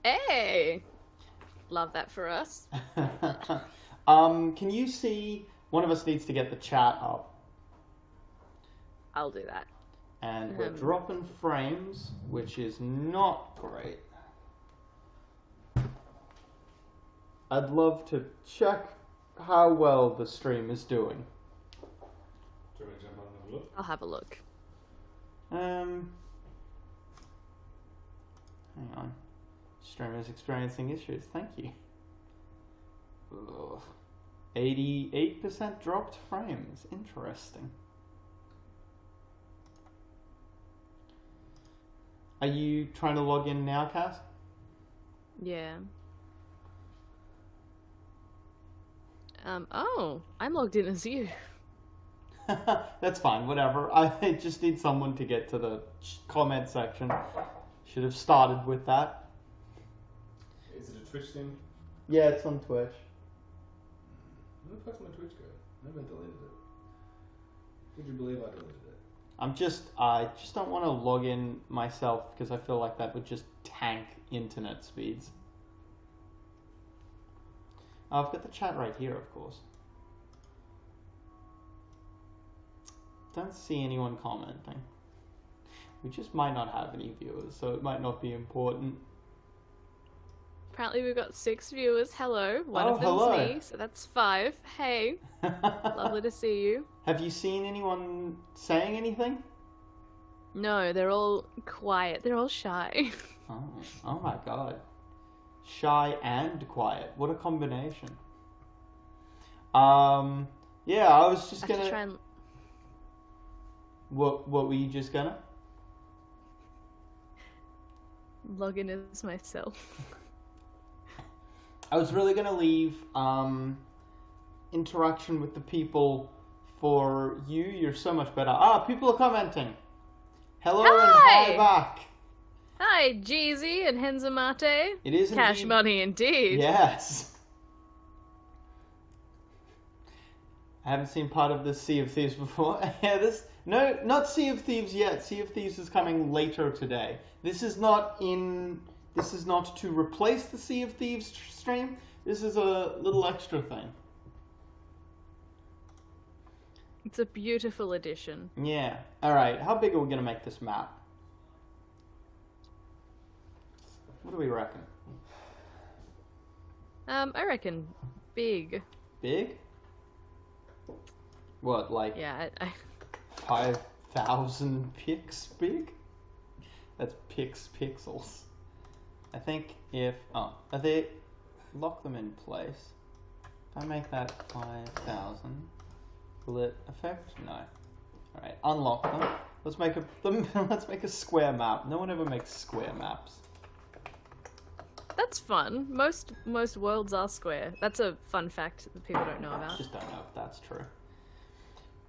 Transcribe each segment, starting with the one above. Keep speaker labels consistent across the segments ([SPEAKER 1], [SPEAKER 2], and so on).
[SPEAKER 1] Hey! Love that for us.
[SPEAKER 2] Can you see? One of us needs to get the chat up,
[SPEAKER 1] I'll do that.
[SPEAKER 2] and we're dropping frames, which is not great. I'd love to check how well the stream is doing.
[SPEAKER 3] Do you want to jump on and have a look?
[SPEAKER 1] I'll have a look.
[SPEAKER 2] Hang on. Stream is experiencing issues. Thank you. Ugh. 88% dropped frames. Interesting. Are you trying to log in now, Cass?
[SPEAKER 1] Yeah. Oh, I'm logged in as you.
[SPEAKER 2] That's fine, whatever. I just need someone to get to the comment section. Should have started with that.
[SPEAKER 3] Is it a Twitch thing?
[SPEAKER 2] Yeah, it's on Twitch.
[SPEAKER 3] Where the fuck's my Twitch go? I haven't deleted it. Would you believe I deleted it?
[SPEAKER 2] I just don't want to log in myself because I feel like that would just tank internet speeds. Oh, I've got the chat right here, of course. Don't see anyone commenting. We just might not have any viewers, so it might not be important.
[SPEAKER 1] Apparently we've got 6 viewers. Hello. One
[SPEAKER 2] Oh,
[SPEAKER 1] of them's
[SPEAKER 2] hello.
[SPEAKER 1] me, so that's 5. Hey. Lovely to see you.
[SPEAKER 2] Have you seen anyone saying anything?
[SPEAKER 1] No, they're all quiet. They're all shy.
[SPEAKER 2] Oh my god. Shy and quiet. What a combination. Yeah, I was just
[SPEAKER 1] I have
[SPEAKER 2] gonna...
[SPEAKER 1] to try and...
[SPEAKER 2] What were you just gonna?
[SPEAKER 1] log in as myself.
[SPEAKER 2] I was really gonna leave interaction with the people for you. You're so much better. Ah, people are commenting. Hello and hi back.
[SPEAKER 1] Hi, Jeezy and Henzamate.
[SPEAKER 2] It is
[SPEAKER 1] Cash
[SPEAKER 2] indeed...
[SPEAKER 1] money indeed.
[SPEAKER 2] Yes. I haven't seen part of this Sea of Thieves before. Yeah, no, not Sea of Thieves yet. Sea of Thieves is coming later today. This is not to replace the Sea of Thieves stream. This is a little extra thing.
[SPEAKER 1] It's a beautiful addition.
[SPEAKER 2] Yeah. Alright, how big are we going to make this map? What do we reckon?
[SPEAKER 1] I reckon big.
[SPEAKER 2] Big? What, like
[SPEAKER 1] Yeah,
[SPEAKER 2] 5,000 pics big? That's pixels. I think if... Oh, are they... Lock them in place. If I make that 5,000, will it affect? No. Alright, unlock them. Let's make a square map. No one ever makes square maps.
[SPEAKER 1] that's fun. Most worlds are square. That's a fun fact that people don't know about.
[SPEAKER 2] Just don't know if that's true.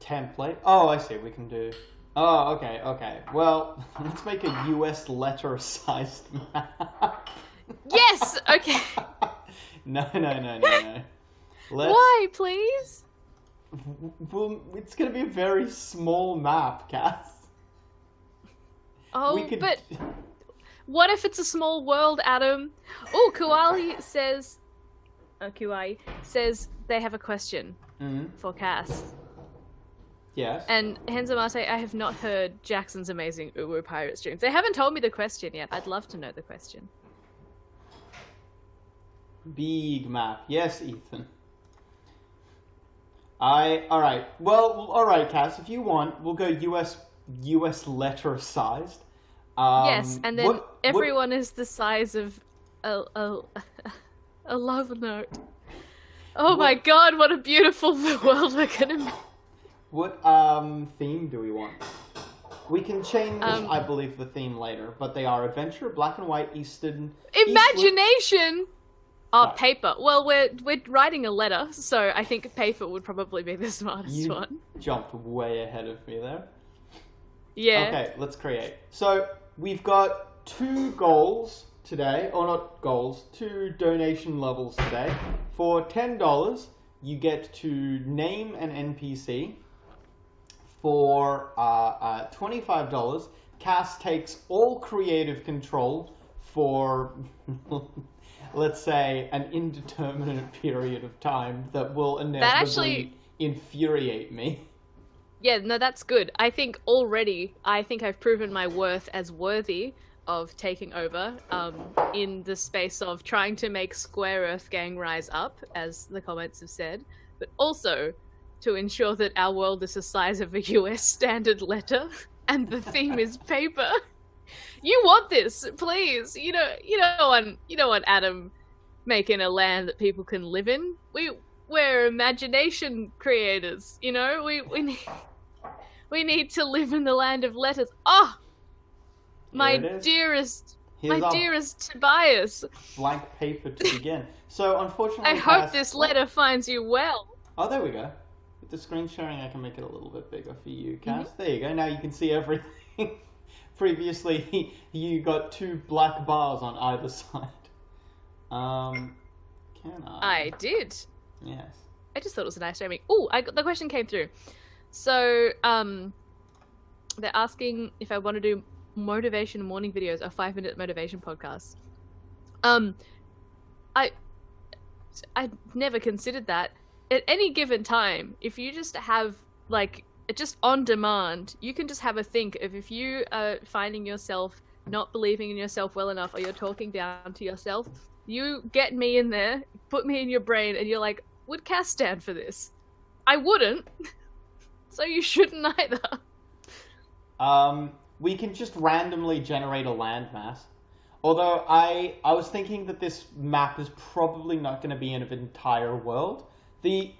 [SPEAKER 2] Template. Oh, I see. We can do... Oh, okay. Well, let's make a US letter-sized map.
[SPEAKER 1] Yes! Okay.
[SPEAKER 2] No.
[SPEAKER 1] Why, please?
[SPEAKER 2] Well, it's going to be a very small map, Cass.
[SPEAKER 1] Oh, but what if it's a small world, Adam? Oh, Kuali says they have a question for Cass.
[SPEAKER 2] Yes.
[SPEAKER 1] And Henzamate, I have not heard Jackson's amazing Uwu pirate streams. They haven't told me the question yet. I'd love to know the question.
[SPEAKER 2] Big map. Yes, Ethan. Alright. Well, alright, Cass, if you want, we'll go US letter sized.
[SPEAKER 1] Yes, and then everyone is the size of a love note. Oh my god, what a beautiful world we're gonna make.
[SPEAKER 2] What theme do we want? We can change, I believe, the theme later, but they are adventure, black and white, Eastern...
[SPEAKER 1] Imagination! Oh, paper. Well, we're writing a letter, so I think paper would probably be the smartest one.
[SPEAKER 2] You jumped way ahead of me there.
[SPEAKER 1] Yeah.
[SPEAKER 2] Okay, let's create. So, we've got 2 goals today, or not goals, 2 donation levels today. For $10, you get to name an NPC. For $25, Cass takes all creative control for, let's say, an indeterminate period of time that will inevitably infuriate me.
[SPEAKER 1] Yeah, no, that's good. I think I've proven my worth as worthy of taking over in the space of trying to make Square Earth Gang rise up, as the comments have said, but also to ensure that our world is the size of a US standard letter and the theme is paper. You want this, please. You don't want Adam making a land that people can live in. We're imagination creators, we need to live in the land of letters. Oh, my dearest Tobias.
[SPEAKER 2] Blank paper to begin. So, unfortunately,
[SPEAKER 1] I hope this letter finds you well.
[SPEAKER 2] Oh, there we go. With the screen sharing, I can make it a little bit bigger for you, Cass. Mm-hmm. There you go. Now you can see everything. Previously, you got 2 black bars on either side. Can I?
[SPEAKER 1] I did.
[SPEAKER 2] Yes.
[SPEAKER 1] I just thought it was a nice framing. Oh, the question came through. So, they're asking if I want to do motivation morning videos, a 5-minute motivation podcast. I never considered that. At any given time, if you just have, like, just on demand, you can just have a think of if you are finding yourself not believing in yourself well enough, or you're talking down to yourself, you get me in there, put me in your brain, and you're like, would Cass stand for this? I wouldn't. So you shouldn't either.
[SPEAKER 2] We can just randomly generate a landmass. Although I was thinking that this map is probably not going to be in an entire world.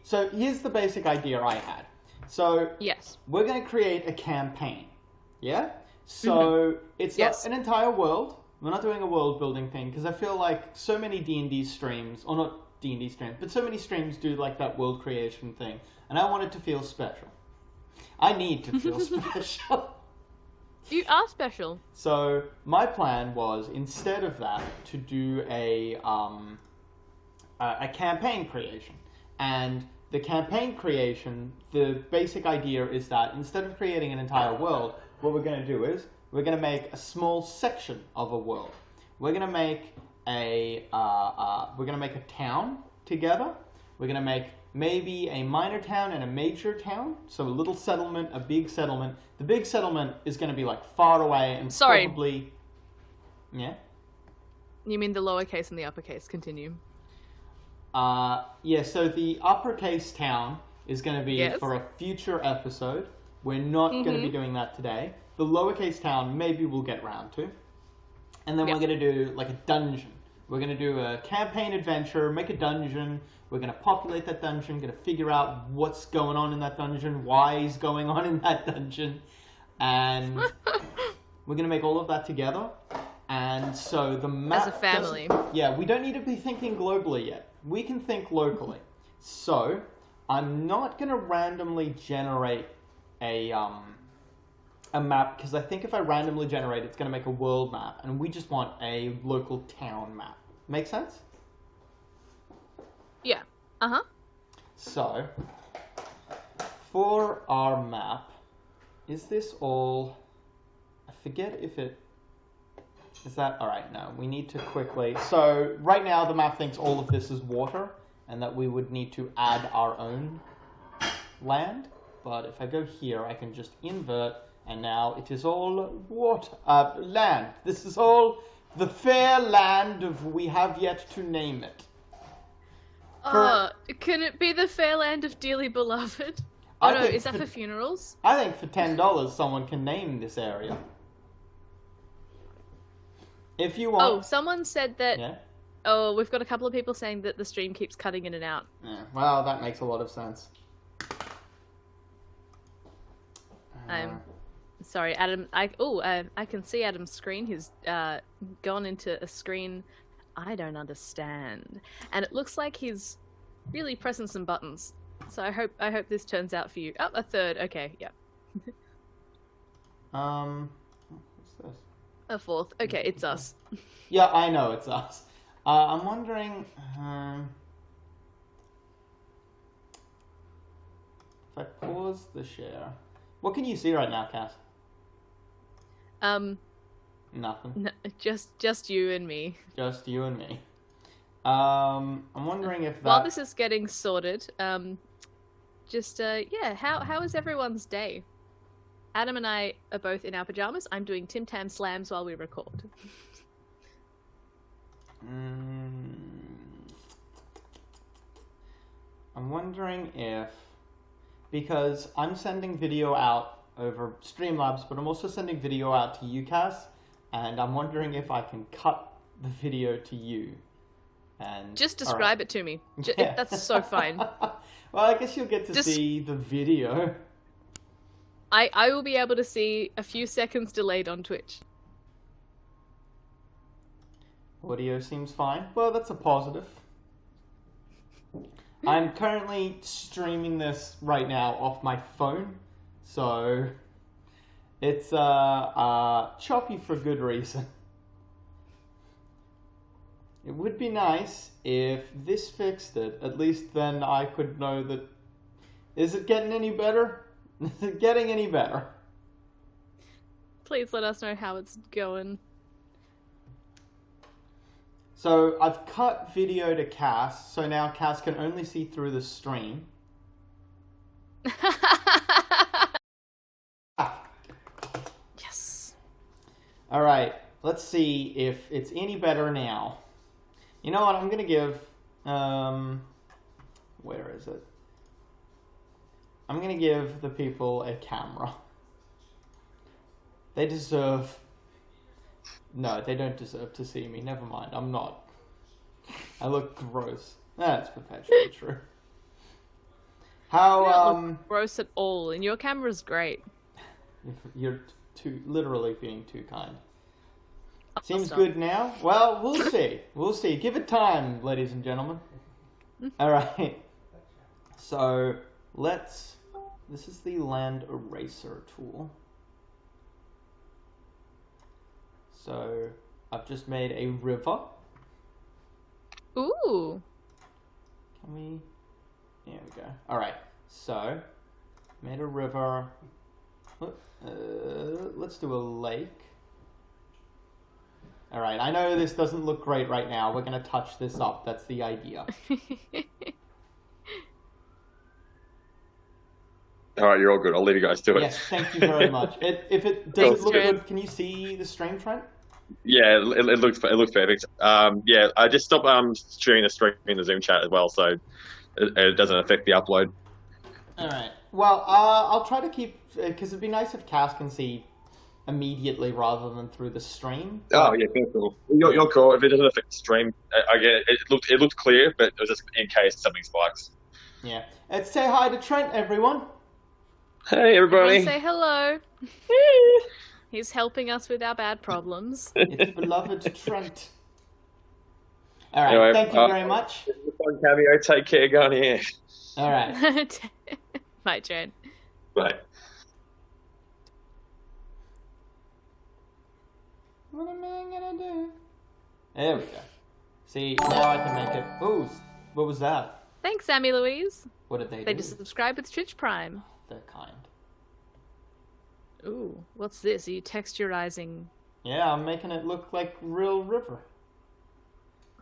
[SPEAKER 2] So here's the basic idea I had. So
[SPEAKER 1] yes,
[SPEAKER 2] we're going to create a campaign. Yeah? So it's not an entire world. We're not doing a world building thing because I feel like so many D&D streams, or not D&D streams, but so many streams do like that world creation thing. And I want it to feel special. I need to feel special.
[SPEAKER 1] You are special.
[SPEAKER 2] So my plan was, instead of that, to do a campaign creation. And the campaign creation, the basic idea is that instead of creating an entire world, what we're going to do is we're going to make a small section of a world. We're going to make a town together. We're going to make maybe a minor town and a major town. So a little settlement, a big settlement. The big settlement is going to be like far away and probably... Yeah?
[SPEAKER 1] You mean the lowercase and the uppercase? Continue.
[SPEAKER 2] Yeah, so the uppercase town is going to be for a future episode. We're not going to be doing that today. The lowercase town, maybe we'll get round to. And then we're going to do like a dungeon. We're going to do a campaign adventure, make a dungeon. We're going to populate that dungeon, going to figure out what's going on in that dungeon, why is going on in that dungeon. And we're going to make all of that together. And so the map...
[SPEAKER 1] As a family.
[SPEAKER 2] Yeah, we don't need to be thinking globally yet. We can think locally. So, I'm not going to randomly generate a map, because I think if I randomly generate it, it's going to make a world map, and we just want a local town map. Make sense?
[SPEAKER 1] Yeah. Uh-huh.
[SPEAKER 2] So, for our map, is this all... I forget if it... Is that... Alright, no. We need to quickly... So, right now the map thinks all of this is water, and that we would need to add our own land. But if I go here, I can just invert, and now it is all water... land. This is all the fair land of we have yet to name it.
[SPEAKER 1] Can it be the fair land of dearly beloved? Oh no, is that for funerals?
[SPEAKER 2] I think for $10 someone can name this area. If you want...
[SPEAKER 1] Oh, someone said that... Yeah? Oh, we've got a couple of people saying that the stream keeps cutting in and out.
[SPEAKER 2] Yeah, well, that makes a lot of sense.
[SPEAKER 1] I'm sorry, Adam. I can see Adam's screen. He's gone into a screen I don't understand, and it looks like he's really pressing some buttons. So I hope this turns out for you. Oh, a third. Okay, yeah.
[SPEAKER 2] What's this?
[SPEAKER 1] A fourth. Okay, it's us.
[SPEAKER 2] Yeah, I know it's us. I'm wondering if I pause the share. What can you see right now, Cass? Nothing.
[SPEAKER 1] No, just you and me.
[SPEAKER 2] Just you and me. I'm wondering if that...
[SPEAKER 1] While this is getting sorted, yeah, how is everyone's day? Adam and I are both in our pajamas. I'm doing Tim Tam slams while we record.
[SPEAKER 2] I'm wondering if, because I'm sending video out over Streamlabs, but I'm also sending video out to UCAS, and I'm wondering if I can cut the video to you. And
[SPEAKER 1] just describe it to me.
[SPEAKER 2] Yeah.
[SPEAKER 1] That's so fine.
[SPEAKER 2] Well, I guess you'll get to see the video.
[SPEAKER 1] I will be able to see a few seconds delayed on Twitch.
[SPEAKER 2] Audio seems fine. Well, that's a positive. I'm currently streaming this right now off my phone, so it's choppy for good reason. It would be nice if this fixed it. At least then I could know that... Is it getting any better? Is it getting any better?
[SPEAKER 1] Please let us know how it's going.
[SPEAKER 2] So I've cut video to Cass, so now Cass can only see through the stream.
[SPEAKER 1] Yes.
[SPEAKER 2] Alright, let's see if it's any better now. You know what, I'm gonna give... where is it? I'm gonna give the people a camera. They deserve... No, they don't deserve to see me. Never mind, I'm not. I look gross. That's perpetually true.
[SPEAKER 1] You don't look gross at all, and your camera's great.
[SPEAKER 2] You're literally being too kind.
[SPEAKER 1] I'll
[SPEAKER 2] Seems
[SPEAKER 1] stop.
[SPEAKER 2] good now? Well, we'll see. We'll see. Give it time, ladies and gentlemen. Alright. So, let's... This is the land eraser tool. So, I've just made a river.
[SPEAKER 1] Ooh.
[SPEAKER 2] Can we... There we go. Alright. So, made a river. Let's do a lake. Alright, I know this doesn't look great right now. We're going to touch this up. That's the idea.
[SPEAKER 4] Alright, you're all good. I'll leave you guys to it.
[SPEAKER 2] Yes, thank you very much. If it doesn't look good, can you see the stream, Trent?
[SPEAKER 4] Yeah, it looks perfect. Yeah, I just stopped sharing the stream in the Zoom chat as well, so it doesn't affect the upload.
[SPEAKER 2] Alright. Well, I'll try to keep... Because it'd be nice if Cass can see immediately rather than through the stream.
[SPEAKER 4] Oh, yeah, cool. You're cool. If it doesn't affect the stream, again, it looked clear, but it was just in case something spikes.
[SPEAKER 2] Yeah. Let's say hi to Trent, everyone.
[SPEAKER 4] Hey, everybody.
[SPEAKER 1] Everyone say hello. He's helping us with our bad problems.
[SPEAKER 2] It's beloved Trent. Alright,
[SPEAKER 4] Anyway,
[SPEAKER 2] thank you very much.
[SPEAKER 4] Cameo, take care, go on here.
[SPEAKER 2] Alright.
[SPEAKER 1] My turn.
[SPEAKER 4] Bye.
[SPEAKER 2] What am I gonna do? There we go. See, now I can make it... Ooh, what was that?
[SPEAKER 1] Thanks, Sammy Louise.
[SPEAKER 2] What did they do?
[SPEAKER 1] They just subscribed with Twitch Prime.
[SPEAKER 2] They're kind.
[SPEAKER 1] Ooh, what's this? Are you texturizing?
[SPEAKER 2] Yeah, I'm making it look like real river.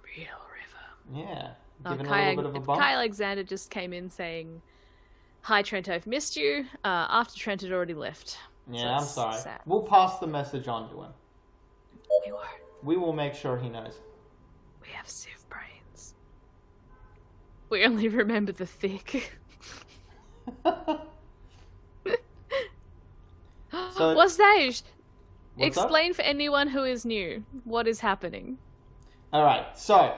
[SPEAKER 1] Real river.
[SPEAKER 2] Yeah.
[SPEAKER 1] Oh,
[SPEAKER 2] Giving it a little bit of a bump.
[SPEAKER 1] Kai Alexander just came in saying, "Hi Trent, I've missed you." After Trent had already left.
[SPEAKER 2] Yeah,
[SPEAKER 1] So
[SPEAKER 2] I'm sorry.
[SPEAKER 1] sad.
[SPEAKER 2] We'll pass the message on to him.
[SPEAKER 1] We won't.
[SPEAKER 2] We will make sure he knows.
[SPEAKER 1] We have sieve brains. We only remember the thick.
[SPEAKER 2] So,
[SPEAKER 1] What's that?
[SPEAKER 2] what's
[SPEAKER 1] Explain for anyone who is new what is happening.
[SPEAKER 2] Alright, so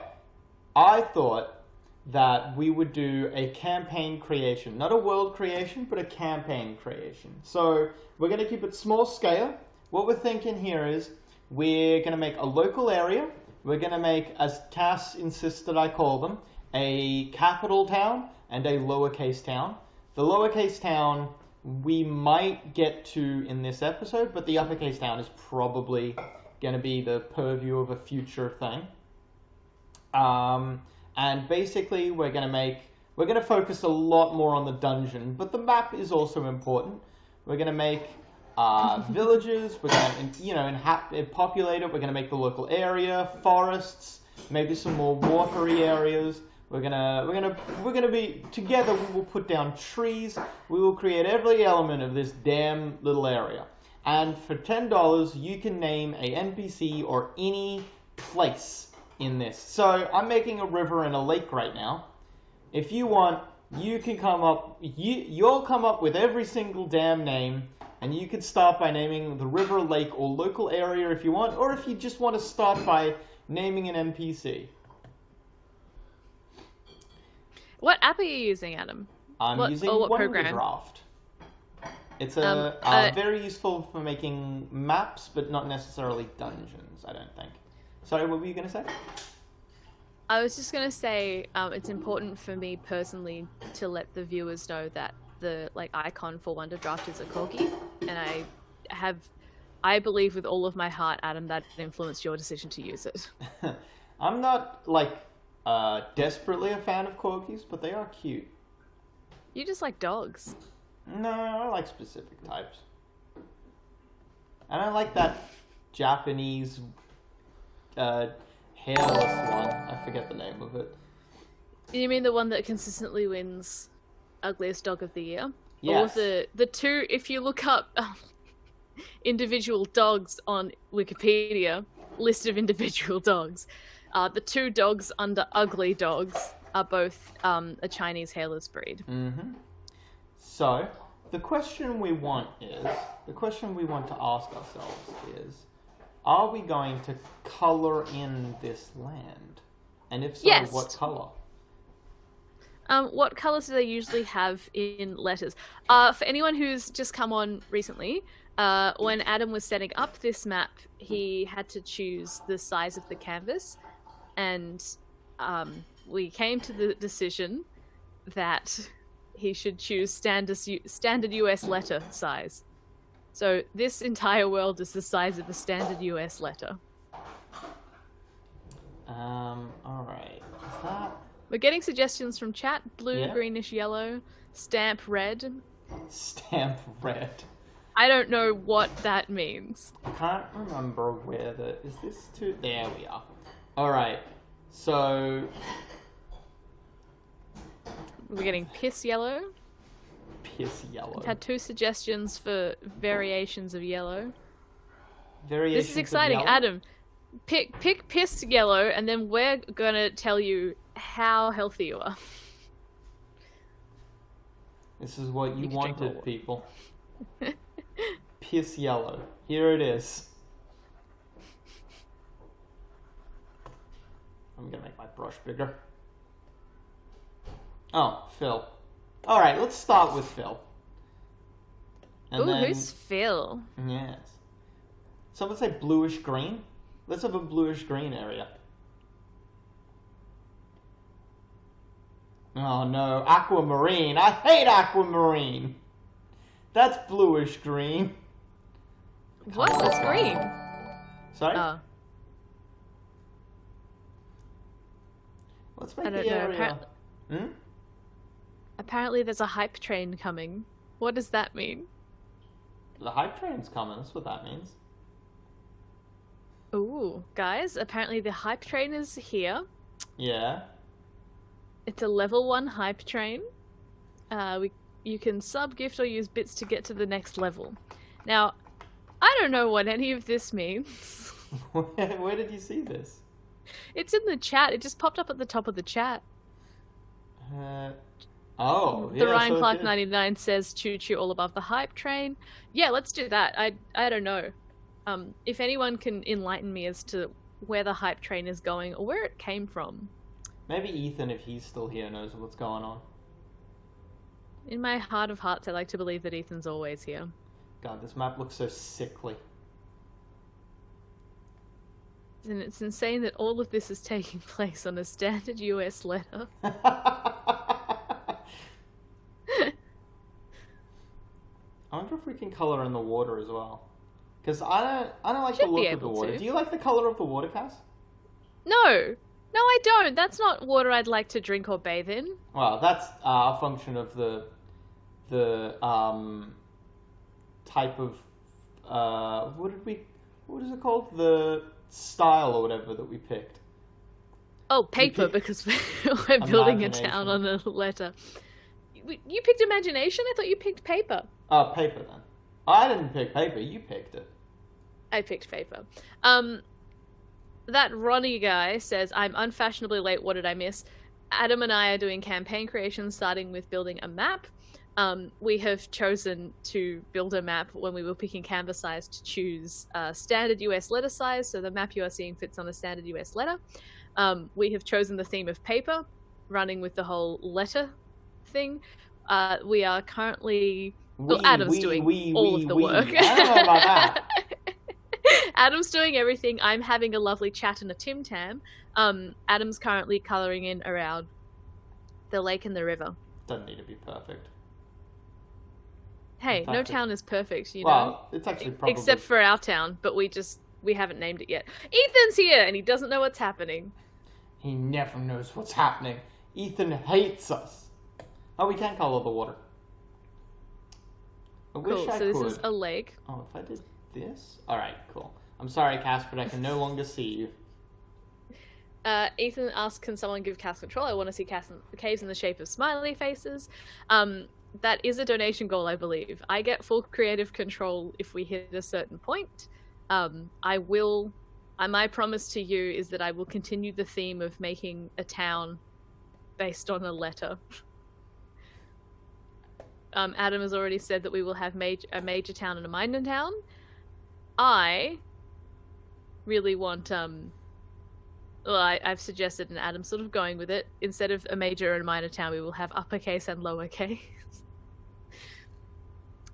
[SPEAKER 2] I thought that we would do a campaign creation. Not a world creation, but a campaign creation. So we're going to keep it small scale. What we're thinking here is we're going to make a local area. We're going to make, as Cass insisted I call them, a capital town and a lowercase town. The lowercase town we might get to in this episode, but the uppercase town is probably going to be the purview of a future thing. And basically we're going to focus a lot more on the dungeon, but the map is also important. We're going to make villages. We're gonna, populate it. We're gonna make the local area, forests, maybe some more watery areas. We're gonna be together. We will put down trees. We will create every element of this damn little area. And for $10, you can name a NPC or any place in this. So I'm making a river and a lake right now. If you want, you can come up. You'll come up with every single damn name, and you can start by naming the river, lake, or local area if you want, or if you just want to start by naming an NPC.
[SPEAKER 1] What app are you using, Adam?
[SPEAKER 2] I'm using Wonderdraft. It's very useful for making maps, but not necessarily dungeons, I don't think. Sorry, what were you going to say?
[SPEAKER 1] I was just going to say it's important for me personally to let the viewers know that the icon for Wonderdraft is a corgi, and I believe with all of my heart, Adam, that influenced your decision to use it.
[SPEAKER 2] I'm not desperately a fan of corgis, but they are cute.
[SPEAKER 1] You just like dogs.
[SPEAKER 2] No, I like specific types. I don't like that Japanese hairless one. I forget the name of it.
[SPEAKER 1] You mean the one that consistently wins Ugliest Dog of the Year?
[SPEAKER 2] Yes.
[SPEAKER 1] Or the two, if you look up individual dogs on Wikipedia, list of individual dogs, the two dogs under ugly dogs are both a Chinese hairless breed.
[SPEAKER 2] Mm-hmm. So, the question we want to ask ourselves is, are we going to colour in this land? And if so,
[SPEAKER 1] yes.
[SPEAKER 2] What colour?
[SPEAKER 1] What colours do they usually have in letters? For anyone who's just come on recently, when Adam was setting up this map, he had to choose the size of the canvas, and we came to the decision that he should choose standard US letter size. So this entire world is the size of a standard US letter.
[SPEAKER 2] Alright. Is that...
[SPEAKER 1] We're getting suggestions from chat. Blue,
[SPEAKER 2] Yeah.
[SPEAKER 1] greenish, yellow, stamp red.
[SPEAKER 2] Stamp red.
[SPEAKER 1] I don't know what that means.
[SPEAKER 2] I can't remember where is this too? There we are. Alright. So...
[SPEAKER 1] We're getting piss yellow.
[SPEAKER 2] Piss yellow.
[SPEAKER 1] I've had 2 suggestions for variations of yellow.
[SPEAKER 2] Variations
[SPEAKER 1] This is exciting.
[SPEAKER 2] of yellow?
[SPEAKER 1] Adam, pick piss yellow, and then we're gonna tell you how healthy you are.
[SPEAKER 2] This is what you
[SPEAKER 1] can drink more
[SPEAKER 2] wanted,
[SPEAKER 1] water.
[SPEAKER 2] people. Piss yellow. Here it is. I'm gonna make my brush bigger. Oh, Phil. Alright, let's start with Phil. And
[SPEAKER 1] Ooh, who's Phil?
[SPEAKER 2] Yes. Someone say bluish green? Let's have a bluish green area. Oh no, aquamarine. I hate aquamarine. That's bluish green.
[SPEAKER 1] What? What's green?
[SPEAKER 2] Sorry?
[SPEAKER 1] Oh,
[SPEAKER 2] Let's make
[SPEAKER 1] I don't
[SPEAKER 2] the
[SPEAKER 1] know.
[SPEAKER 2] area. Hmm?
[SPEAKER 1] Apparently there's a hype train coming. What does that mean?
[SPEAKER 2] The hype train's coming, that's what that means.
[SPEAKER 1] Ooh, guys, apparently the hype train is here.
[SPEAKER 2] Yeah.
[SPEAKER 1] It's a level 1 hype train. You can sub-gift or use bits to get to the next level. Now, I don't know what any of this means.
[SPEAKER 2] Where did you see this?
[SPEAKER 1] It's in the chat. It just popped up at the top of the chat.
[SPEAKER 2] Oh,
[SPEAKER 1] The
[SPEAKER 2] yeah,
[SPEAKER 1] Ryan
[SPEAKER 2] so
[SPEAKER 1] Clark
[SPEAKER 2] it is.
[SPEAKER 1] 99 says choo choo all above the hype train. Yeah, let's do that. I don't know. If anyone can enlighten me as to where the hype train is going or where it came from.
[SPEAKER 2] Maybe Ethan, if he's still here, knows what's going on.
[SPEAKER 1] In my heart of hearts, I like to believe that Ethan's always here.
[SPEAKER 2] God, this map looks so sickly.
[SPEAKER 1] And it's insane that all of this is taking place on a standard US letter.
[SPEAKER 2] I wonder if we can colour in the water as well. Because I don't like the
[SPEAKER 1] Should be
[SPEAKER 2] look of the
[SPEAKER 1] able
[SPEAKER 2] water.
[SPEAKER 1] to.
[SPEAKER 2] Do you like the colour of the water, Cass?
[SPEAKER 1] No! No, I don't. That's not water I'd like to drink or bathe in.
[SPEAKER 2] Well, that's a function of the type of what is it called? The style or whatever that we picked.
[SPEAKER 1] Oh, paper,
[SPEAKER 2] picked
[SPEAKER 1] because we're building a
[SPEAKER 2] imagination.
[SPEAKER 1] town on a letter. You picked imagination? I thought you picked paper.
[SPEAKER 2] Paper then. I didn't pick paper, you picked it.
[SPEAKER 1] I picked paper. That Ronnie guy says, I'm unfashionably late, what did I miss? Adam and I are doing campaign creation, starting with building a map. We have chosen to build a map when we were picking canvas size to choose standard US letter size, so the map you are seeing fits on a standard US letter. We have chosen the theme of paper, running with the whole letter thing. We are currently... Adam's doing all of the work.
[SPEAKER 2] I don't know about that.
[SPEAKER 1] Adam's doing everything. I'm having a lovely chat and a Tim Tam. Adam's currently colouring in around the lake and the river.
[SPEAKER 2] Doesn't need to be perfect.
[SPEAKER 1] Hey, no town is perfect, you know.
[SPEAKER 2] Well, it's actually probably...
[SPEAKER 1] Except for our town, but we haven't named it yet. Ethan's here, and he doesn't know what's happening.
[SPEAKER 2] He never knows what's happening. Ethan hates us. Oh, we can colour the water. I wish
[SPEAKER 1] Cool,
[SPEAKER 2] I
[SPEAKER 1] so
[SPEAKER 2] could.
[SPEAKER 1] this is a lake.
[SPEAKER 2] Oh, if I did this? Alright, cool. I'm sorry, Cass, but I can no longer see you.
[SPEAKER 1] Ethan asks, can someone give Cass control? I want to see caves in the shape of smiley faces. That is a donation goal, I believe. I get full creative control if we hit a certain point. My promise to you is that I will continue the theme of making a town based on a letter. Adam has already said that we will have a major town and a minor town. I really want, I've suggested, and Adam's sort of going with it, instead of a major and a minor town, we will have uppercase and lowercase.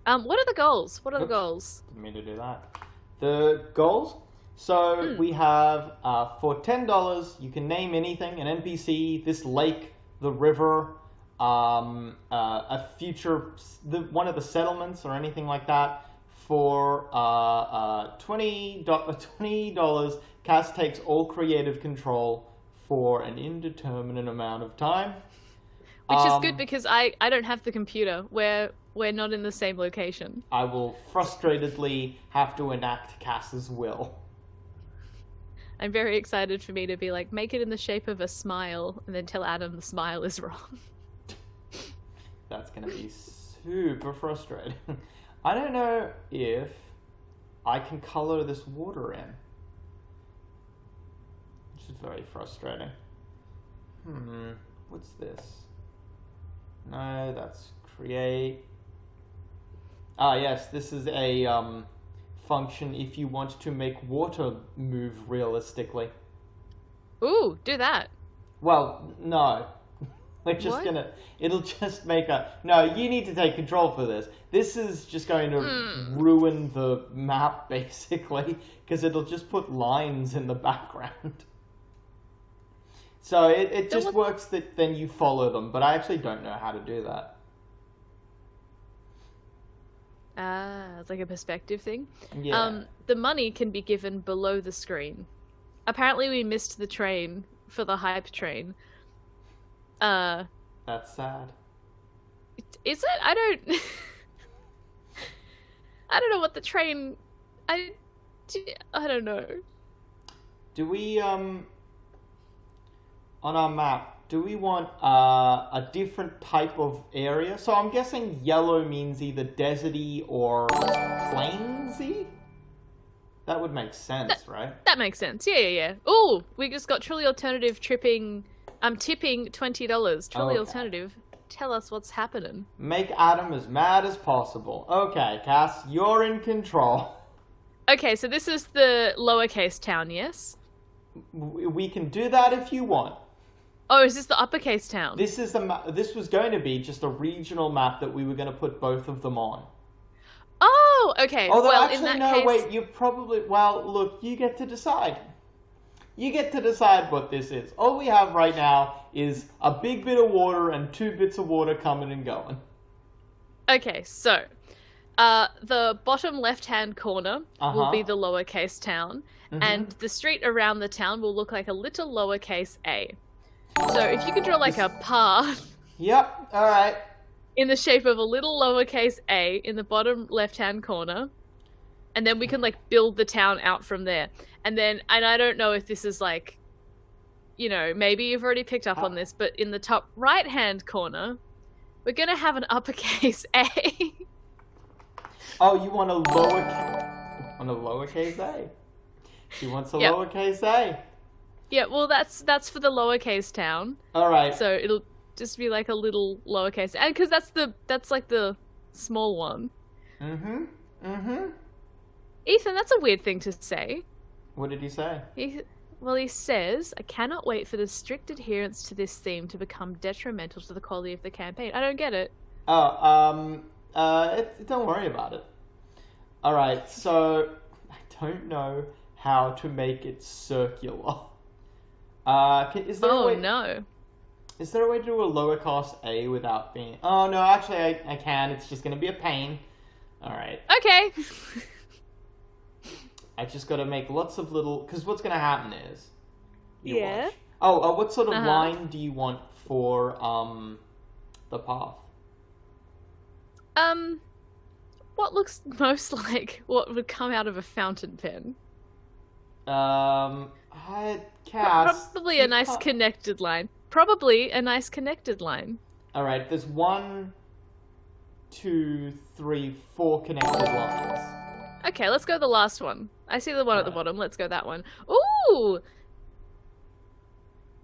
[SPEAKER 1] What are the goals? What are the goals?
[SPEAKER 2] Didn't mean to do that. The goals? So we have, for $10, you can name anything, an NPC, this lake, the river, a future, one of the settlements or anything like that. For $20, Cass takes all creative control for an indeterminate amount of time.
[SPEAKER 1] Which is good because I don't have the computer. We're not in the same location.
[SPEAKER 2] I will frustratedly have to enact Cass's will.
[SPEAKER 1] I'm very excited for me to be like, make it in the shape of a smile, and then tell Adam the smile is wrong.
[SPEAKER 2] That's gonna be super frustrating. I don't know if I can color this water in. Which is very frustrating. What's this? No, that's create. Ah, yes, this is a function if you want to make water move realistically.
[SPEAKER 1] Ooh, do that.
[SPEAKER 2] Well, no. We're just gonna... It'll just make a... No, you need to take control for this. This is just going to ruin the map, basically, because it'll just put lines in the background. So it just works that then you follow them, but I actually don't know how to do that.
[SPEAKER 1] It's like a perspective thing.
[SPEAKER 2] Yeah.
[SPEAKER 1] The money can be given below the screen. Apparently we missed the train for the hype train.
[SPEAKER 2] That's sad.
[SPEAKER 1] Is it? I don't know what the train... I don't know.
[SPEAKER 2] Do we, on our map, do we want a different type of area? So I'm guessing yellow means either deserty or plainsy? That would make sense, right?
[SPEAKER 1] That makes sense. Yeah. Ooh, we just got truly alternative tripping... I'm tipping $20. Truly alternative. Tell us what's happening.
[SPEAKER 2] Make Adam as mad as possible. Okay, Cass, you're in control.
[SPEAKER 1] Okay, so this is the lowercase town, yes?
[SPEAKER 2] We can do that if you want.
[SPEAKER 1] Oh, is this the uppercase town?
[SPEAKER 2] This is this was going to be just a regional map that we were going to put both of them on.
[SPEAKER 1] Oh, okay.
[SPEAKER 2] Although
[SPEAKER 1] well,
[SPEAKER 2] actually,
[SPEAKER 1] in that case...
[SPEAKER 2] wait, you probably... Well, look, you get to decide. You get to decide what this is. All we have right now is a big bit of water and 2 bits of water coming and going.
[SPEAKER 1] Okay, so the bottom left-hand corner will be the lowercase town, and the street around the town will look like a little lowercase a. So if you could draw like a path...
[SPEAKER 2] Yep, alright.
[SPEAKER 1] In the shape of a little lowercase a in the bottom left-hand corner. and then we can like build the town out from there. And I don't know if this is like, maybe you've already picked up on this, but in the top right-hand corner, we're gonna have an uppercase A.
[SPEAKER 2] Oh, you want a lowercase A? She wants a
[SPEAKER 1] Yep.
[SPEAKER 2] lowercase A.
[SPEAKER 1] Yeah, well, that's for the lowercase town.
[SPEAKER 2] All right.
[SPEAKER 1] So it'll just be like a little lowercase, and because that's like the small one. Ethan, that's a weird thing to say.
[SPEAKER 2] What did he say?
[SPEAKER 1] He says, "I cannot wait for the strict adherence to this theme to become detrimental to the quality of the campaign." I don't get it.
[SPEAKER 2] Oh, don't worry about it. All right, so I don't know how to make it circular. Is there a way?
[SPEAKER 1] No.
[SPEAKER 2] Is there a way to do a lower cost A without being? Oh no, actually I can. It's just gonna be a pain. All right.
[SPEAKER 1] Okay.
[SPEAKER 2] I just got to make lots of little. Because what's gonna happen is.
[SPEAKER 1] Yeah.
[SPEAKER 2] Watch. Oh, what sort of line do you want for the path?
[SPEAKER 1] What looks most like what would come out of a fountain pen?
[SPEAKER 2] Cass.
[SPEAKER 1] Probably a nice connected line.
[SPEAKER 2] All right, there's 1, 2, 3, 4 connected lines.
[SPEAKER 1] Okay, let's go the last one. I see the one at the bottom. Let's go that one. Ooh!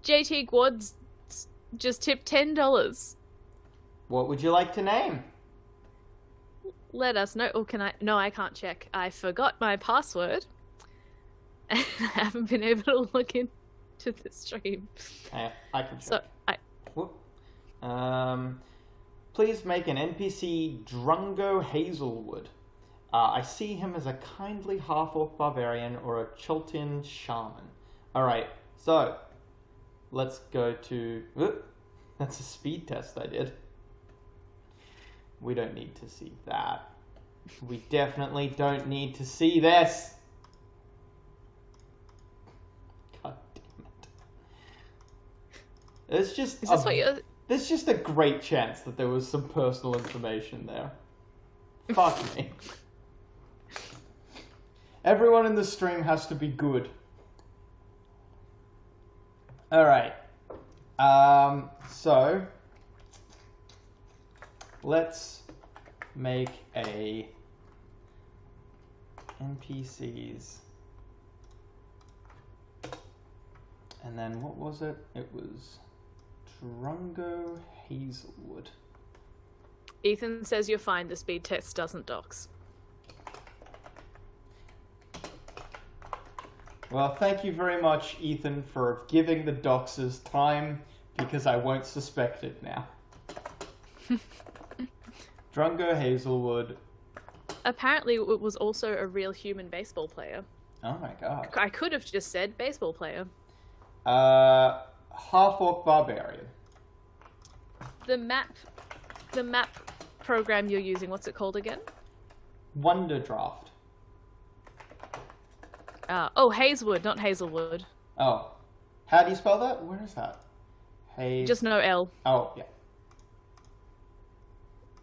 [SPEAKER 1] JT Gwad's just tipped $10.
[SPEAKER 2] What would you like to name?
[SPEAKER 1] Let us know. Oh, can I? No, I can't check. I forgot my password. And I haven't been able to look into the stream.
[SPEAKER 2] I can check.
[SPEAKER 1] So,
[SPEAKER 2] Whoop. Please make an NPC Drungo Hazelwood. I see him as a kindly half-orc barbarian or a Choltian shaman. Alright, so let's go to... Whoop. That's a speed test I did. We don't need to see that. We definitely don't need to see this. God damn it. There's just a great chance that there was some personal information there. Fuck me. Everyone in the stream has to be good. Alright. So let's make a NPCs. And then what was it? It was Drungo Hazelwood.
[SPEAKER 1] Ethan says you're fine. The speed test doesn't dox.
[SPEAKER 2] Well, thank you very much, Ethan, for giving the doxers time, because I won't suspect it now. Drungo Hazelwood. Apparently,
[SPEAKER 1] it was also a real human baseball player.
[SPEAKER 2] Oh my god.
[SPEAKER 1] I could have just said baseball player.
[SPEAKER 2] Half-orc barbarian.
[SPEAKER 1] The map program you're using, what's it called again?
[SPEAKER 2] Wonder Draft.
[SPEAKER 1] Hazelwood, not Hazelwood.
[SPEAKER 2] Oh. How do you spell that? Where is that?
[SPEAKER 1] Just no L.
[SPEAKER 2] Oh, yeah.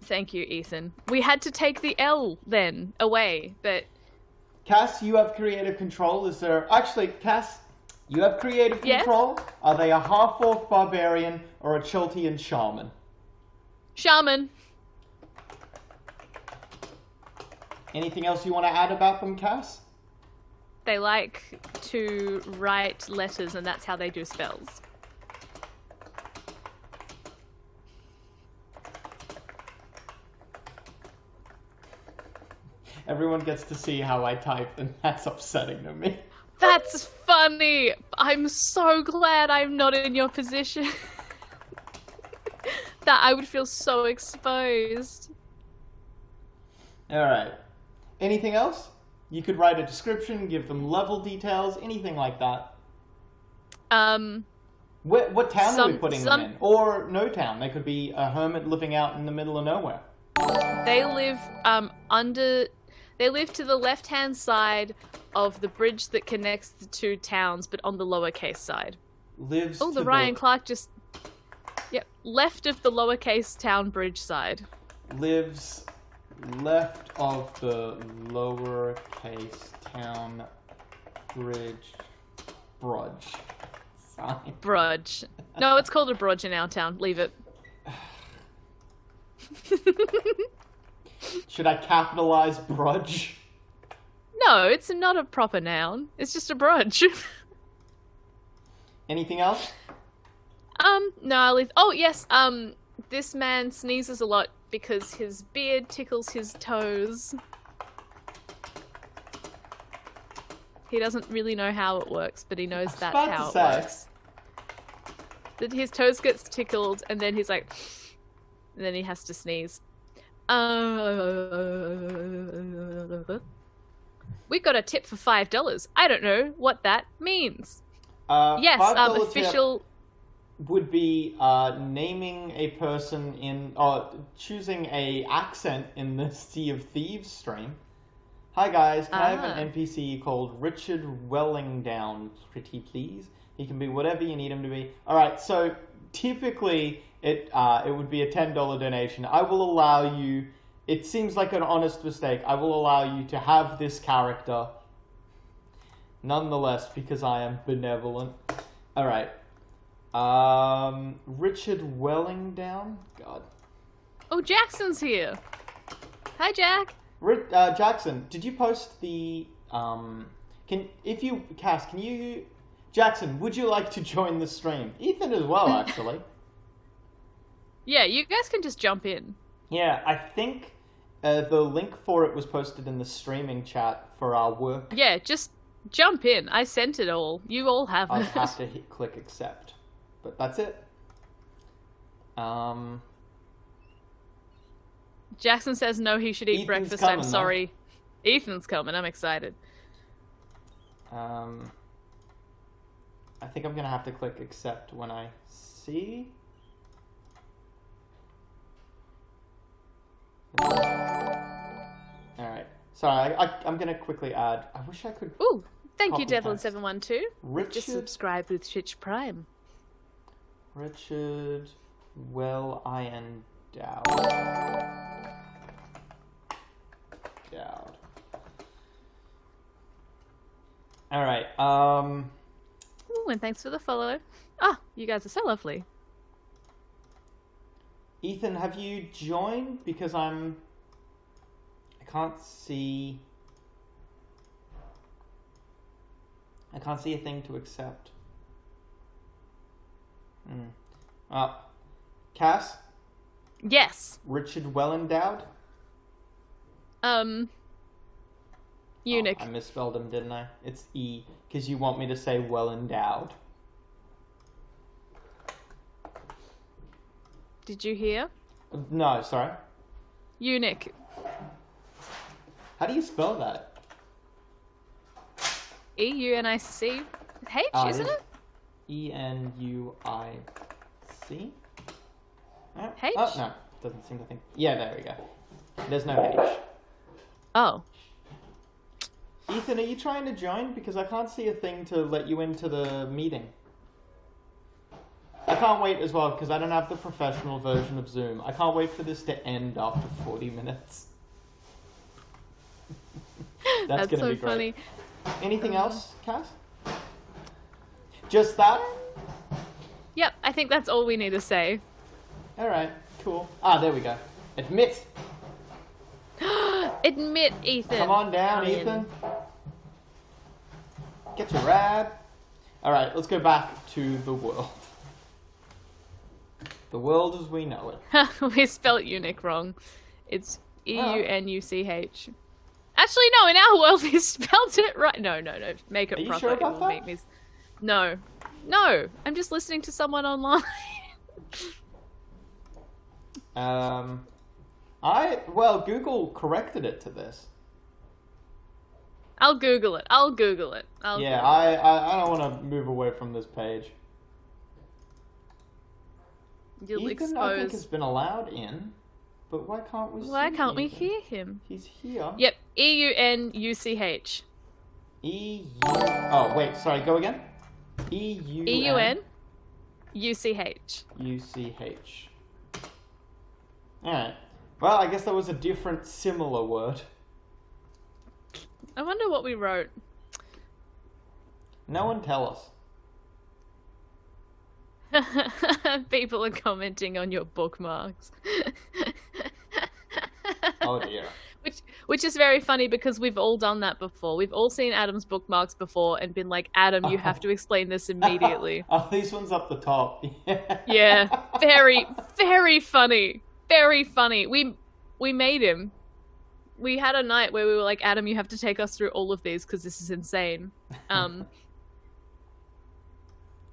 [SPEAKER 1] Thank you, Ethan. We had to take the L then away, but...
[SPEAKER 2] Cass, you have creative control. Is there... Actually, Cass, you have creative control? Yes? Are they a half-orc barbarian or a Choltian shaman?
[SPEAKER 1] Shaman.
[SPEAKER 2] Anything else you want to add about them, Cass?
[SPEAKER 1] They like to write letters, and that's how they do spells.
[SPEAKER 2] Everyone gets to see how I type, and that's upsetting to me.
[SPEAKER 1] That's funny! I'm so glad I'm not in your position. That I would feel so exposed.
[SPEAKER 2] Alright. Anything else? You could write a description, give them level details, anything like that. What town are we putting them in? Or no town. They could be a hermit living out in the middle of nowhere.
[SPEAKER 1] They live They live to the left-hand side of the bridge that connects the two towns, but on the lowercase side.
[SPEAKER 2] The
[SPEAKER 1] Ryan Clark just... Yep, left of the lowercase town bridge side.
[SPEAKER 2] Lives left of the lowercase town bridge brudge sign.
[SPEAKER 1] Brudge. No, it's called a brudge in our town. Leave it.
[SPEAKER 2] Should I capitalize brudge?
[SPEAKER 1] No, it's not a proper noun. It's just a brudge.
[SPEAKER 2] Anything else?
[SPEAKER 1] No, I'll leave. Oh, yes, this man sneezes a lot because his beard tickles his toes. He doesn't really know how it works, but he knows that's how it works. That his toes gets tickled, and then he's like, and then he has to sneeze. We got a tip for $5. I don't know what that means. Yes,
[SPEAKER 2] $5
[SPEAKER 1] official.
[SPEAKER 2] Would be naming a person in, choosing a accent in the Sea of Thieves stream. Hi guys, can I have an NPC called Richard Wellingdown, pretty please? He can be whatever you need him to be. Alright, so typically it would be a $10 donation. I will allow you, it seems like an honest mistake, I will allow you to have this character nonetheless because I am benevolent. Alright. Richard Wellingdown? God.
[SPEAKER 1] Oh, Jackson's here. Hi, Jack.
[SPEAKER 2] Jackson, did you post the, Jackson, would you like to join the stream? Ethan as well, actually.
[SPEAKER 1] Yeah, you guys can just jump in.
[SPEAKER 2] Yeah, I think, the link for it was posted in the streaming chat for our work.
[SPEAKER 1] Yeah, just jump in. I sent it all. You all have it.
[SPEAKER 2] I'll have to click accept. But that's it.
[SPEAKER 1] Jackson says no, he should eat
[SPEAKER 2] Ethan's
[SPEAKER 1] breakfast.
[SPEAKER 2] coming,
[SPEAKER 1] I'm sorry. Ethan's coming. I'm excited.
[SPEAKER 2] I think I'm gonna have to click accept when I see. Alright. Sorry, I'm gonna quickly add. I wish I could.
[SPEAKER 1] Ooh, thank you,
[SPEAKER 2] copy
[SPEAKER 1] Devlin712.
[SPEAKER 2] Richard.
[SPEAKER 1] Just subscribed with Twitch Prime.
[SPEAKER 2] Richard Dowd. Alright,
[SPEAKER 1] Ooh, and thanks for the follow. Ah, you guys are so lovely.
[SPEAKER 2] Ethan, have you joined? Because I can't see a thing to accept. Cass?
[SPEAKER 1] Yes.
[SPEAKER 2] Richard Wellendowed?
[SPEAKER 1] Eunuch.
[SPEAKER 2] Oh, I misspelled him, didn't I? It's E, because you want me to say well-endowed.
[SPEAKER 1] Did you hear?
[SPEAKER 2] No, sorry.
[SPEAKER 1] Eunuch.
[SPEAKER 2] How do you spell that?
[SPEAKER 1] E-U-N-I-C. H, isn't it?
[SPEAKER 2] E-N-U-I-C?
[SPEAKER 1] H?
[SPEAKER 2] Oh, no. Doesn't seem to think. Yeah, there we go. There's no H.
[SPEAKER 1] Oh.
[SPEAKER 2] Ethan, are you trying to join? Because I can't see a thing to let you into the meeting. I can't wait as well, because I don't have the professional version of Zoom. I can't wait for this to end after 40 minutes. That's gonna
[SPEAKER 1] so
[SPEAKER 2] be great.
[SPEAKER 1] funny.
[SPEAKER 2] Anything else, Cass? Just that?
[SPEAKER 1] Yep, I think that's all we need to say.
[SPEAKER 2] Alright, cool. Ah, there we go. Admit!
[SPEAKER 1] Admit, Ethan.
[SPEAKER 2] Come on down,
[SPEAKER 1] Come in.
[SPEAKER 2] Ethan. Get your rad. Alright, let's go back to the world. The world as we know it.
[SPEAKER 1] We spelled eunuch wrong. It's E-U-N-U-C-H. Actually, no, in our world we spelled it right. No. Make it
[SPEAKER 2] Are you
[SPEAKER 1] proper.
[SPEAKER 2] sure about
[SPEAKER 1] It will
[SPEAKER 2] that?
[SPEAKER 1] make me... No. I'm just listening to someone online.
[SPEAKER 2] Google corrected it to this.
[SPEAKER 1] I'll Google it.
[SPEAKER 2] I don't want to move away from this page.
[SPEAKER 1] You'll
[SPEAKER 2] Ethan, I think, has
[SPEAKER 1] expose...
[SPEAKER 2] been allowed in, but why can't we see
[SPEAKER 1] Why can't we
[SPEAKER 2] Ethan?
[SPEAKER 1] hear him?
[SPEAKER 2] He's here.
[SPEAKER 1] Yep, E-U-N-U-C-H.
[SPEAKER 2] Oh, wait, sorry, go again?
[SPEAKER 1] E-U-N-U-C-H.
[SPEAKER 2] U-C-H. Alright. Well, I guess that was a different, similar word.
[SPEAKER 1] I wonder what we wrote.
[SPEAKER 2] No one tell us.
[SPEAKER 1] People are commenting on your bookmarks.
[SPEAKER 2] Oh dear.
[SPEAKER 1] Which is very funny because we've all done that before. We've all seen Adam's bookmarks before and been like, Adam, you have to explain this immediately.
[SPEAKER 2] Oh, these ones up the top.
[SPEAKER 1] Yeah. Very, very funny. Very funny. We made him. We had a night where we were like, Adam, you have to take us through all of these because this is insane.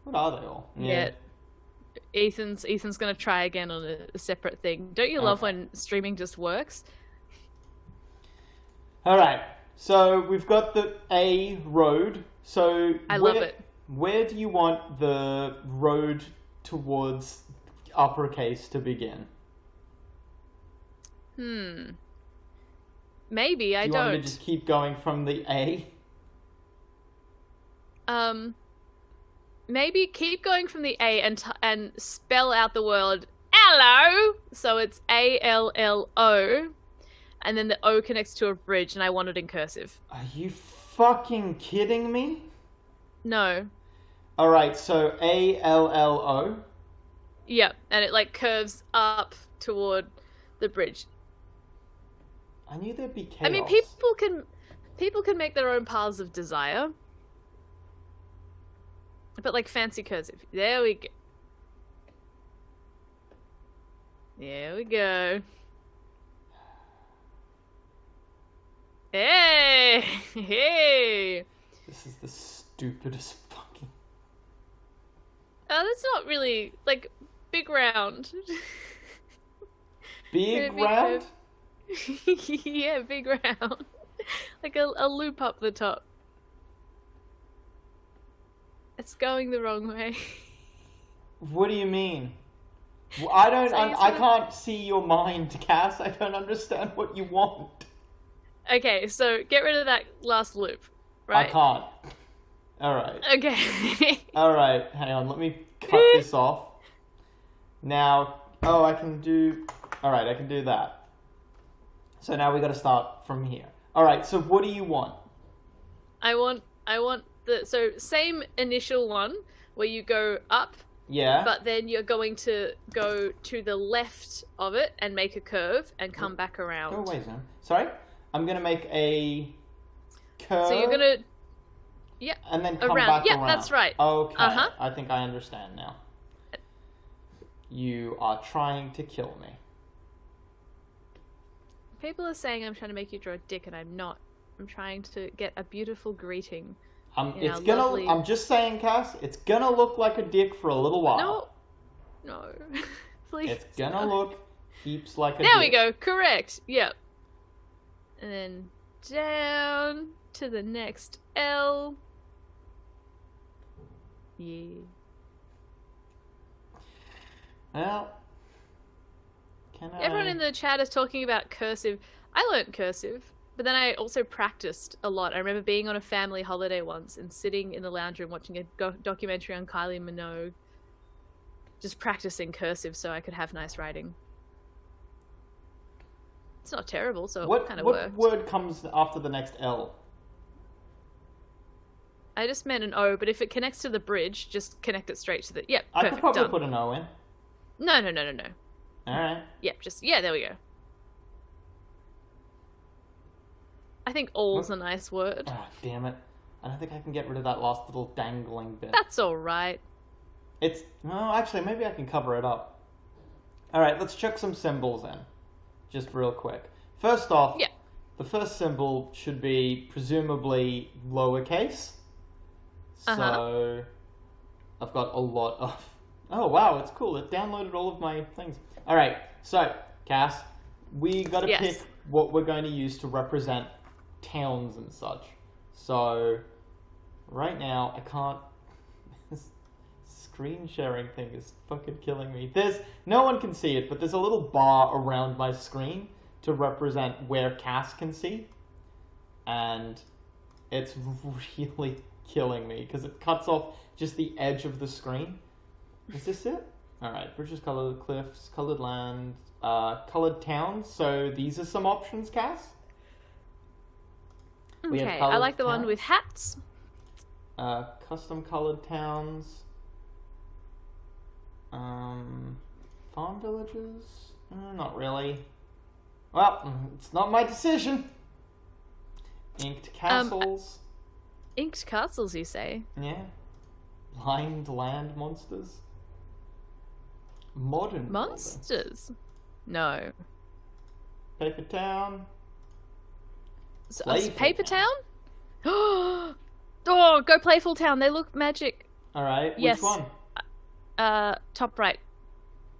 [SPEAKER 2] What are they all?
[SPEAKER 1] Yeah. Ethan's gonna try again on a separate thing. Don't you love when streaming just works?
[SPEAKER 2] Alright, so we've got the A road. So
[SPEAKER 1] I love it.
[SPEAKER 2] Where do you want the road towards uppercase to begin?
[SPEAKER 1] Maybe I
[SPEAKER 2] Do you
[SPEAKER 1] don't.
[SPEAKER 2] want me to just keep going from the A?
[SPEAKER 1] Maybe keep going from the A and spell out the word hello. So it's ALLO, and then the O connects to a bridge, and I want it in cursive.
[SPEAKER 2] Are you fucking kidding me?
[SPEAKER 1] No.
[SPEAKER 2] Alright, so ALLO.
[SPEAKER 1] Yep, and it like curves up toward the bridge.
[SPEAKER 2] I knew there'd be chaos.
[SPEAKER 1] I mean, people can make their own paths of desire. But like fancy cursive. There we go. There we go. Hey! Hey!
[SPEAKER 2] This is the stupidest fucking...
[SPEAKER 1] Oh, that's not really, like, big round.
[SPEAKER 2] Big round?
[SPEAKER 1] Yeah, big round. Like a loop up the top. It's going the wrong way.
[SPEAKER 2] What do you mean? I don't.
[SPEAKER 1] So
[SPEAKER 2] I can't see your mind, Cass. I don't understand what you want.
[SPEAKER 1] Okay, so get rid of that last loop, right?
[SPEAKER 2] I can't. All right.
[SPEAKER 1] Okay.
[SPEAKER 2] All right. Hang on. Let me cut this off. Now. Oh, I can do. All right. I can do that. So now we got to start from here. All right. So what do you want?
[SPEAKER 1] I want the same initial one where you go up,
[SPEAKER 2] Yeah.
[SPEAKER 1] but then you're going to go to the left of it and make a curve and come back around.
[SPEAKER 2] Go away, Zone. Sorry. I'm gonna make a curve.
[SPEAKER 1] So you're gonna, yeah,
[SPEAKER 2] and then come
[SPEAKER 1] around.
[SPEAKER 2] back
[SPEAKER 1] Yeah,
[SPEAKER 2] around.
[SPEAKER 1] that's right.
[SPEAKER 2] Okay.
[SPEAKER 1] Uh-huh.
[SPEAKER 2] I think I understand now. You are trying to kill me.
[SPEAKER 1] People are saying I'm trying to make you draw a dick, and I'm not. I'm trying to get a beautiful greeting.
[SPEAKER 2] It's gonna.
[SPEAKER 1] Lovely...
[SPEAKER 2] I'm just saying, Cass. It's gonna look like a dick for a little while.
[SPEAKER 1] No, please.
[SPEAKER 2] It's gonna look heaps like a.
[SPEAKER 1] There
[SPEAKER 2] dick.
[SPEAKER 1] we go. Correct. Yep. And then down to the next L. Yeah.
[SPEAKER 2] Well.
[SPEAKER 1] Everyone in the chat is talking about cursive. I learnt cursive, but then I also practiced a lot. I remember being on a family holiday once and sitting in the lounge room watching a documentary on Kylie Minogue, just practicing cursive so I could have nice writing. It's not terrible, so it kind of worked.
[SPEAKER 2] What word comes after the next L?
[SPEAKER 1] I just meant an O, but if it connects to the bridge, just connect it straight to the... Yep,
[SPEAKER 2] I
[SPEAKER 1] perfect,
[SPEAKER 2] could probably
[SPEAKER 1] done.
[SPEAKER 2] put an O in.
[SPEAKER 1] No.
[SPEAKER 2] Alright.
[SPEAKER 1] Yep, yeah, there we go. I think all's a nice word.
[SPEAKER 2] Oh, damn it. I don't think I can get rid of that last little dangling bit.
[SPEAKER 1] That's alright.
[SPEAKER 2] It's... Well, actually, maybe I can cover it up. Alright, let's chuck some symbols in. Just real quick. First off,
[SPEAKER 1] Yeah.
[SPEAKER 2] the first symbol should be presumably lowercase. So, I've got a lot of... Oh, wow, it's cool. It downloaded all of my things. Alright, so, Cass, we gotta pick what we're going to use to represent towns and such. So, right now, I can't... This screen sharing thing is fucking killing me. No one can see it, but there's a little bar around my screen to represent where Cass can see. And it's really killing me, because it cuts off just the edge of the screen. Is this it? Alright, bridges, colored cliffs, colored land, colored towns. So these are some options, Cass. We have
[SPEAKER 1] Okay, I
[SPEAKER 2] coloured
[SPEAKER 1] like the one
[SPEAKER 2] towns.
[SPEAKER 1] with hats.
[SPEAKER 2] Custom colored towns. Farm villages? Not really. Well, it's not my decision. Inked castles.
[SPEAKER 1] Inked castles, you say?
[SPEAKER 2] Yeah. Blind land monsters. Modern building.
[SPEAKER 1] Monsters? No.
[SPEAKER 2] Paper town.
[SPEAKER 1] So,
[SPEAKER 2] Playful
[SPEAKER 1] Paper
[SPEAKER 2] Town.
[SPEAKER 1] Town? Oh, go Playful Town. They look magic.
[SPEAKER 2] Alright,
[SPEAKER 1] Yes.
[SPEAKER 2] which one?
[SPEAKER 1] Top right.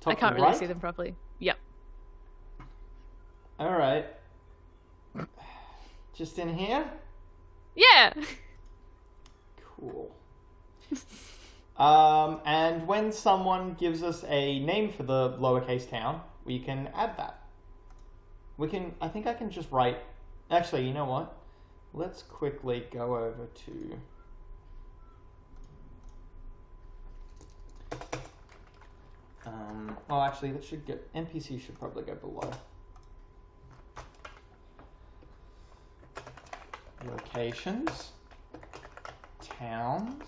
[SPEAKER 2] Top
[SPEAKER 1] I can't
[SPEAKER 2] right?
[SPEAKER 1] really see them properly. Yep.
[SPEAKER 2] Alright. Just in here?
[SPEAKER 1] Yeah.
[SPEAKER 2] Cool. And when someone gives us a name for the lowercase town, we can add that. I think I can just write, actually, you know what? Let's quickly go over to, well, actually, that should get, NPC should probably go below. Locations, towns,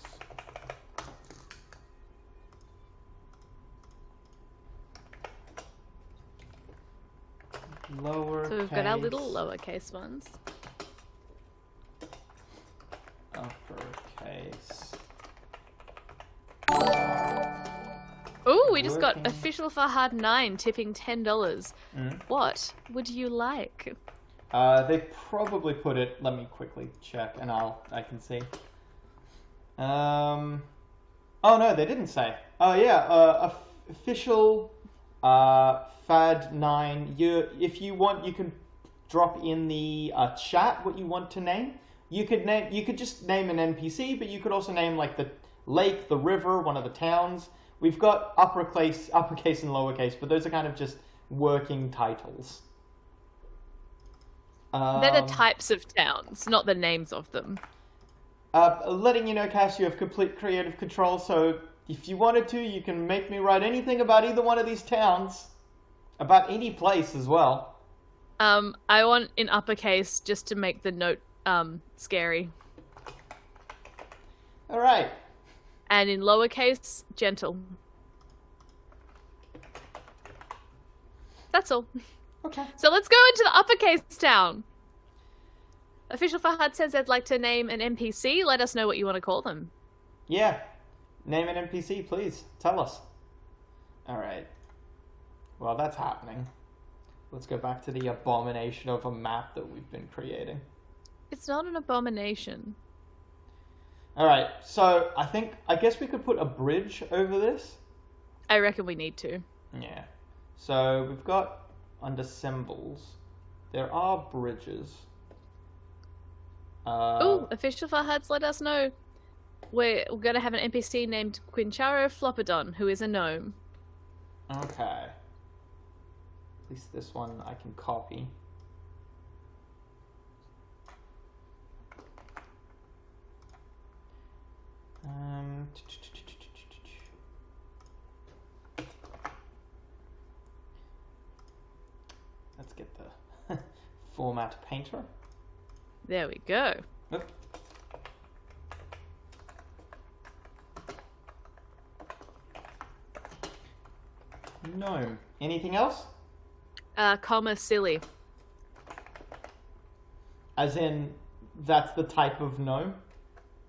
[SPEAKER 2] lowercase.
[SPEAKER 1] So we've got our little lowercase ones.
[SPEAKER 2] Uppercase.
[SPEAKER 1] Oh, we just got
[SPEAKER 2] Working.
[SPEAKER 1] official Fahad 9 tipping $10.
[SPEAKER 2] Mm.
[SPEAKER 1] What would you like?
[SPEAKER 2] They probably put it. Let me quickly check, and I can see. Oh no, they didn't say. Oh yeah, official Fad 9. If you want, you can drop in the chat what you want to name. You could just name an NPC, but you could also name like the lake, the river, one of the towns. We've got uppercase, and lowercase, but those are kind of just working titles.
[SPEAKER 1] They're the types of towns, not the names of them.
[SPEAKER 2] Letting you know, Cass, you have complete creative control, so if you wanted to, you can make me write anything about either one of these towns. About any place as well.
[SPEAKER 1] I want in uppercase just to make the note scary.
[SPEAKER 2] Alright.
[SPEAKER 1] And in lowercase, gentle. That's all.
[SPEAKER 2] Okay.
[SPEAKER 1] So let's go into the uppercase town. Official Fahad says they'd like to name an NPC. Let us know what you want to call them.
[SPEAKER 2] Yeah. Name an NPC, please. Tell us. Alright. Well, that's happening. Let's go back to the abomination of a map that we've been creating.
[SPEAKER 1] It's not an abomination.
[SPEAKER 2] Alright, so I guess we could put a bridge over this.
[SPEAKER 1] I reckon we need to.
[SPEAKER 2] Yeah. So we've got under symbols, there are bridges.
[SPEAKER 1] Oh, Official Fahad's let us know. We're going to have an NPC named Quincharo Flopodon, who is a gnome.
[SPEAKER 2] Okay. At least this one I can copy. Let's get the format painter.
[SPEAKER 1] There we go.
[SPEAKER 2] Oop. Gnome. Anything else?
[SPEAKER 1] Comma silly.
[SPEAKER 2] As in, that's the type of gnome?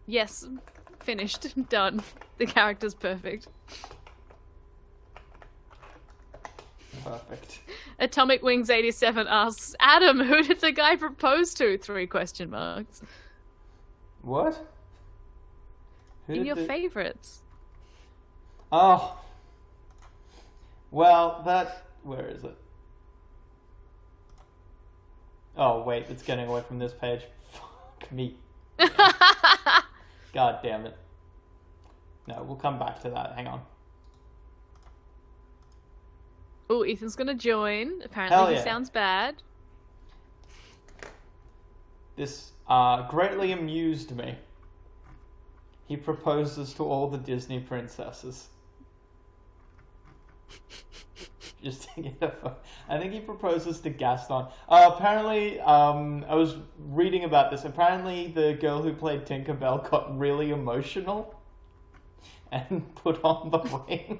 [SPEAKER 1] Yes. Finished. Done. The character's perfect.
[SPEAKER 2] Perfect.
[SPEAKER 1] Atomic Wings 87 asks, Adam, who did the guy propose to? 3 question marks.
[SPEAKER 2] What? Who
[SPEAKER 1] In
[SPEAKER 2] did
[SPEAKER 1] your
[SPEAKER 2] the-
[SPEAKER 1] favorites.
[SPEAKER 2] Oh. Well, where is it? Oh, wait, it's getting away from this page. Fuck me. God damn it. No, we'll come back to that. Hang on.
[SPEAKER 1] Oh, Ethan's gonna join.
[SPEAKER 2] Hell
[SPEAKER 1] Apparently he
[SPEAKER 2] yeah.
[SPEAKER 1] sounds bad.
[SPEAKER 2] This greatly amused me. He proposes to all the Disney princesses. Just to get a photo. I think he proposes to Gaston. Apparently, I was reading about this. Apparently, the girl who played Tinkerbell got really emotional and put on the ring.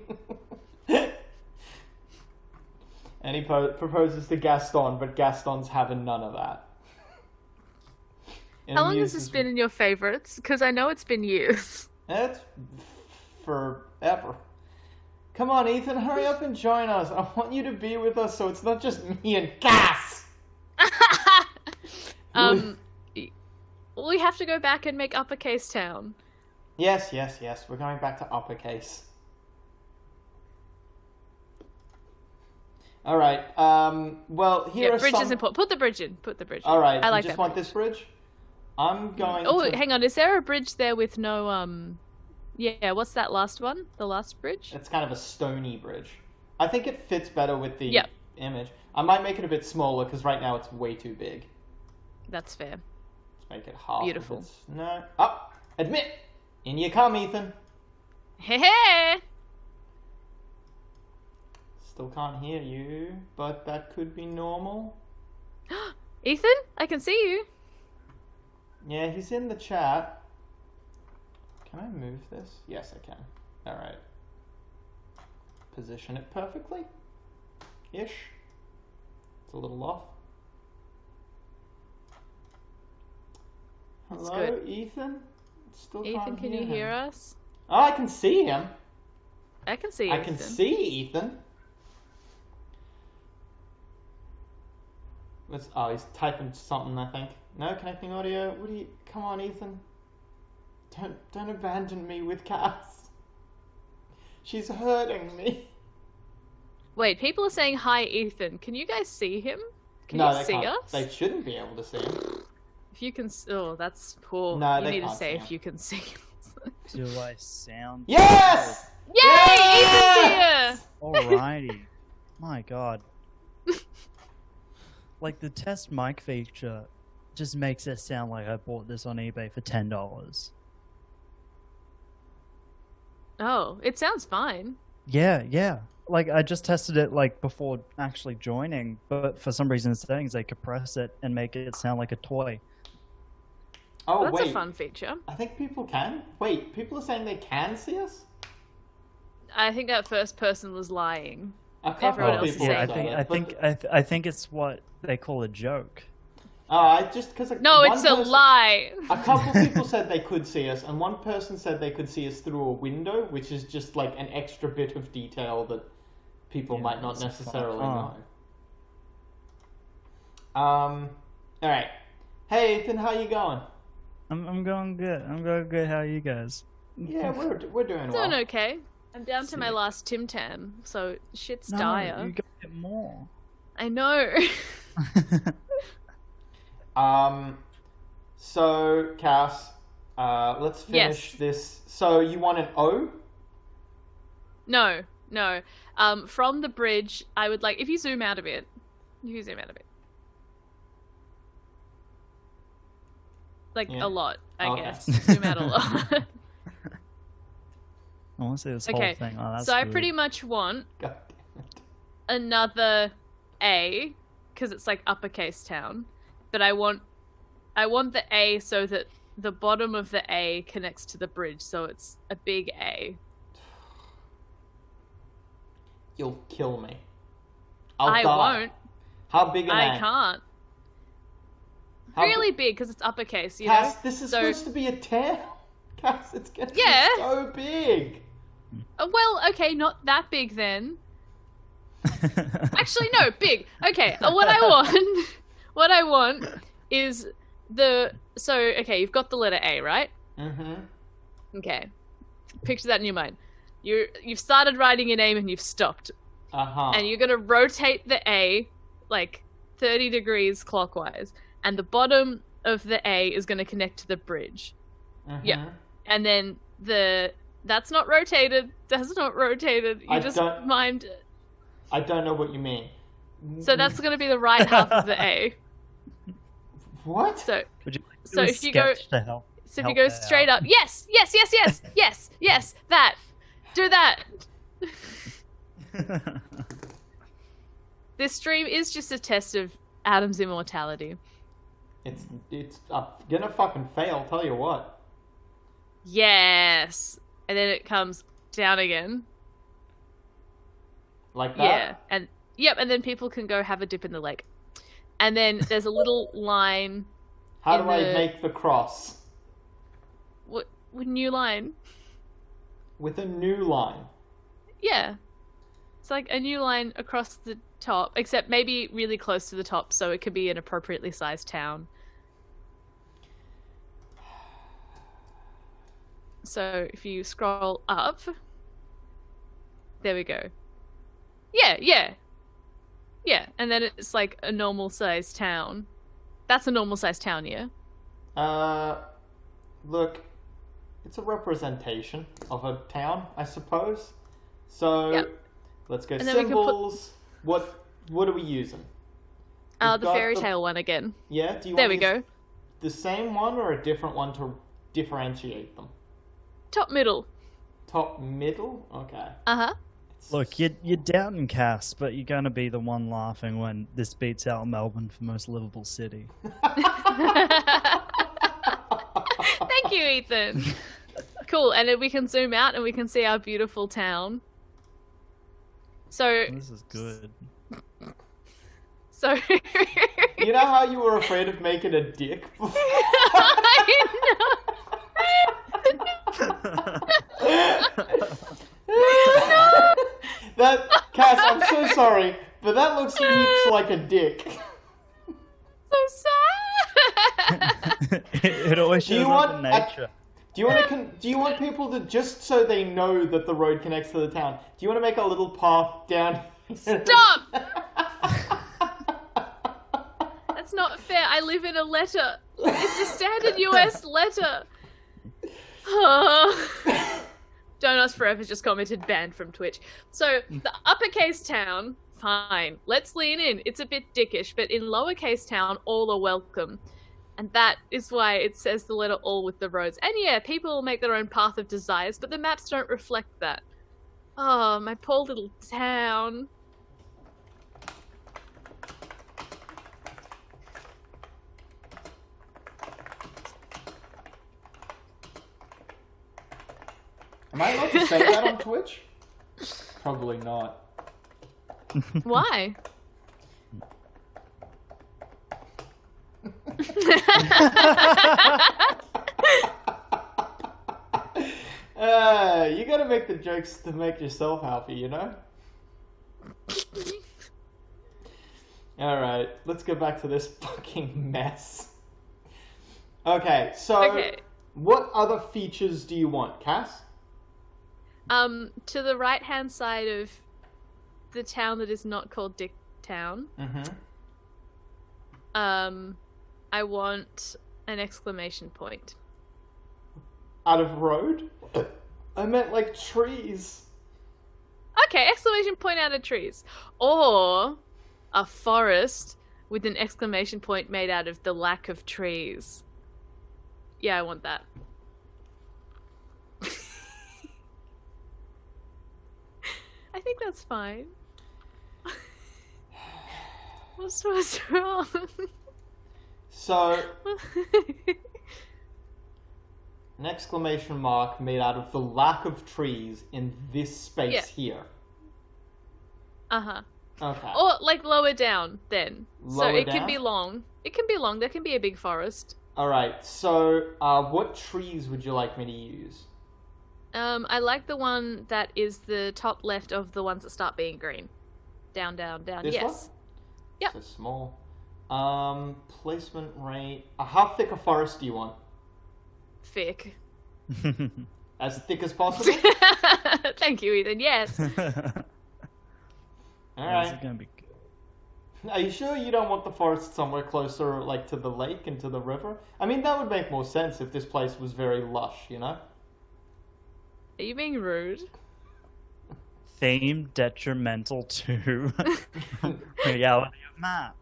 [SPEAKER 2] And he proposes to Gaston, but Gaston's having none of that.
[SPEAKER 1] How long has this been in your favorites? Because I know it's been years.
[SPEAKER 2] It's forever. Come on, Ethan, hurry up and join us. I want you to be with us so it's not just me and Cass.
[SPEAKER 1] We have to go back and make Uppercase Town.
[SPEAKER 2] Yes. We're going back to Uppercase. All right. Well, here are
[SPEAKER 1] bridge
[SPEAKER 2] some...
[SPEAKER 1] is important. Put the bridge in.
[SPEAKER 2] All right.
[SPEAKER 1] I like
[SPEAKER 2] you just
[SPEAKER 1] that
[SPEAKER 2] want
[SPEAKER 1] bridge.
[SPEAKER 2] this bridge? I'm going
[SPEAKER 1] Oh,
[SPEAKER 2] to...
[SPEAKER 1] hang on. Is there a bridge there with no Yeah, what's that last one? The last bridge?
[SPEAKER 2] It's kind of a stony bridge. I think it fits better with the
[SPEAKER 1] Yep.
[SPEAKER 2] image. I might make it a bit smaller because right now it's way too big.
[SPEAKER 1] That's fair.
[SPEAKER 2] Let's make it half.
[SPEAKER 1] Beautiful.
[SPEAKER 2] No. Oh, admit. In you come, Ethan.
[SPEAKER 1] Hey, hey!
[SPEAKER 2] Still can't hear you, but that could be normal.
[SPEAKER 1] Ethan, I can see you.
[SPEAKER 2] Yeah, he's in the chat. Can I move this? Yes, I can. Alright. Position it perfectly. Ish. It's a little off.
[SPEAKER 1] That's
[SPEAKER 2] Hello,
[SPEAKER 1] good.
[SPEAKER 2] Ethan? Still
[SPEAKER 1] Ethan,
[SPEAKER 2] can't
[SPEAKER 1] can you hear us?
[SPEAKER 2] Oh, I can see him.
[SPEAKER 1] I can see
[SPEAKER 2] I
[SPEAKER 1] Ethan.
[SPEAKER 2] can see Ethan. Oh, he's typing something, I think. No connecting audio. What do you... Come on, Ethan. Don't abandon me with Cass. She's hurting me.
[SPEAKER 1] Wait, people are saying hi, Ethan. Can you guys see him? Can
[SPEAKER 2] No,
[SPEAKER 1] you
[SPEAKER 2] they
[SPEAKER 1] see
[SPEAKER 2] can't.
[SPEAKER 1] us?
[SPEAKER 2] They shouldn't be able to see him.
[SPEAKER 1] If you can... Oh, that's poor.
[SPEAKER 2] No,
[SPEAKER 1] you
[SPEAKER 2] they
[SPEAKER 1] need to
[SPEAKER 2] can't
[SPEAKER 1] say
[SPEAKER 2] see
[SPEAKER 1] if you can see us.
[SPEAKER 5] Do I sound?
[SPEAKER 2] Yes!
[SPEAKER 1] Yay!
[SPEAKER 2] Yes!
[SPEAKER 1] Ethan's here!
[SPEAKER 5] Alrighty. My god. Like the test mic feature just makes it sound like I bought this on eBay for $10.
[SPEAKER 1] Oh, it sounds fine.
[SPEAKER 5] Yeah. Like I just tested it like before actually joining, but for some reason in settings they compress it and make it sound like a toy.
[SPEAKER 2] Oh,
[SPEAKER 1] That's
[SPEAKER 2] wait.
[SPEAKER 1] a fun feature.
[SPEAKER 2] I think people can. Wait, people are saying they can see us?
[SPEAKER 1] I think that first person was lying.
[SPEAKER 2] A couple
[SPEAKER 1] Everyone
[SPEAKER 2] of
[SPEAKER 1] else is
[SPEAKER 2] people
[SPEAKER 1] saying
[SPEAKER 2] said
[SPEAKER 1] that.
[SPEAKER 2] it,
[SPEAKER 5] I think it's what they call a joke.
[SPEAKER 2] I just because
[SPEAKER 1] No, it's a lie.
[SPEAKER 2] A couple people said they could see us, and one person said they could see us through a window, which is just like an extra bit of detail that people
[SPEAKER 5] Yeah,
[SPEAKER 2] might not
[SPEAKER 5] it's
[SPEAKER 2] necessarily
[SPEAKER 5] fun.
[SPEAKER 2] know. All right. Hey, Ethan, how you going?
[SPEAKER 5] I'm going good. I'm going good. How are you guys?
[SPEAKER 2] Yeah, we're doing well.
[SPEAKER 1] Doing okay. I'm down to my last Tim Tam, so shit's
[SPEAKER 5] No,
[SPEAKER 1] dire.
[SPEAKER 5] you got to get more.
[SPEAKER 1] I know.
[SPEAKER 2] So Cass, let's finish
[SPEAKER 1] Yes.
[SPEAKER 2] this. So you want an O?
[SPEAKER 1] No. From the bridge, I would like if you zoom out a bit. Like
[SPEAKER 2] Yeah.
[SPEAKER 1] a lot, I
[SPEAKER 2] Okay.
[SPEAKER 1] guess. Zoom out a lot.
[SPEAKER 5] I want to see this
[SPEAKER 1] Okay,
[SPEAKER 5] whole thing. Oh, that's
[SPEAKER 1] so I
[SPEAKER 5] weird.
[SPEAKER 1] pretty much want
[SPEAKER 2] God damn it.
[SPEAKER 1] another A, because it's like uppercase town. But I want the A so that the bottom of the A connects to the bridge, so it's a big A.
[SPEAKER 2] You'll kill me. I'll
[SPEAKER 1] I
[SPEAKER 2] die.
[SPEAKER 1] won't.
[SPEAKER 2] How big am
[SPEAKER 1] I can't.
[SPEAKER 2] How
[SPEAKER 1] Really big, because it's uppercase, you
[SPEAKER 2] Cass,
[SPEAKER 1] know?
[SPEAKER 2] this is
[SPEAKER 1] So-
[SPEAKER 2] supposed to be a town. Cass, it's gonna
[SPEAKER 1] Yeah.
[SPEAKER 2] be so big.
[SPEAKER 1] Well, okay, not that big then. Actually, no, big. Okay, what I want is okay, you've got the letter A, right?
[SPEAKER 2] Mm-hmm.
[SPEAKER 1] Okay. Picture that in your mind. You've started writing your name and you've stopped.
[SPEAKER 2] Uh-huh.
[SPEAKER 1] And you're gonna rotate the A like 30 degrees clockwise, and the bottom of the A is gonna connect to the bridge.
[SPEAKER 2] Mhm.
[SPEAKER 1] Yeah. And then that's not rotated. That's not rotated. You
[SPEAKER 2] I
[SPEAKER 1] just
[SPEAKER 2] don't-
[SPEAKER 1] mind.
[SPEAKER 2] I don't know what you mean.
[SPEAKER 1] So that's gonna be the right half of the A.
[SPEAKER 2] What?
[SPEAKER 1] So
[SPEAKER 5] Would you like to
[SPEAKER 1] So
[SPEAKER 5] do a
[SPEAKER 1] if you go-
[SPEAKER 5] sketch to help?
[SPEAKER 1] if you
[SPEAKER 5] help
[SPEAKER 1] go
[SPEAKER 5] that
[SPEAKER 1] straight
[SPEAKER 5] out?
[SPEAKER 1] up, yes, that. Do that. This stream is just a test of Adam's immortality.
[SPEAKER 2] It's gonna fucking fail, tell you what.
[SPEAKER 1] Yes! And then it comes down again.
[SPEAKER 2] Like that?
[SPEAKER 1] Yeah. And then people can go have a dip in the lake. And then there's a little line.
[SPEAKER 2] How do I make the cross?
[SPEAKER 1] What new line?
[SPEAKER 2] With a new line.
[SPEAKER 1] Yeah. It's like a new line across the top, except maybe really close to the top, so it could be an appropriately sized town. So if you scroll up, there we go. Yeah. And then it's like a normal sized town. That's a normal sized town, yeah?
[SPEAKER 2] Look, it's a representation of a town, I suppose. So,
[SPEAKER 1] Yep.
[SPEAKER 2] let's go
[SPEAKER 1] And then we can put-
[SPEAKER 2] symbols. What are we using?
[SPEAKER 1] The
[SPEAKER 2] We've got
[SPEAKER 1] fairy tale one again.
[SPEAKER 2] Yeah, do you
[SPEAKER 1] There
[SPEAKER 2] want
[SPEAKER 1] we
[SPEAKER 2] to use
[SPEAKER 1] go.
[SPEAKER 2] the same one or a different one to differentiate them?
[SPEAKER 1] Top middle.
[SPEAKER 2] Top middle? Okay.
[SPEAKER 1] Uh-huh.
[SPEAKER 5] Look, you're doubting Cass, but you're going to be the one laughing when this beats out Melbourne for most livable city.
[SPEAKER 1] Thank you, Ethan. Cool, and then we can zoom out and we can see our beautiful town. So,
[SPEAKER 5] This is good.
[SPEAKER 2] You know how you were afraid of making a dick before? That, Cass, I'm so sorry, but that looks heaps like a dick.
[SPEAKER 1] So sad.
[SPEAKER 5] It always
[SPEAKER 2] Do you
[SPEAKER 5] shows
[SPEAKER 2] want
[SPEAKER 5] up in nature.
[SPEAKER 2] Do you want people to, just so they know that the road connects to the town, do you want to make a little path down?
[SPEAKER 1] Stop! That's not fair. I live in a letter. It's a standard US letter. Donuts Forever just commented banned from Twitch. So, the uppercase town, fine. Let's lean in. It's a bit dickish, but in lowercase town, all are welcome. And that is why it says the letter all with the roads. And yeah, people make their own path of desires, but the maps don't reflect that. Oh, my poor little town.
[SPEAKER 2] Am I allowed to say that on Twitch? Probably not.
[SPEAKER 1] Why?
[SPEAKER 2] You gotta make the jokes to make yourself happy, you know? Alright, let's go back to this fucking mess. Okay, so
[SPEAKER 1] Okay.
[SPEAKER 2] what other features do you want, Cass?
[SPEAKER 1] To the right-hand side of the town that is not called Dick Town,
[SPEAKER 2] Mm-hmm.
[SPEAKER 1] I want an exclamation point.
[SPEAKER 2] Out of road? I meant like trees.
[SPEAKER 1] Okay, exclamation point out of trees. Or a forest with an exclamation point made out of the lack of trees. Yeah, I want that. I think that's fine. What's wrong?
[SPEAKER 2] So, an exclamation mark made out of the lack of trees in this space
[SPEAKER 1] Yeah.
[SPEAKER 2] here.
[SPEAKER 1] Uh-huh.
[SPEAKER 2] Okay.
[SPEAKER 1] Or like lower down then. So
[SPEAKER 2] Lower
[SPEAKER 1] it
[SPEAKER 2] down?
[SPEAKER 1] can be long. It can be long. There can be a big forest.
[SPEAKER 2] Alright, so what trees would you like me to use?
[SPEAKER 1] I like the one that is the top left of the ones that start being green. Down, down, down.
[SPEAKER 2] This
[SPEAKER 1] yes.
[SPEAKER 2] one?
[SPEAKER 1] Yep.
[SPEAKER 2] So small. Placement rate. How thick a forest do you want?
[SPEAKER 1] Thick.
[SPEAKER 2] As thick as possible?
[SPEAKER 1] Thank you, Ethan. Yes.
[SPEAKER 5] This
[SPEAKER 2] Alright.
[SPEAKER 5] is gonna be good.
[SPEAKER 2] Are you sure you don't want the forest somewhere closer, like to the lake and to the river? I mean, that would make more sense if this place was very lush, you know?
[SPEAKER 1] Are you being rude?
[SPEAKER 5] Theme detrimental to reality of map.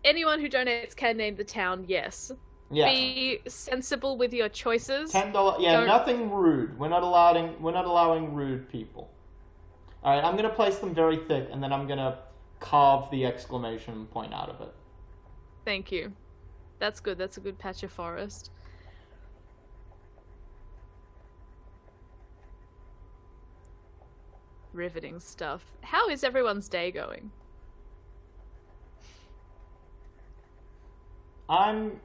[SPEAKER 1] Anyone who donates can name the town, yes.
[SPEAKER 2] Yeah.
[SPEAKER 1] Be sensible with your choices.
[SPEAKER 2] $10. Yeah,
[SPEAKER 1] Don't-
[SPEAKER 2] nothing rude. We're not allowing rude people. Alright, I'm gonna place them very thick, and then I'm gonna carve the exclamation point out of it.
[SPEAKER 1] Thank you. That's good. That's a good patch of forest. Riveting stuff. How is everyone's day going?
[SPEAKER 2] I'm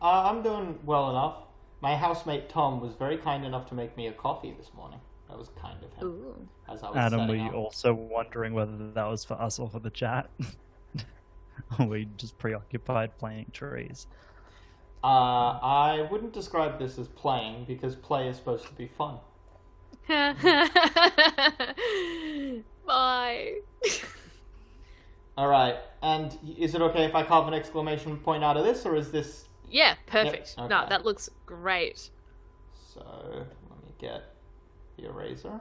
[SPEAKER 2] doing well enough. My housemate Tom was very kind enough to make me a coffee this morning. That was kind of him.
[SPEAKER 1] Ooh.
[SPEAKER 2] As I was
[SPEAKER 5] Adam, were
[SPEAKER 2] setting
[SPEAKER 5] you
[SPEAKER 2] up.
[SPEAKER 5] also wondering whether that was for us or for the chat? Or were you just preoccupied playing trees?
[SPEAKER 2] I wouldn't describe this as playing because play is supposed to be fun.
[SPEAKER 1] Bye.
[SPEAKER 2] Alright, and is it okay if I carve an exclamation point out of this, or is this...
[SPEAKER 1] Yeah, perfect.
[SPEAKER 2] Yep,
[SPEAKER 1] No,
[SPEAKER 2] okay.
[SPEAKER 1] that looks great.
[SPEAKER 2] So, let me get the eraser.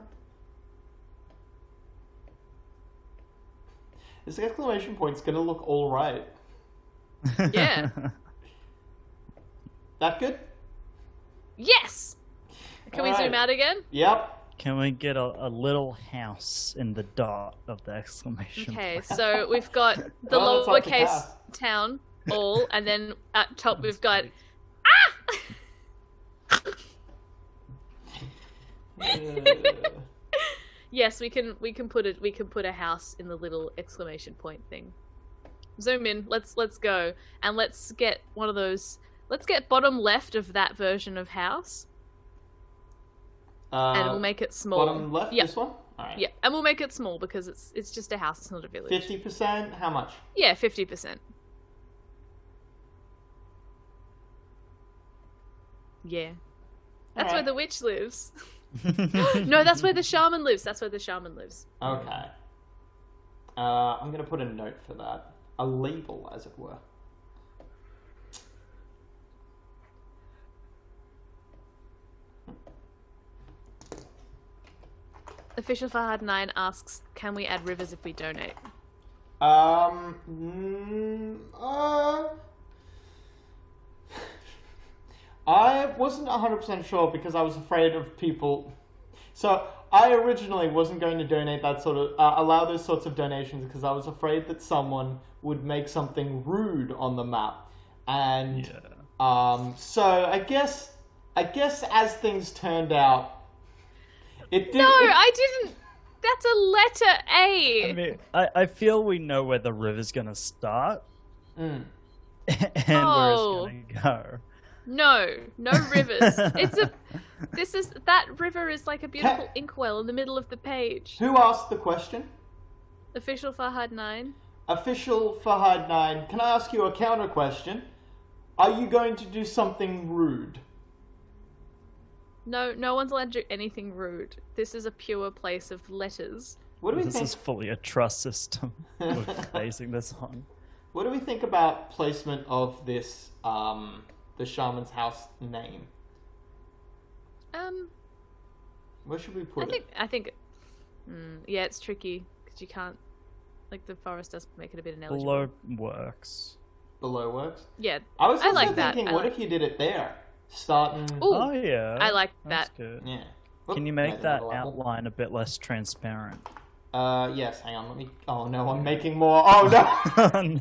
[SPEAKER 2] This exclamation point's gonna look alright.
[SPEAKER 1] Yeah.
[SPEAKER 2] That good?
[SPEAKER 1] Yes! Can we zoom
[SPEAKER 2] Alright.
[SPEAKER 1] out again?
[SPEAKER 2] Yep.
[SPEAKER 5] Can we get a little house in the dot of the exclamation
[SPEAKER 1] Okay,
[SPEAKER 5] point?
[SPEAKER 1] so we've got the
[SPEAKER 2] Well, that's up to
[SPEAKER 1] lowercase
[SPEAKER 2] Cass.
[SPEAKER 1] town, all, and then at top we've got... Yes, we can put a house in the little exclamation point thing. Zoom in. Let's go, and let's get one of those. Let's get bottom left of that version of house, and we'll make it small.
[SPEAKER 2] Bottom left,
[SPEAKER 1] Yeah,
[SPEAKER 2] this one? Alright.
[SPEAKER 1] yeah, and we'll make it small because it's just a house. It's not a village.
[SPEAKER 2] 50%? How much?
[SPEAKER 1] Yeah, 50%. Yeah, that's where
[SPEAKER 2] Alright.
[SPEAKER 1] the witch lives. No, that's where the shaman lives. That's where the shaman lives.
[SPEAKER 2] Okay. I'm gonna put a note for that. A label, as it were.
[SPEAKER 1] Official Fahad 9 asks, can we add rivers if we donate?
[SPEAKER 2] I wasn't 100% sure because I was afraid of people. So I originally wasn't going to donate that sort of allow those sorts of donations because I was afraid that someone would make something rude on the map, and so I guess as things turned out, it did.
[SPEAKER 1] No, I didn't. That's a letter A.
[SPEAKER 5] I mean, I feel we know where the river's gonna start and where it's gonna go.
[SPEAKER 1] No rivers. That river is like a beautiful inkwell in the middle of the page.
[SPEAKER 2] Who asked the question?
[SPEAKER 1] Official Fahad 9.
[SPEAKER 2] Official Fahad 9, can I ask you a counter question? Are you going to do something rude?
[SPEAKER 1] No one's allowed to do anything rude. This is a pure place of letters.
[SPEAKER 2] What do we
[SPEAKER 5] This
[SPEAKER 2] think?
[SPEAKER 5] is fully a trust system we're basing this on.
[SPEAKER 2] What do we think about placement of this, the shaman's house name? Where should we put it?
[SPEAKER 1] I think, yeah, it's tricky because you can't, like, the forest does make it a bit ineligible.
[SPEAKER 5] Below works.
[SPEAKER 2] Below works?
[SPEAKER 1] Yeah,
[SPEAKER 2] I was also
[SPEAKER 1] like that.
[SPEAKER 2] thinking,
[SPEAKER 1] I
[SPEAKER 2] what
[SPEAKER 1] like-
[SPEAKER 2] if you did it there? Starting...
[SPEAKER 1] Ooh,
[SPEAKER 5] Oh yeah,
[SPEAKER 1] I like
[SPEAKER 5] that's
[SPEAKER 1] that.
[SPEAKER 5] good.
[SPEAKER 2] Yeah.
[SPEAKER 5] Can you
[SPEAKER 2] Oop,
[SPEAKER 5] make
[SPEAKER 2] made
[SPEAKER 5] that
[SPEAKER 2] another level.
[SPEAKER 5] outline a bit less transparent?
[SPEAKER 2] Yes, hang on, let me... Oh no, I'm making more... Oh no!
[SPEAKER 5] Oh, no.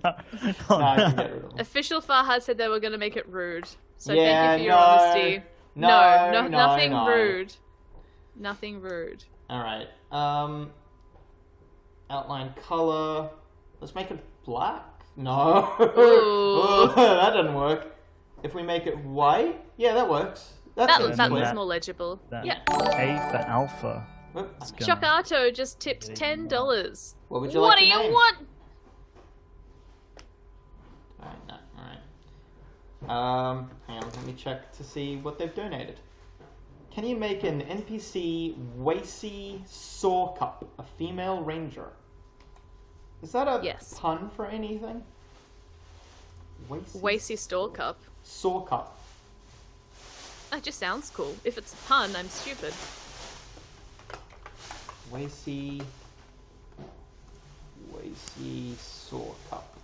[SPEAKER 2] No, I can get rid of them.
[SPEAKER 1] Official Fahad said they were going to make it rude. So
[SPEAKER 2] Yeah,
[SPEAKER 1] thank you for your
[SPEAKER 2] no.
[SPEAKER 1] honesty.
[SPEAKER 2] No,
[SPEAKER 1] nothing
[SPEAKER 2] no.
[SPEAKER 1] rude. Nothing rude.
[SPEAKER 2] Alright, outline color... Let's make it black? No.
[SPEAKER 1] Ooh.
[SPEAKER 2] That doesn't work. If we make it white? Yeah, that works.
[SPEAKER 1] That
[SPEAKER 2] seems
[SPEAKER 5] then
[SPEAKER 1] looks
[SPEAKER 2] clear.
[SPEAKER 1] more legible.
[SPEAKER 5] That
[SPEAKER 1] Yeah.
[SPEAKER 5] A for alpha.
[SPEAKER 2] Oop.
[SPEAKER 5] It's gonna-
[SPEAKER 1] Chocato just tipped $10.
[SPEAKER 2] What would you
[SPEAKER 1] What
[SPEAKER 2] like
[SPEAKER 1] do
[SPEAKER 2] to
[SPEAKER 1] you
[SPEAKER 2] name?
[SPEAKER 1] want?
[SPEAKER 2] Alright, no, alright. Hang on, let me check to see what they've donated. Can you make an NPC Wacy Saw Cup, a female ranger? Is that a
[SPEAKER 1] Yes.
[SPEAKER 2] pun for anything?
[SPEAKER 1] Wacy Store Cup.
[SPEAKER 2] Saw Cup.
[SPEAKER 1] That just sounds cool. If it's a pun, I'm stupid.
[SPEAKER 2] Wacy Saw Cup.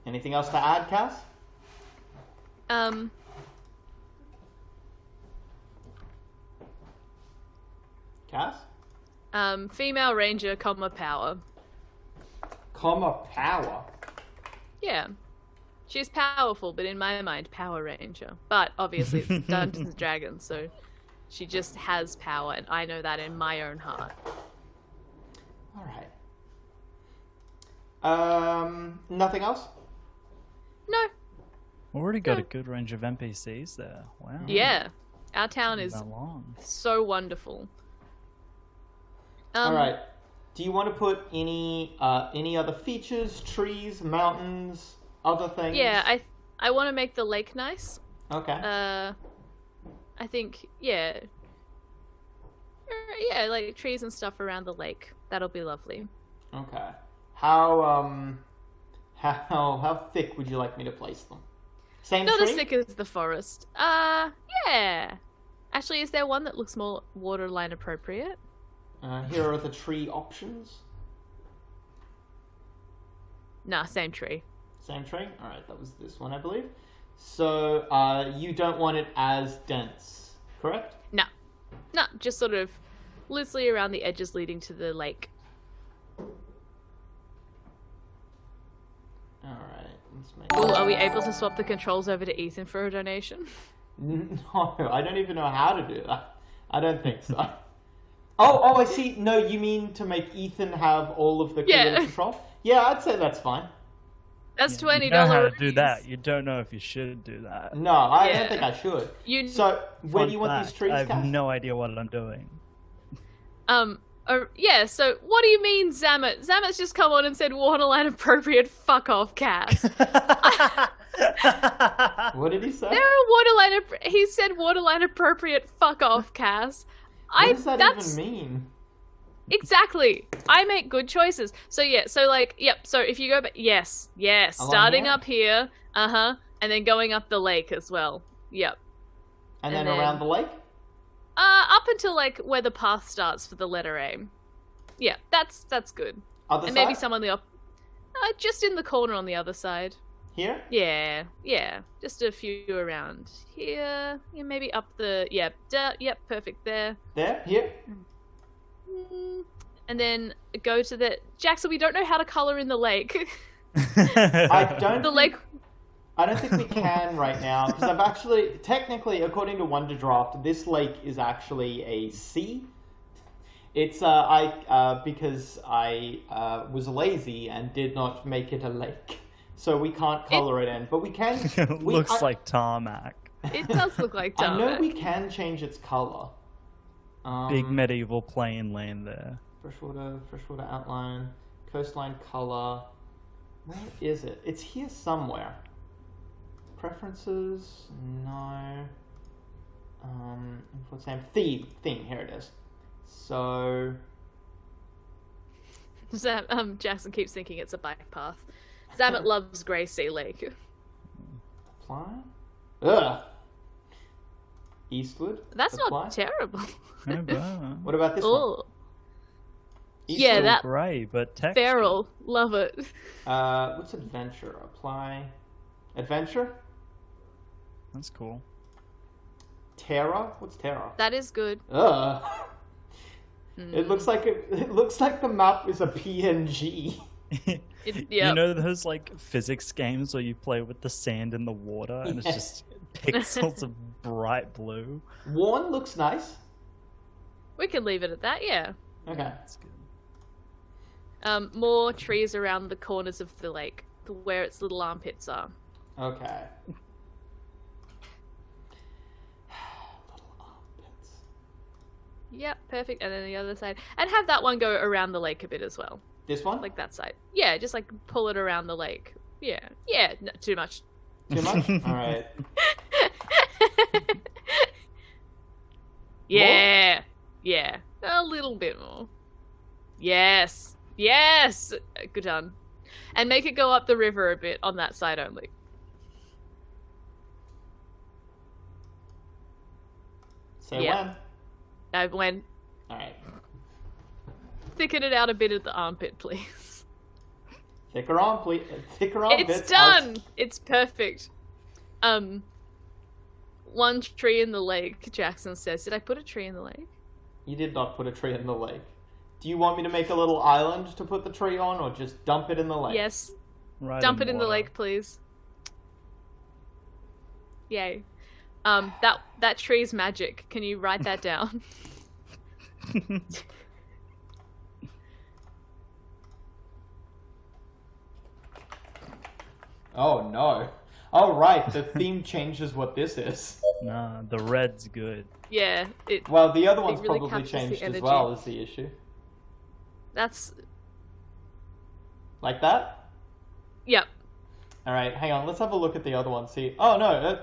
[SPEAKER 2] Anything else to add, Cass?
[SPEAKER 1] Um,
[SPEAKER 2] Cass?
[SPEAKER 1] Female ranger, power.
[SPEAKER 2] Power.
[SPEAKER 1] Yeah. She's powerful, but in my mind, Power Ranger. But obviously it's Dungeons and Dragons, so she just has power, and I know that in my own heart.
[SPEAKER 2] Alright. Nothing else?
[SPEAKER 1] No.
[SPEAKER 5] Already got a good range of NPCs there. Wow.
[SPEAKER 1] Yeah. Our town
[SPEAKER 5] Not
[SPEAKER 1] is
[SPEAKER 5] that long.
[SPEAKER 1] so wonderful.
[SPEAKER 2] Alright. Do you want to put any other features, trees, mountains, other things?
[SPEAKER 1] Yeah, I want to make the lake nice.
[SPEAKER 2] Okay.
[SPEAKER 1] I think, yeah. Yeah, like trees and stuff around the lake. That'll be lovely.
[SPEAKER 2] Okay. How thick would you like me to place them? Same
[SPEAKER 1] Not
[SPEAKER 2] tree?
[SPEAKER 1] as thick as the forest. Yeah. Actually, is there one that looks more waterline appropriate?
[SPEAKER 2] Here are the tree options.
[SPEAKER 1] Nah, same tree.
[SPEAKER 2] Same tree? Alright, that was this one, I believe. So, you don't want it as dense, correct?
[SPEAKER 1] No. No, just sort of loosely around the edges leading to the lake.
[SPEAKER 2] Alright, let's make
[SPEAKER 1] Ooh, are we able to swap the controls over to Ethan for a donation?
[SPEAKER 2] No, I don't even know how to do that. I don't think so. Oh, I see. No, you mean to make Ethan have all of the creative control? Yeah, I'd say that's fine.
[SPEAKER 1] That's $20.
[SPEAKER 5] You know how to do that. You don't know if you should do that.
[SPEAKER 2] No, I
[SPEAKER 1] Yeah.
[SPEAKER 2] don't think I should.
[SPEAKER 1] You
[SPEAKER 2] So, where
[SPEAKER 5] Fun
[SPEAKER 2] do you want these
[SPEAKER 5] fact,
[SPEAKER 2] trees
[SPEAKER 5] I have
[SPEAKER 2] cast?
[SPEAKER 5] no idea what I'm doing.
[SPEAKER 1] Yeah, so what do you mean, Zamet? Zamet's just come on and said waterline appropriate, fuck off, Cass.
[SPEAKER 2] What did he say?
[SPEAKER 1] There are waterline, he said waterline appropriate, fuck off, Cass.
[SPEAKER 2] What does that even mean?
[SPEAKER 1] Exactly. I make good choices. So yeah, so like, yep, so if you go back, yes,
[SPEAKER 2] Along
[SPEAKER 1] starting
[SPEAKER 2] here?
[SPEAKER 1] up here, and then going up the lake as well. Yep.
[SPEAKER 2] And then
[SPEAKER 1] and then-
[SPEAKER 2] around the lake?
[SPEAKER 1] Up until like where the path starts for the letter A. Yeah, that's good.
[SPEAKER 2] Other
[SPEAKER 1] And
[SPEAKER 2] side?
[SPEAKER 1] maybe some on the just in the corner on the other side.
[SPEAKER 2] Here?
[SPEAKER 1] Yeah, just a few around here. Yeah, maybe up the yep, perfect there.
[SPEAKER 2] There? Here?
[SPEAKER 1] And then go to the Jackson. We don't know how to color in the lake.
[SPEAKER 2] I don't
[SPEAKER 1] The
[SPEAKER 2] think-
[SPEAKER 1] lake.
[SPEAKER 2] I don't think we can right now, because I've actually, technically, according to Wonder Draft, this lake is actually a sea. It's, because I was lazy and did not make it a lake. So we can't color it in, but we can...
[SPEAKER 5] It looks like tarmac.
[SPEAKER 1] It does look like
[SPEAKER 2] I know
[SPEAKER 1] tarmac.
[SPEAKER 2] we can change its color.
[SPEAKER 5] Big medieval plain land there.
[SPEAKER 2] Freshwater outline, coastline color. Where is it? It's here somewhere. Preferences? No. Import same theme. Here it is. So
[SPEAKER 1] Jackson keeps thinking it's a bike path. Zamet loves Grey Sea Lake.
[SPEAKER 2] apply. Ugh. Eastwood.
[SPEAKER 1] That's
[SPEAKER 2] apply.
[SPEAKER 1] not terrible.
[SPEAKER 2] What about this one?
[SPEAKER 1] Oh,
[SPEAKER 2] Eastwood.
[SPEAKER 1] yeah, that
[SPEAKER 5] Grey, but texture.
[SPEAKER 1] feral. Love it.
[SPEAKER 2] What's adventure? Apply. Adventure.
[SPEAKER 5] That's cool.
[SPEAKER 2] Terra. What's Terra?
[SPEAKER 1] That is good.
[SPEAKER 2] Ugh. It looks like the map is a PNG.
[SPEAKER 5] You know those like physics games where you play with the sand in the water and
[SPEAKER 2] Yeah.
[SPEAKER 5] it's just pixels of bright blue?
[SPEAKER 2] Warren looks nice.
[SPEAKER 1] We can leave it at that. Yeah.
[SPEAKER 2] Okay.
[SPEAKER 5] That's good.
[SPEAKER 1] More trees around the corners of the lake, where its little armpits are.
[SPEAKER 2] Okay. Little armpits.
[SPEAKER 1] Yep, perfect. And then the other side, and have that one go around the lake a bit as well,
[SPEAKER 2] This one?
[SPEAKER 1] like that side. Yeah, just like pull it around the lake. Yeah, no, too much.
[SPEAKER 2] Too much? Alright.
[SPEAKER 1] Yeah, a little bit more. Yes, good done. And make it go up the river a bit on that side only.
[SPEAKER 2] Say
[SPEAKER 1] Yeah. When
[SPEAKER 2] Alright.
[SPEAKER 1] thicken it out a bit at the armpit, please.
[SPEAKER 2] Thicker on, please. Thicker on
[SPEAKER 1] It's
[SPEAKER 2] bits.
[SPEAKER 1] done. It's perfect. one tree in the lake, Jackson says. Did I put a tree in the lake?
[SPEAKER 2] You did not put a tree in the lake. Do you want me to make a little island to put the tree on, or just dump it in the lake?
[SPEAKER 1] Yes.
[SPEAKER 5] Right
[SPEAKER 1] Dump it in the
[SPEAKER 5] water.
[SPEAKER 1] lake, please. Yay. That tree's magic. Can you write that down?
[SPEAKER 2] Oh no. Oh right, the theme changes what this is.
[SPEAKER 5] Nah, the red's good.
[SPEAKER 1] Yeah, it.
[SPEAKER 2] Well, the other one's
[SPEAKER 1] really
[SPEAKER 2] probably
[SPEAKER 1] captures the
[SPEAKER 2] changed as
[SPEAKER 1] energy.
[SPEAKER 2] well, is the issue.
[SPEAKER 1] That's.
[SPEAKER 2] Like that?
[SPEAKER 1] Yep.
[SPEAKER 2] Alright, hang on, let's have a look at the other one, see. Oh no, no,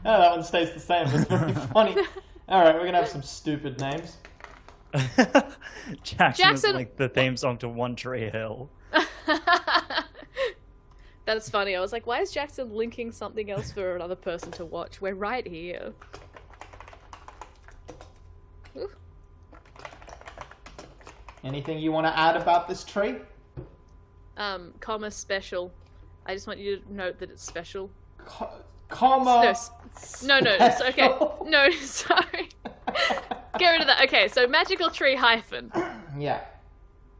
[SPEAKER 2] that one stays the same, that's very funny. Alright, we're gonna have some stupid names.
[SPEAKER 5] Jackson was
[SPEAKER 1] Jackson-
[SPEAKER 5] like the theme song to One Tree Hill.
[SPEAKER 1] That's funny. I was like, why is Jackson linking something else for another person to watch? We're right here. Ooh.
[SPEAKER 2] Anything you want to add about this tree?
[SPEAKER 1] Comma special. I just want you to note that it's special.
[SPEAKER 2] Comma.
[SPEAKER 1] No, it's okay.
[SPEAKER 2] special.
[SPEAKER 1] No, sorry. Get rid of that. Okay, so magical tree hyphen.
[SPEAKER 2] Yeah.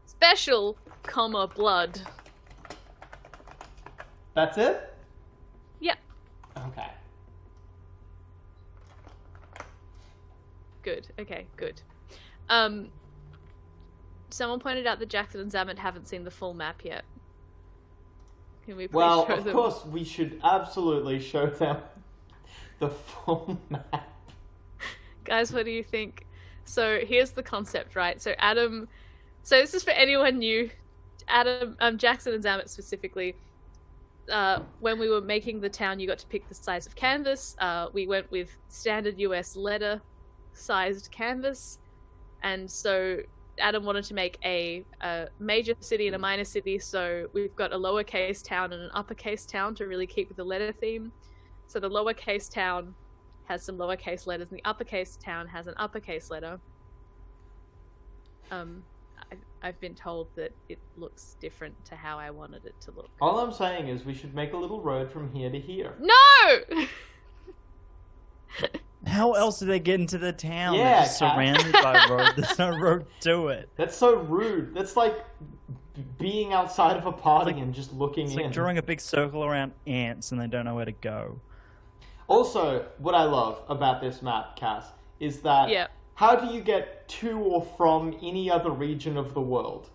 [SPEAKER 1] Special, comma, blood.
[SPEAKER 2] That's it?
[SPEAKER 1] Yep.
[SPEAKER 2] Okay.
[SPEAKER 1] Good. Okay, good. Someone pointed out that Jackson and Zamet haven't seen the full map yet. Can we please
[SPEAKER 2] Well,
[SPEAKER 1] show
[SPEAKER 2] of
[SPEAKER 1] them?
[SPEAKER 2] course, we should absolutely show them the full map.
[SPEAKER 1] Guys, what do you think? So here's the concept, right? So Adam, so this is for anyone new. Adam, Jackson and Zamet specifically. When we were making the town, you got to pick the size of canvas. We went with standard US letter-sized canvas, and so Adam wanted to make a major city and a minor city. So we've got a lowercase town and an uppercase town to really keep with the letter theme. So the lowercase town has some lowercase letters, and the uppercase town has an uppercase letter. I've been told that it looks different to how I wanted it to look.
[SPEAKER 2] All I'm saying is we should make a little road from here to here.
[SPEAKER 1] No!
[SPEAKER 5] How else do they get into the town?
[SPEAKER 2] Yeah,
[SPEAKER 5] They're just
[SPEAKER 2] Kat.
[SPEAKER 5] surrounded by road. There's no road to it.
[SPEAKER 2] That's so rude. That's like being outside of a party and just looking
[SPEAKER 5] It's
[SPEAKER 2] in.
[SPEAKER 5] like drawing a big circle around ants and they don't know where to go.
[SPEAKER 2] Also, what I love about this map, Cass, is that
[SPEAKER 1] Yeah.
[SPEAKER 2] how do you get to or from any other region of the world?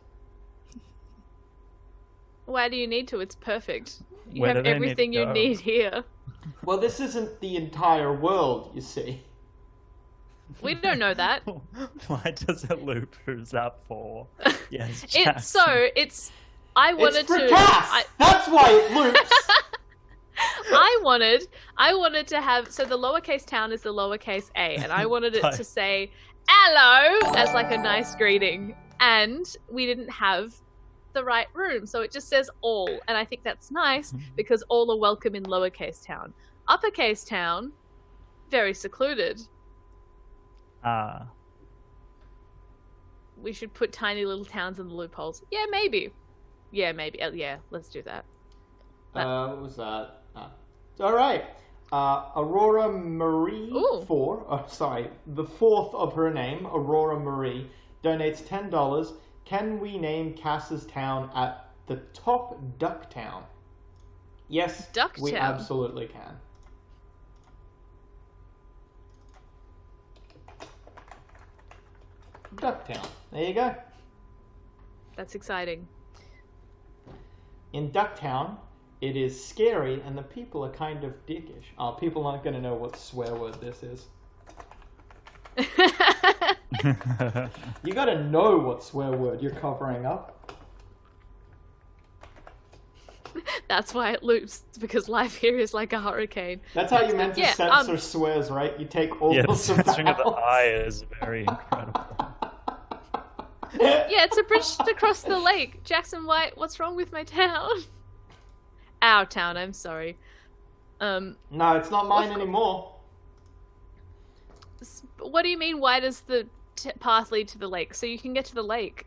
[SPEAKER 1] Why do you need to? It's perfect. You
[SPEAKER 5] Where do
[SPEAKER 1] have
[SPEAKER 5] they need
[SPEAKER 1] everything
[SPEAKER 5] to
[SPEAKER 1] you
[SPEAKER 5] go?
[SPEAKER 1] need here.
[SPEAKER 2] Well, this isn't the entire world, you see.
[SPEAKER 1] We don't know that.
[SPEAKER 5] Why does it loop? Who's that for? Yes,
[SPEAKER 1] It's
[SPEAKER 5] Jackson.
[SPEAKER 1] so, it's... I wanted
[SPEAKER 2] It's for
[SPEAKER 1] to...
[SPEAKER 2] Cass! That's why it loops!
[SPEAKER 1] I wanted to have, so the lowercase town is the lowercase a, and I wanted it to say hello as like a nice greeting, and we didn't have the right room, so it just says all, and I think that's nice because all are welcome in lowercase town. Uppercase town, very secluded. We should put tiny little towns in the loopholes. Yeah, maybe. Yeah, let's do that.
[SPEAKER 2] What was that? Alright. Aurora Marie
[SPEAKER 1] Ooh.
[SPEAKER 2] the fourth of her name, Aurora Marie, donates $10. Can we name Cass's town at the top Duck Town? Yes,
[SPEAKER 1] Duck
[SPEAKER 2] we
[SPEAKER 1] Town?
[SPEAKER 2] absolutely can. Ducktown. There you go.
[SPEAKER 1] That's exciting.
[SPEAKER 2] In Ducktown, it is scary and the people are kind of dickish. Oh, people aren't going to know what swear word this is. You got to know what swear word you're covering up.
[SPEAKER 1] That's why it loops, because life here is like a hurricane.
[SPEAKER 2] That's how you meant to
[SPEAKER 1] Yeah,
[SPEAKER 2] censor swears, right? You take all
[SPEAKER 5] Yeah, the
[SPEAKER 2] of the
[SPEAKER 5] censoring of the
[SPEAKER 2] vowels.
[SPEAKER 5] I is very incredible.
[SPEAKER 1] Yeah, it's a bridge across the lake. Jackson White, what's wrong with my town? Our town, I'm sorry.
[SPEAKER 2] No, it's not mine anymore.
[SPEAKER 1] What do you mean, why does the path lead to the lake? So you can get to the lake.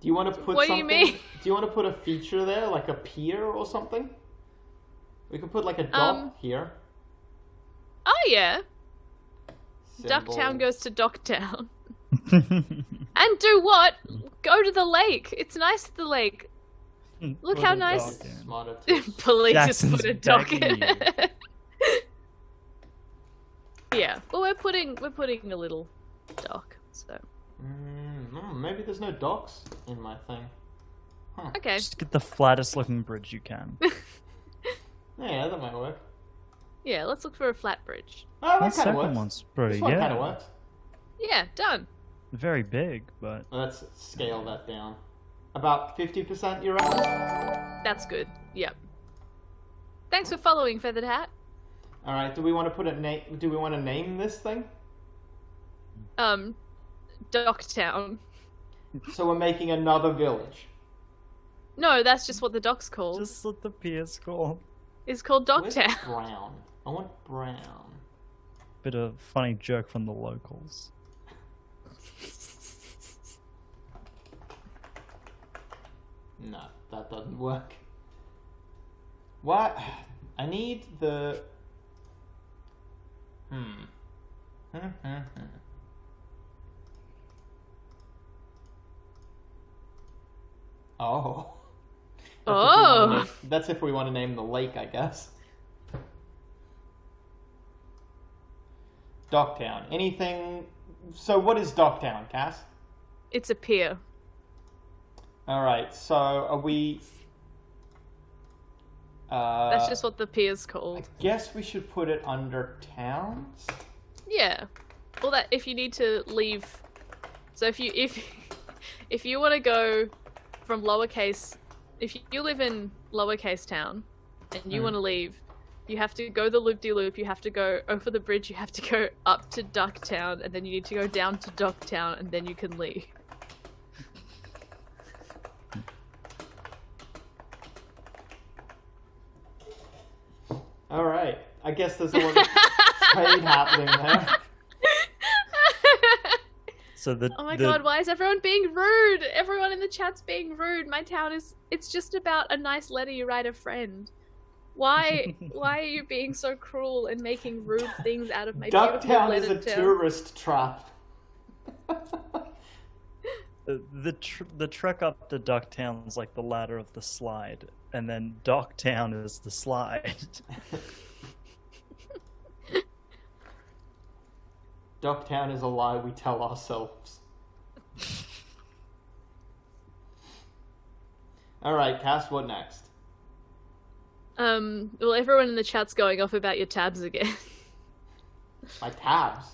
[SPEAKER 2] Do you want to put
[SPEAKER 1] What do you
[SPEAKER 2] something?
[SPEAKER 1] mean?
[SPEAKER 2] Do you want to put a feature there, like a pier or something? We could put like a dock here.
[SPEAKER 1] Oh yeah.
[SPEAKER 2] Symbols.
[SPEAKER 1] Ducktown goes to Docktown. And do what? Go to the lake. It's nice at the lake. Look
[SPEAKER 5] Put
[SPEAKER 1] how
[SPEAKER 5] a
[SPEAKER 1] nice.
[SPEAKER 5] dock in.
[SPEAKER 2] Smarter too.
[SPEAKER 1] Police
[SPEAKER 5] Jackson's
[SPEAKER 1] put a dock
[SPEAKER 5] begging
[SPEAKER 1] in. Yeah. Well, we're putting a little dock. So.
[SPEAKER 2] Maybe there's no docks in my thing. Huh.
[SPEAKER 1] Okay.
[SPEAKER 5] Just get the flattest looking bridge you can.
[SPEAKER 2] Yeah, that might work.
[SPEAKER 1] Yeah. Let's look for a flat bridge.
[SPEAKER 2] Oh,
[SPEAKER 5] That
[SPEAKER 2] that kind of
[SPEAKER 5] second
[SPEAKER 2] works.
[SPEAKER 5] one's pretty,
[SPEAKER 2] This one kind of
[SPEAKER 5] yeah.
[SPEAKER 2] works.
[SPEAKER 1] Yeah. Done.
[SPEAKER 5] Very big, but
[SPEAKER 2] Let's scale that down. About 50%, you reckon?
[SPEAKER 1] That's good. Yep. Thanks for following, Feathered Hat.
[SPEAKER 2] All right. Do we want to put a name? Do we want to name this thing?
[SPEAKER 1] Docktown.
[SPEAKER 2] So we're making another village.
[SPEAKER 1] No, that's just what the dock's called.
[SPEAKER 5] just let the PS call.
[SPEAKER 1] It's called
[SPEAKER 2] Where's
[SPEAKER 1] Docktown.
[SPEAKER 2] brown? I want brown.
[SPEAKER 5] Bit of funny joke from the locals.
[SPEAKER 2] No, that doesn't work. What? I need the... Oh.
[SPEAKER 1] Oh.
[SPEAKER 2] That's if we want to name the lake, I guess. Docktown. Anything... So what is Docktown, Cass?
[SPEAKER 1] It's a pier.
[SPEAKER 2] Alright, so are we...
[SPEAKER 1] That's just what the pier's
[SPEAKER 2] I
[SPEAKER 1] called.
[SPEAKER 2] guess we should put it under towns?
[SPEAKER 1] Yeah. Well, that if you need to leave, so if you want to go from lowercase, if you live in lowercase town and you want to leave, you have to go the loop-de-loop. You have to go over the bridge. You have to go up to Ducktown, and then you need to go down to Docktown, and then you can leave.
[SPEAKER 2] Alright, I guess there's a lot of trade happening there.
[SPEAKER 5] So the
[SPEAKER 1] Oh my
[SPEAKER 5] the,
[SPEAKER 1] god, why is everyone being rude? Everyone in the chat's being rude. My town is, it's just about a nice letter you write a friend. Why are you being so cruel and making rude things out of my beautiful
[SPEAKER 2] Ducktown is a
[SPEAKER 1] letter town?
[SPEAKER 2] tourist trap.
[SPEAKER 5] the trek up to Ducktown is like the ladder of the slide, and then Docktown is the slide.
[SPEAKER 2] Ducktown is a lie we tell ourselves. Alright, Cass, what next?
[SPEAKER 1] Well, everyone in the chat's going off about your tabs again.
[SPEAKER 2] My tabs.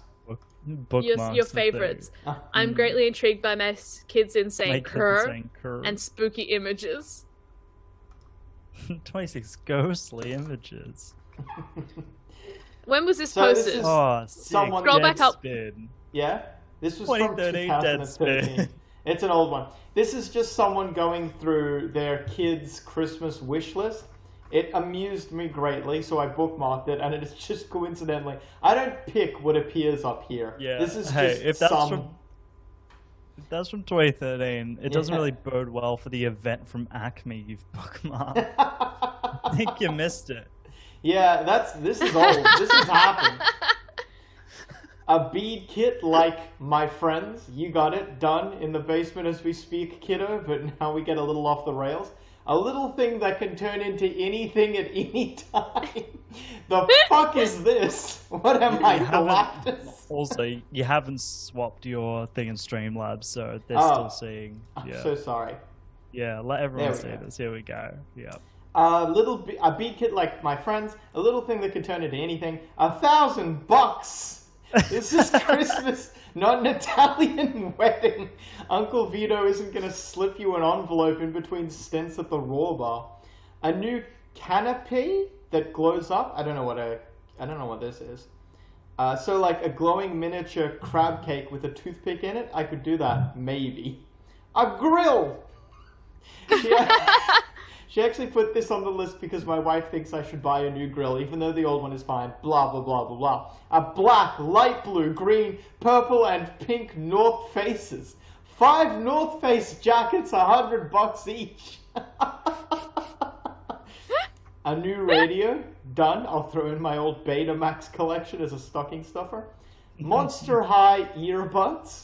[SPEAKER 5] Bookmarks
[SPEAKER 1] your
[SPEAKER 5] the
[SPEAKER 1] favorites.
[SPEAKER 2] Oh,
[SPEAKER 1] I'm greatly intrigued by my kids in
[SPEAKER 5] thing.
[SPEAKER 1] saying
[SPEAKER 5] Make them
[SPEAKER 1] cur
[SPEAKER 5] saying cur.
[SPEAKER 1] and spooky images.
[SPEAKER 5] 26 ghostly images.
[SPEAKER 1] When was this
[SPEAKER 2] So this
[SPEAKER 1] posted?
[SPEAKER 2] is-
[SPEAKER 5] Oh, sick.
[SPEAKER 2] Someone-
[SPEAKER 1] Scroll back up.
[SPEAKER 5] Deadspin.
[SPEAKER 2] Yeah? This was from
[SPEAKER 5] 2013
[SPEAKER 2] 2013.
[SPEAKER 5] Deadspin.
[SPEAKER 2] It's an old one. This is just someone going through their kids' Christmas wish list. It amused me greatly, so I bookmarked it, and it is just coincidentally. I don't pick what appears up here.
[SPEAKER 5] Yeah.
[SPEAKER 2] This is
[SPEAKER 5] Hey,
[SPEAKER 2] just
[SPEAKER 5] if that's
[SPEAKER 2] some...
[SPEAKER 5] If that's from 2013, it doesn't
[SPEAKER 2] Yeah.
[SPEAKER 5] really bode well for the event from Acme you've bookmarked. I think you missed it.
[SPEAKER 2] Yeah, this is old. This has happened. A bead kit like my friends. You got it. Done in the basement as we speak, kiddo, but now we get a little off the rails. A little thing that can turn into anything at any time. The fuck is this? What am I, Galactus?
[SPEAKER 5] Also, you haven't swapped your thing in Streamlabs, so they're
[SPEAKER 2] Oh.
[SPEAKER 5] still seeing.
[SPEAKER 2] I'm
[SPEAKER 5] Yeah,
[SPEAKER 2] so sorry.
[SPEAKER 5] yeah. Let everyone
[SPEAKER 2] There we
[SPEAKER 5] see
[SPEAKER 2] go.
[SPEAKER 5] this. Here we go. Yeah.
[SPEAKER 2] A bead kit like my friends. A little thing that can turn into anything. $1,000. This is Christmas, not an Italian wedding. Uncle Vito isn't gonna slip you an envelope in between stints at the Raw Bar. A new canopy that glows up. I don't know what this is. So like a glowing miniature crab cake with a toothpick in it. I could do that, maybe. A grill. She actually put this on the list because my wife thinks I should buy a new grill, even though the old one is fine. Blah, blah, blah, blah, blah. A black, light blue, green, purple, and pink North Faces. 5 North Face jackets, $100 each. A new radio, done. I'll throw in my old Betamax collection as a stocking stuffer. Monster High earbuds.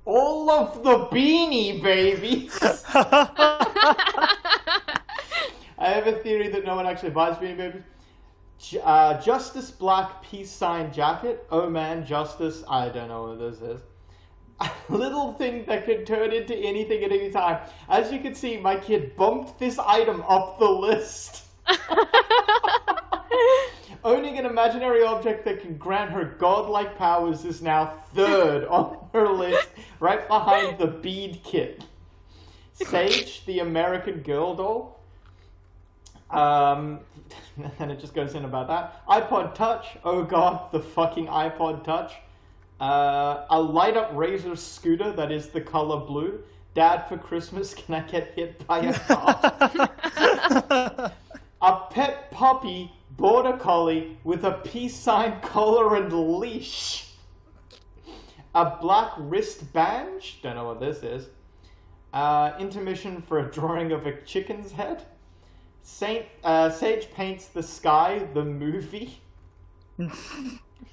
[SPEAKER 2] All of the Beanie Babies. I have a theory that no one actually buys Beanie Babies. Justice Black peace sign jacket. Oh man, Justice. I don't know what this is. A little thing that can turn into anything at any time. As you can see, my kid bumped this item up the list. Owning an imaginary object that can grant her godlike powers is now third on her list, right behind the bead kit. Sage, the American Girl doll. And it just goes in about that. iPod Touch. Oh god, the fucking iPod Touch. A light-up Razor scooter that is the color blue. Dad, for Christmas, can I get hit by a car? A pet puppy, border collie, with a peace sign collar and leash. A black wristband. Don't know what this is. Intermission for a drawing of a chicken's head. Sage paints the sky, the movie.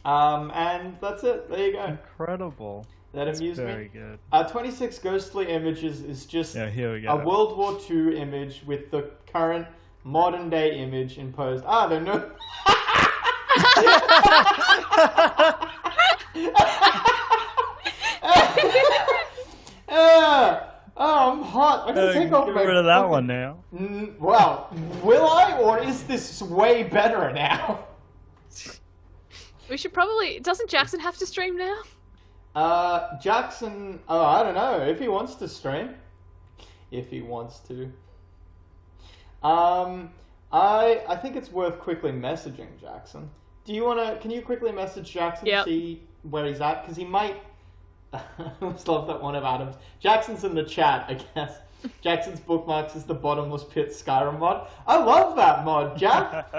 [SPEAKER 2] And that's it. There you go.
[SPEAKER 5] Incredible.
[SPEAKER 2] That
[SPEAKER 5] That's
[SPEAKER 2] amused
[SPEAKER 5] very
[SPEAKER 2] me.
[SPEAKER 5] good.
[SPEAKER 2] 26 ghostly images is just
[SPEAKER 5] Here we go.
[SPEAKER 2] a World War II image with the current modern day image imposed. They're no. I'm hot. I can take off
[SPEAKER 5] Get
[SPEAKER 2] my.
[SPEAKER 5] rid of that one now.
[SPEAKER 2] Well, will I, or is this way better now?
[SPEAKER 1] We should probably... Doesn't Jackson have to stream now?
[SPEAKER 2] Jackson. Oh, I don't know if he wants to stream. If he wants to. I think it's worth quickly messaging Jackson. Do you wanna? Can you quickly message Jackson?
[SPEAKER 1] Yep.
[SPEAKER 2] See where he's at, because he might. I always love that one of Adam's. Jackson's in the chat, I guess. Jackson's bookmarks is the bottomless pit Skyrim mod. I love that mod, Jack.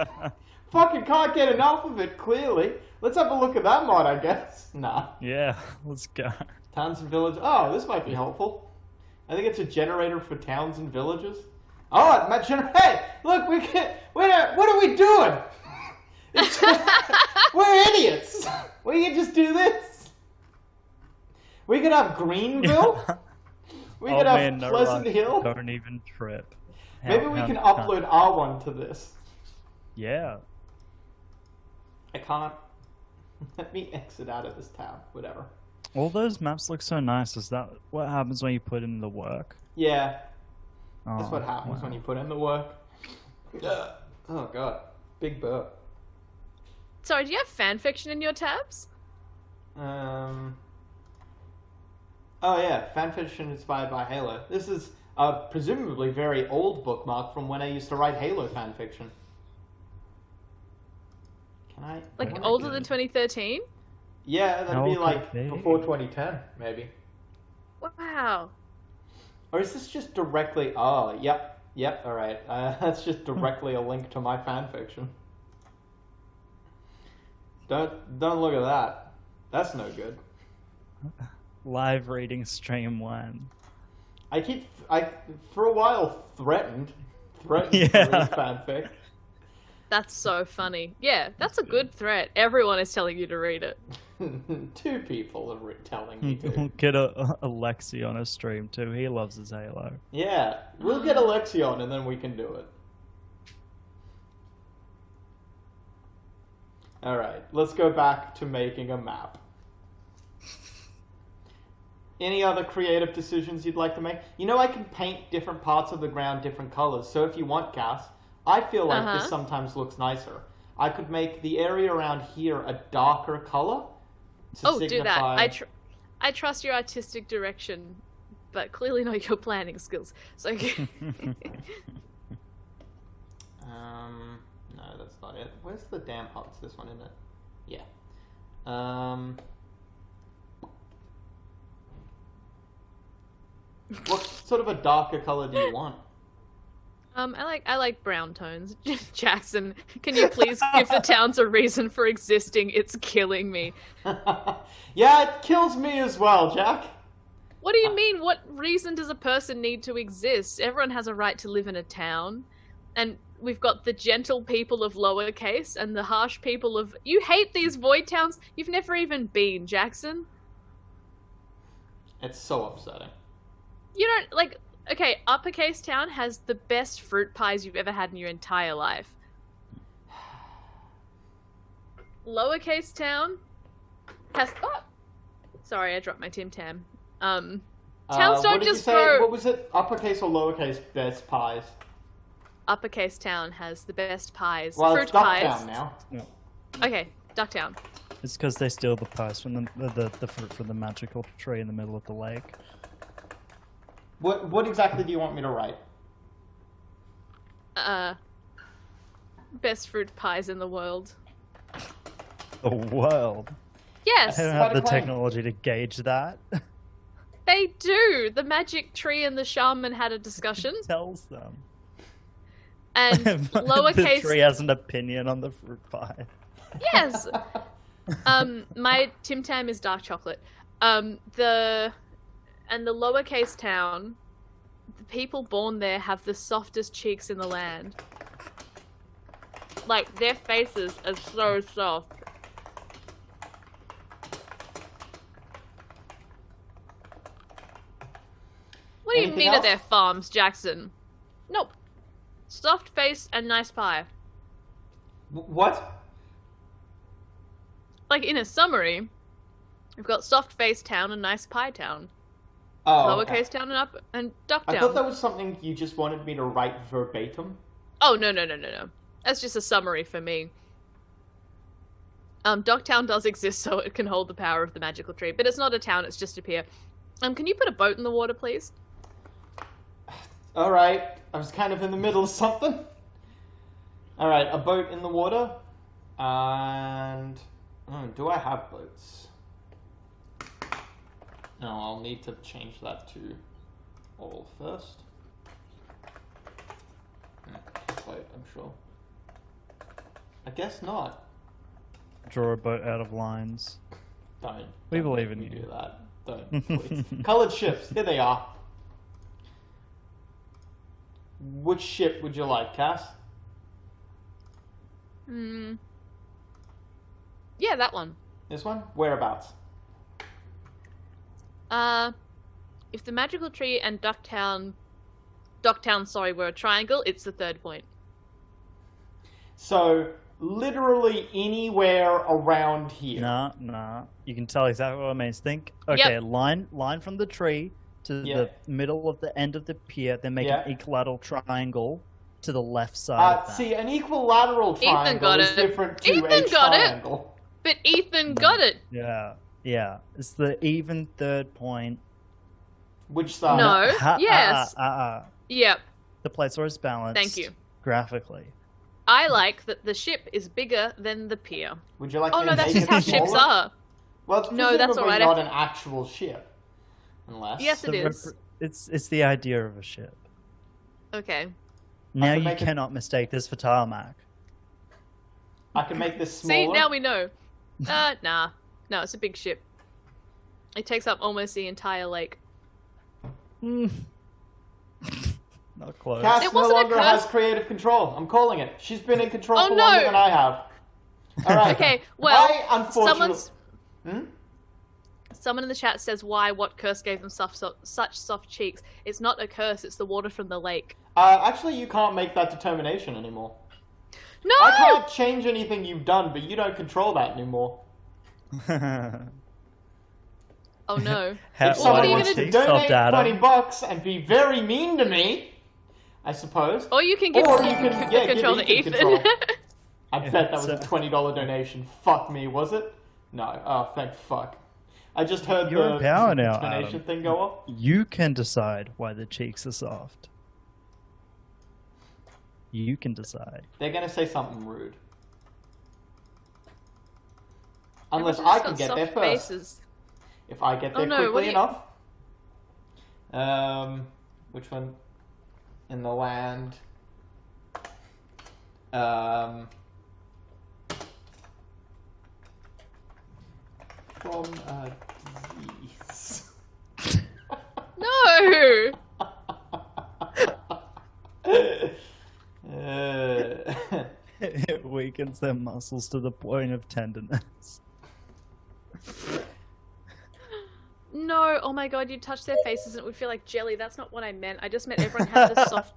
[SPEAKER 2] Fucking can't get enough of it, clearly. Let's have a look at that mod, I guess. Nah.
[SPEAKER 5] Yeah, let's go.
[SPEAKER 2] Towns and villages. Oh, this might be helpful. I think it's a generator for towns and villages. Oh, it might hey, look, what are we doing? We're idiots. We can just do this. We could have Greenville. We could have Pleasant Hill.
[SPEAKER 5] Don't even trip.
[SPEAKER 2] Maybe we can upload our one to this.
[SPEAKER 5] Yeah.
[SPEAKER 2] I can't. Let me exit out of this tab. Whatever.
[SPEAKER 5] All those maps look so nice. Is that what happens when you put in the work?
[SPEAKER 2] Yeah.
[SPEAKER 5] Oh,
[SPEAKER 2] That's what happens when you put in the work. Oh god. Big burp.
[SPEAKER 1] Sorry, do you have fanfiction in your tabs?
[SPEAKER 2] Oh yeah, fanfiction inspired by Halo. This is a presumably very old bookmark from when I used to write Halo fanfiction. Can I?
[SPEAKER 1] Like older than 2013?
[SPEAKER 2] Yeah, that'd
[SPEAKER 5] How
[SPEAKER 2] be
[SPEAKER 5] could
[SPEAKER 2] like
[SPEAKER 5] it be?
[SPEAKER 2] before 2010, maybe.
[SPEAKER 1] Wow.
[SPEAKER 2] Or is this just directly? Oh, yep, all right. That's just directly a link to my fanfiction. Don't look at that. That's no good.
[SPEAKER 5] Live reading stream 1.
[SPEAKER 2] I for a while threatened to
[SPEAKER 5] Yeah.
[SPEAKER 2] read fanfic.
[SPEAKER 1] That's so funny. Yeah, that's a good threat. Everyone is telling you to read it.
[SPEAKER 2] 2 people are telling me to.
[SPEAKER 5] Get a Alexi on a stream too. He loves his Halo.
[SPEAKER 2] Yeah, we'll get Alexi on and then we can do it. Alright, let's go back to making a map. Any other creative decisions you'd like to make? You know, I can paint different parts of the ground different colors, so if you want, Cass, I feel like this sometimes looks nicer. I could make the area around here a darker color to signify...
[SPEAKER 1] do that. I trust your artistic direction, but clearly not your planning skills. So
[SPEAKER 2] no, that's not it. Where's the damn hut? It's this one, isn't it? Yeah. What sort of a darker color do you want?
[SPEAKER 1] I like brown tones. Jackson, can you please give the towns a reason for existing? It's killing me.
[SPEAKER 2] Yeah, it kills me as well, Jack.
[SPEAKER 1] What do you mean? What reason does a person need to exist? Everyone has a right to live in a town. And we've got the gentle people of lowercase and the harsh people of... You hate these void towns? You've never even been, Jackson.
[SPEAKER 2] It's so upsetting.
[SPEAKER 1] You don't, like... Okay, uppercase town has the best fruit pies you've ever had in your entire life. Lowercase town has... Oh! Sorry, I dropped my Tim Tam. Towns
[SPEAKER 2] What
[SPEAKER 1] don't
[SPEAKER 2] did you
[SPEAKER 1] just
[SPEAKER 2] say?
[SPEAKER 1] grow...
[SPEAKER 2] What was it? Uppercase or lowercase best pies?
[SPEAKER 1] Uppercase town has the best pies.
[SPEAKER 2] Well,
[SPEAKER 1] Fruit
[SPEAKER 2] it's
[SPEAKER 1] pies.
[SPEAKER 2] Ducktown now.
[SPEAKER 5] No.
[SPEAKER 1] Okay, Ducktown.
[SPEAKER 5] It's because they steal the pies from the fruit from the magical tree in the middle of the lake.
[SPEAKER 2] What exactly do you want me to write?
[SPEAKER 1] Best fruit pies in the world.
[SPEAKER 5] The world.
[SPEAKER 1] Yes,
[SPEAKER 5] I don't
[SPEAKER 2] Quite
[SPEAKER 5] have
[SPEAKER 2] a
[SPEAKER 5] the
[SPEAKER 2] claim.
[SPEAKER 5] technology to gauge that.
[SPEAKER 1] they do. The magic tree and the shaman had a discussion,
[SPEAKER 5] Tells them.
[SPEAKER 1] and
[SPEAKER 5] The
[SPEAKER 1] lowercase.
[SPEAKER 5] tree has an opinion on the fruit pie.
[SPEAKER 1] Yes. My Tim Tam is dark chocolate. The lowercase town, the people born there have the softest cheeks in the land. Like, their faces are so soft. What do you
[SPEAKER 2] Anything
[SPEAKER 1] mean at
[SPEAKER 2] else?
[SPEAKER 1] their farms, Jackson? Nope. Soft face and nice pie.
[SPEAKER 2] What?
[SPEAKER 1] Like, in a summary, we've got soft face town and nice pie town.
[SPEAKER 2] Oh,
[SPEAKER 1] Lowercase
[SPEAKER 2] okay.
[SPEAKER 1] town and up and duck
[SPEAKER 2] I
[SPEAKER 1] town.
[SPEAKER 2] thought that was something you just wanted me to write verbatim.
[SPEAKER 1] Oh, no. That's just a summary for me. Docktown does exist, so it can hold the power of the magical tree, but it's not a town, it's just a pier. Can you put a boat in the water, please?
[SPEAKER 2] Alright, I was kind of in the middle of something. Alright, a boat in the water. And... do I have boats? No, I'll need to change that to all first. Wait, I'm sure. I guess not.
[SPEAKER 5] Draw a boat out of lines.
[SPEAKER 2] Don't.
[SPEAKER 5] We
[SPEAKER 2] don't
[SPEAKER 5] believe
[SPEAKER 2] make
[SPEAKER 5] in
[SPEAKER 2] me
[SPEAKER 5] you.
[SPEAKER 2] Do that. Don't, please. Coloured ships, here they are. Which ship would you like, Cass?
[SPEAKER 1] Yeah, that one.
[SPEAKER 2] This one? Whereabouts?
[SPEAKER 1] If the magical tree and Docktown, sorry, were a triangle, it's the third point.
[SPEAKER 2] So, literally anywhere around here.
[SPEAKER 5] Nah. You can tell exactly what it means. Think, okay,
[SPEAKER 1] Yep.
[SPEAKER 5] line from the tree to
[SPEAKER 2] Yeah.
[SPEAKER 5] the middle of the end of the pier, then make
[SPEAKER 2] Yeah.
[SPEAKER 5] an equilateral triangle to the left side of that.
[SPEAKER 2] See, an equilateral triangle
[SPEAKER 1] got
[SPEAKER 2] is
[SPEAKER 1] it.
[SPEAKER 2] different to
[SPEAKER 1] Ethan
[SPEAKER 2] a
[SPEAKER 1] got it.
[SPEAKER 2] triangle.
[SPEAKER 1] But Ethan got it.
[SPEAKER 5] Yeah. It's the even third point.
[SPEAKER 2] Which side?
[SPEAKER 1] No. Yes. Yep.
[SPEAKER 5] The plates are as balanced.
[SPEAKER 1] Thank you.
[SPEAKER 5] Graphically.
[SPEAKER 1] I like that the ship is bigger than the pier.
[SPEAKER 2] Would you like
[SPEAKER 1] Oh
[SPEAKER 2] me
[SPEAKER 1] no,
[SPEAKER 2] to
[SPEAKER 1] that's
[SPEAKER 2] make
[SPEAKER 1] just how
[SPEAKER 2] it
[SPEAKER 1] ships
[SPEAKER 2] smaller?
[SPEAKER 1] are.
[SPEAKER 2] Well, it's
[SPEAKER 1] No, that's
[SPEAKER 2] presumably
[SPEAKER 1] alright.
[SPEAKER 2] not an actual ship. Unless...
[SPEAKER 1] Yes, it is.
[SPEAKER 5] It's the idea of a ship.
[SPEAKER 1] Okay.
[SPEAKER 5] Now
[SPEAKER 2] can
[SPEAKER 5] you
[SPEAKER 2] make it-
[SPEAKER 5] cannot mistake this for tarmac.
[SPEAKER 2] I can make this smaller.
[SPEAKER 1] See, now we know. Nah. No, it's a big ship. It takes up almost the entire lake.
[SPEAKER 5] Not close.
[SPEAKER 2] Cass
[SPEAKER 1] It
[SPEAKER 2] no
[SPEAKER 1] wasn't a
[SPEAKER 2] longer
[SPEAKER 1] curse.
[SPEAKER 2] has creative control. I'm calling it. She's been in control
[SPEAKER 1] Oh,
[SPEAKER 2] for
[SPEAKER 1] no.
[SPEAKER 2] longer than I have. Alright.
[SPEAKER 1] Okay, well,
[SPEAKER 2] I, unfortunately...
[SPEAKER 1] someone in the chat says why what curse gave them such soft cheeks. It's not a curse, it's the water from the lake.
[SPEAKER 2] Actually, you can't make that determination anymore.
[SPEAKER 1] No!
[SPEAKER 2] I can't change anything you've done, but you don't control that anymore.
[SPEAKER 1] Oh no.
[SPEAKER 5] How-
[SPEAKER 2] If
[SPEAKER 1] Well,
[SPEAKER 2] someone
[SPEAKER 1] what are you
[SPEAKER 2] wants
[SPEAKER 1] gonna
[SPEAKER 2] to
[SPEAKER 1] do?
[SPEAKER 2] donate
[SPEAKER 5] Self-data.
[SPEAKER 2] $20 and be very mean to me, I suppose.
[SPEAKER 1] Or you can give
[SPEAKER 2] Or you can, yeah, give
[SPEAKER 1] control to
[SPEAKER 2] Ethan
[SPEAKER 1] Ethan.
[SPEAKER 2] control. I bet that was
[SPEAKER 5] so-
[SPEAKER 2] a $20 donation. Fuck me, was it? No. Oh, thank fuck. I just heard
[SPEAKER 5] You're
[SPEAKER 2] the
[SPEAKER 5] in power now,
[SPEAKER 2] donation
[SPEAKER 5] Adam.
[SPEAKER 2] thing go off.
[SPEAKER 5] You can decide why the cheeks are soft. You can decide.
[SPEAKER 2] They're gonna say something rude. Unless
[SPEAKER 1] Everyone's
[SPEAKER 2] I
[SPEAKER 1] got
[SPEAKER 2] can get
[SPEAKER 1] soft
[SPEAKER 2] there first.
[SPEAKER 1] faces.
[SPEAKER 2] If I get
[SPEAKER 1] Oh,
[SPEAKER 2] there
[SPEAKER 1] no, what
[SPEAKER 2] quickly
[SPEAKER 1] do you-
[SPEAKER 2] enough. Which one? In the land. From these.
[SPEAKER 1] No!
[SPEAKER 5] It weakens their muscles to the point of tenderness.
[SPEAKER 1] No, oh my god, you touch their faces and it would feel like jelly. That's not what I meant. I just meant everyone had the soft...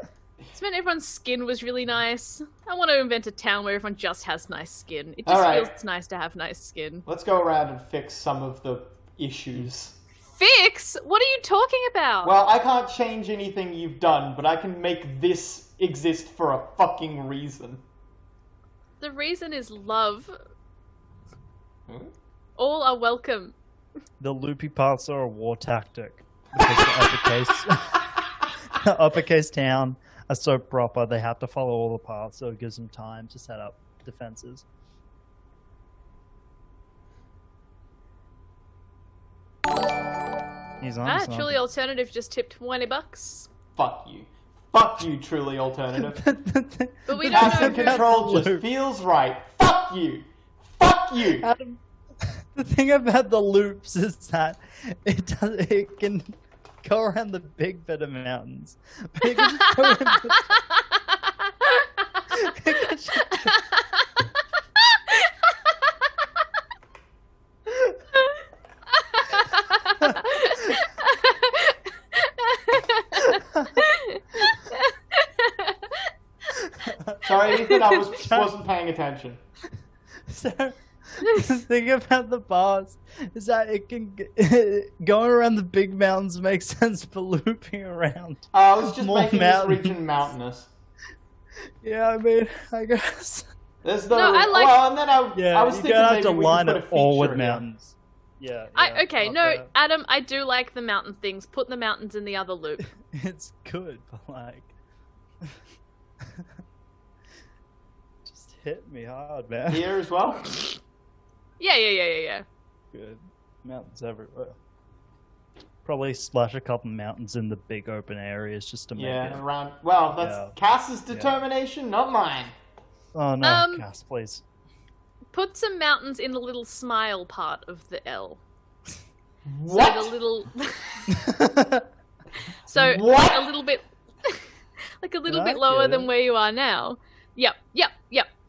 [SPEAKER 1] I just meant everyone's skin was really nice. I want to invent a town where everyone just has nice skin. It just
[SPEAKER 2] Alright.
[SPEAKER 1] feels nice to have nice skin.
[SPEAKER 2] Let's go around and fix some of the issues.
[SPEAKER 1] Fix? What are you talking about?
[SPEAKER 2] Well, I can't change anything you've done, but I can make this exist for a fucking reason.
[SPEAKER 1] The reason is love.
[SPEAKER 2] Hmm?
[SPEAKER 1] All are welcome.
[SPEAKER 5] The loopy parts are a war tactic. Because the uppercase town are so proper, they have to follow all the paths, so it gives them time to set up defenses. He's on something.
[SPEAKER 1] Truly Alternative just tipped $20.
[SPEAKER 2] Fuck you. Fuck you, truly alternative.
[SPEAKER 1] But we don't
[SPEAKER 2] Passive
[SPEAKER 1] know
[SPEAKER 2] control just
[SPEAKER 5] Loop.
[SPEAKER 2] feels right. Fuck you. Fuck you.
[SPEAKER 5] Adam, the thing about the loops is that it can go around the big bit of mountains. But it can just go around it can just-
[SPEAKER 2] Sorry, Ethan, I wasn't paying attention.
[SPEAKER 5] So, the thing about the bars is that it can going around the big mountains makes sense for looping around.
[SPEAKER 2] I was just
[SPEAKER 5] More
[SPEAKER 2] making
[SPEAKER 5] mountains.
[SPEAKER 2] this region mountainous.
[SPEAKER 5] Yeah, I mean, I guess.
[SPEAKER 2] There's no.
[SPEAKER 1] No, I like-
[SPEAKER 2] Well, and then
[SPEAKER 5] Yeah,
[SPEAKER 2] I was
[SPEAKER 5] you're
[SPEAKER 2] thinking
[SPEAKER 5] gonna have
[SPEAKER 2] maybe
[SPEAKER 5] to
[SPEAKER 2] we
[SPEAKER 5] line
[SPEAKER 2] could
[SPEAKER 5] it
[SPEAKER 2] put a
[SPEAKER 5] all with
[SPEAKER 2] feature here.
[SPEAKER 5] mountains. Yeah. up
[SPEAKER 1] no,
[SPEAKER 5] there.
[SPEAKER 1] Adam, I do like the mountain things. Put the mountains in the other loop.
[SPEAKER 5] It's good, but like, just hit me hard, man.
[SPEAKER 2] Here as well.
[SPEAKER 1] Yeah.
[SPEAKER 5] Good mountains everywhere. Probably splash a couple mountains in the big open areas just to make
[SPEAKER 2] Yeah,
[SPEAKER 5] it.
[SPEAKER 2] around. Well, that's
[SPEAKER 5] Yeah.
[SPEAKER 2] Cass's determination, not mine.
[SPEAKER 5] Oh no,
[SPEAKER 1] Um,
[SPEAKER 5] Cass, please.
[SPEAKER 1] Put some mountains in the little smile part of the L.
[SPEAKER 2] What?
[SPEAKER 1] So the little... So
[SPEAKER 2] What?
[SPEAKER 1] a little bit... like a little
[SPEAKER 5] I
[SPEAKER 1] bit lower
[SPEAKER 5] get
[SPEAKER 1] than
[SPEAKER 5] it.
[SPEAKER 1] where you are now. Yep.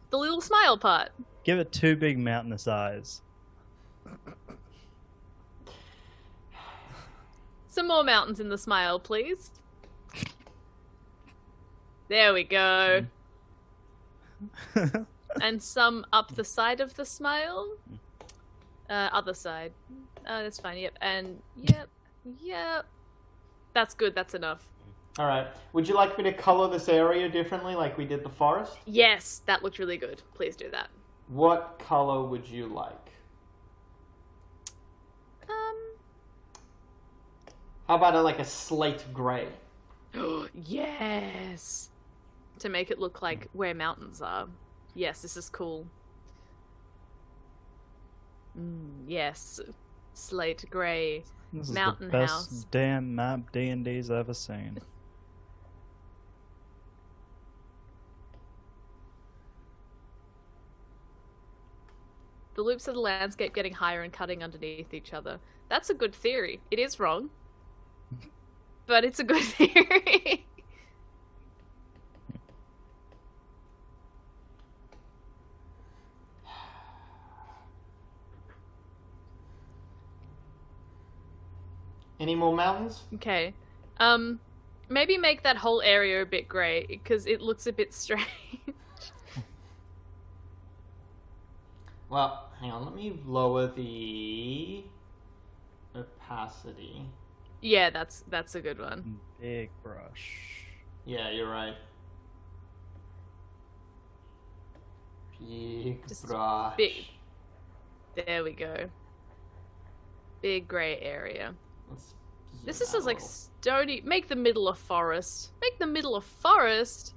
[SPEAKER 1] The little smile part.
[SPEAKER 5] Give it two big mountainous eyes.
[SPEAKER 1] Some more mountains in the smile, please. There we go. And some up the side of the smile. Other side. That's fine, yep. And, yep. That's good, that's enough.
[SPEAKER 2] Alright. Would you like me to color this area differently like we did the forest?
[SPEAKER 1] Yes, that looked really good. Please do that.
[SPEAKER 2] What color would you like? How about like a slate gray?
[SPEAKER 1] Yes! To make it look like where mountains are. Yes, this is cool. Yes. Slate grey.
[SPEAKER 5] This
[SPEAKER 1] Mountain
[SPEAKER 5] is the best
[SPEAKER 1] house.
[SPEAKER 5] damn map D&D's ever seen.
[SPEAKER 1] The loops of the landscape getting higher and cutting underneath each other. That's a good theory. It is wrong. But it's a good theory.
[SPEAKER 2] Any more mountains?
[SPEAKER 1] Okay. Maybe make that whole area a bit grey, because it looks a bit strange.
[SPEAKER 2] Well, hang on, let me lower the opacity.
[SPEAKER 1] Yeah, that's a good one.
[SPEAKER 5] Big brush.
[SPEAKER 2] Yeah, you're right. Big
[SPEAKER 1] Just
[SPEAKER 2] brush.
[SPEAKER 1] big. There we go. Big grey area.
[SPEAKER 2] Let's
[SPEAKER 1] This
[SPEAKER 2] zoom
[SPEAKER 1] is
[SPEAKER 2] out
[SPEAKER 1] just
[SPEAKER 2] a
[SPEAKER 1] like
[SPEAKER 2] little.
[SPEAKER 1] stony. Make the middle a forest. Make the middle a forest.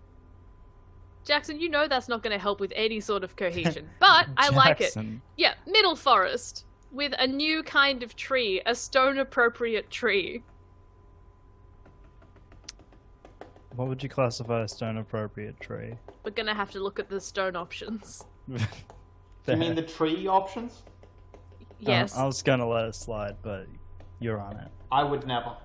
[SPEAKER 1] Jackson, you know that's not going to help with any sort of cohesion, but I like it.
[SPEAKER 5] Jackson.
[SPEAKER 1] Yeah, middle forest with a new kind of tree, a stone-appropriate tree.
[SPEAKER 5] What would you classify as stone appropriate tree?
[SPEAKER 1] We're gonna have to look at the stone options.
[SPEAKER 2] You mean the tree options?
[SPEAKER 1] Yes.
[SPEAKER 5] I was gonna let it slide, but you're on it.
[SPEAKER 2] I would never.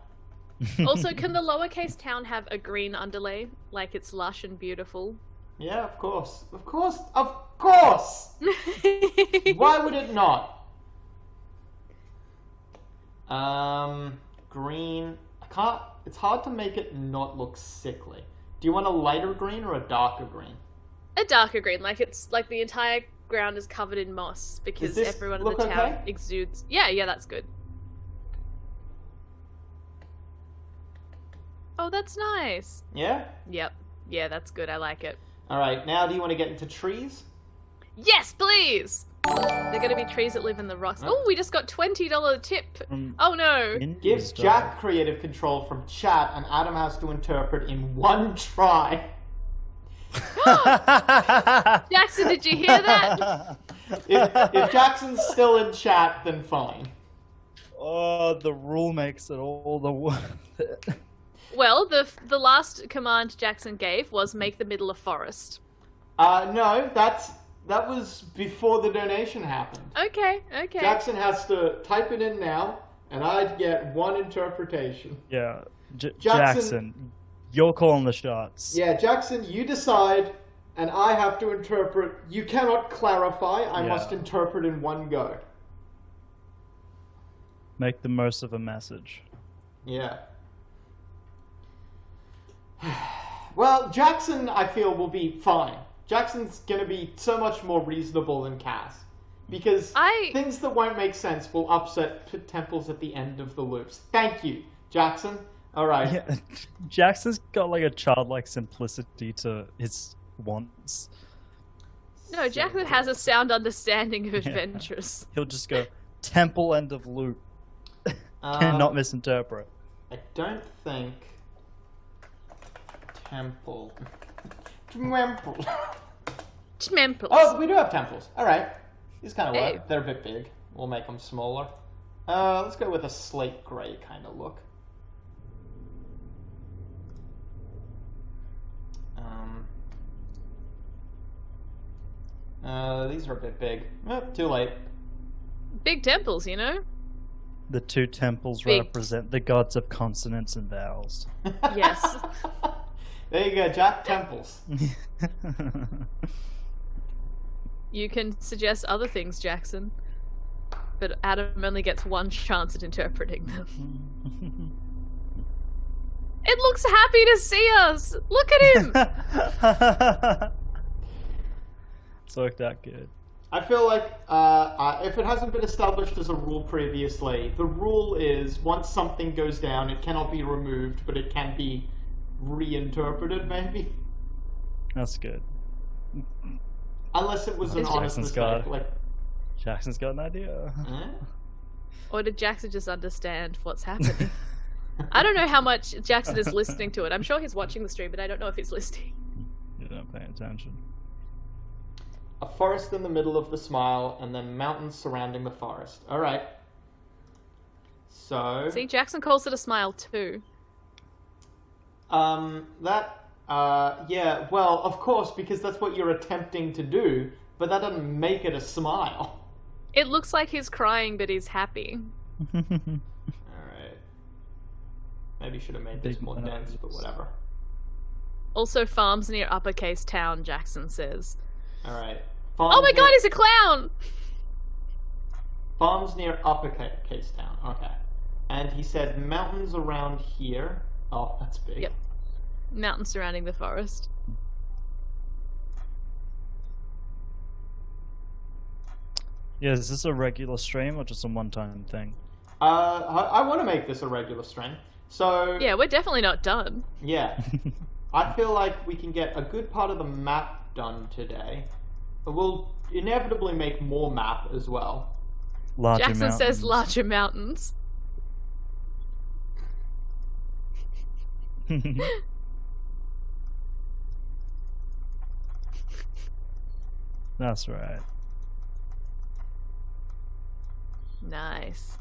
[SPEAKER 1] Also, can the lowercase town have a green underlay, like it's lush and beautiful?
[SPEAKER 2] Yeah, of course. Of course. Of course! Why would it not? Green. I can't. It's hard to make it not look sickly. Do you want a lighter green or a darker green?
[SPEAKER 1] A darker green, like it's like the entire ground is covered in moss because
[SPEAKER 2] this
[SPEAKER 1] everyone in
[SPEAKER 2] look
[SPEAKER 1] the town
[SPEAKER 2] okay?
[SPEAKER 1] exudes. Yeah, that's good. Oh, that's nice.
[SPEAKER 2] Yeah?
[SPEAKER 1] Yep. Yeah, that's good. I like it.
[SPEAKER 2] Alright, now do you want to get into trees?
[SPEAKER 1] Yes, please! They're gonna be trees that live in the rocks. Oh, we just got $20 tip. Oh no.
[SPEAKER 2] Give Jack creative control from chat and Adam has to interpret in one try.
[SPEAKER 1] Jackson, did you hear that?
[SPEAKER 2] If Jackson's still in chat, then fine.
[SPEAKER 5] Oh, the rule makes it all the worth it.
[SPEAKER 1] Well, the last command Jackson gave was make the middle a forest.
[SPEAKER 2] No, that was before the donation happened.
[SPEAKER 1] Okay.
[SPEAKER 2] Jackson has to type it in now, and I'd get one interpretation.
[SPEAKER 5] Yeah, Jackson, you're calling the shots.
[SPEAKER 2] Yeah, Jackson, you decide, and I have to interpret. You cannot clarify. I must interpret in one go.
[SPEAKER 5] Make the most of a message.
[SPEAKER 2] Yeah. Well, Jackson, I feel, will be fine. Jackson's gonna be so much more reasonable than Cass. Because things that won't make sense will upset temples at the end of the loops. Thank you, Jackson. Alright.
[SPEAKER 5] Yeah, Jackson's got like a childlike simplicity to his wants.
[SPEAKER 1] No, Jackson has a sound understanding of adventures.
[SPEAKER 5] He'll just go, temple end of loop. Cannot misinterpret.
[SPEAKER 2] I don't think... Temple. Temple.
[SPEAKER 1] Temples.
[SPEAKER 2] Oh, we do have temples. Alright. These kind of work.
[SPEAKER 1] Hey.
[SPEAKER 2] They're a bit big. We'll make them smaller. Let's go with a slate grey kind of look. These are a bit big. Too late.
[SPEAKER 1] Big temples, you know?
[SPEAKER 5] The two temples
[SPEAKER 1] Big.
[SPEAKER 5] represent the gods of consonants and vowels.
[SPEAKER 1] Yes.
[SPEAKER 2] There you go, Jack. Temples.
[SPEAKER 1] You can suggest other things, Jackson. But Adam only gets one chance at interpreting them. It looks happy to see us! Look at him!
[SPEAKER 5] It's worked out good.
[SPEAKER 2] I feel like if it hasn't been established as a rule previously, the rule is once something goes down, it cannot be removed, but it can be reinterpreted, maybe.
[SPEAKER 5] That's good.
[SPEAKER 2] Unless it was an honest
[SPEAKER 5] Jackson's
[SPEAKER 2] mistake.
[SPEAKER 5] got- Jackson's got an idea.
[SPEAKER 1] Or did Jackson just understand what's happening? I don't know how much Jackson is listening to it. I'm sure he's watching the stream, but I don't know if he's listening.
[SPEAKER 5] You're not paying attention.
[SPEAKER 2] A forest in the middle of the smile, and then mountains surrounding the forest. Alright. So...
[SPEAKER 1] See, Jackson calls it a smile too.
[SPEAKER 2] Yeah, well, of course, because that's what you're attempting to do, but that doesn't make it a smile.
[SPEAKER 1] It looks like he's crying, but he's happy.
[SPEAKER 2] Alright. Maybe should have made this
[SPEAKER 5] Big
[SPEAKER 2] more dense, but whatever.
[SPEAKER 1] Also, farms near uppercase town, Jackson says.
[SPEAKER 2] Alright.
[SPEAKER 1] Oh my god, he's a clown!
[SPEAKER 2] Farms near uppercase town, okay. And he said mountains around here. Oh, that's big.
[SPEAKER 1] Yep. Mountains surrounding the forest.
[SPEAKER 5] Yeah, is this a regular stream or just a one-time thing?
[SPEAKER 2] I want to make this a regular stream. So,
[SPEAKER 1] Yeah, we're definitely not done.
[SPEAKER 2] yeah. I feel like we can get a good part of the map done today. We'll inevitably make more map as well.
[SPEAKER 5] Larger
[SPEAKER 1] Jackson
[SPEAKER 5] mountains.
[SPEAKER 1] says larger mountains.
[SPEAKER 5] That's right.
[SPEAKER 1] Nice.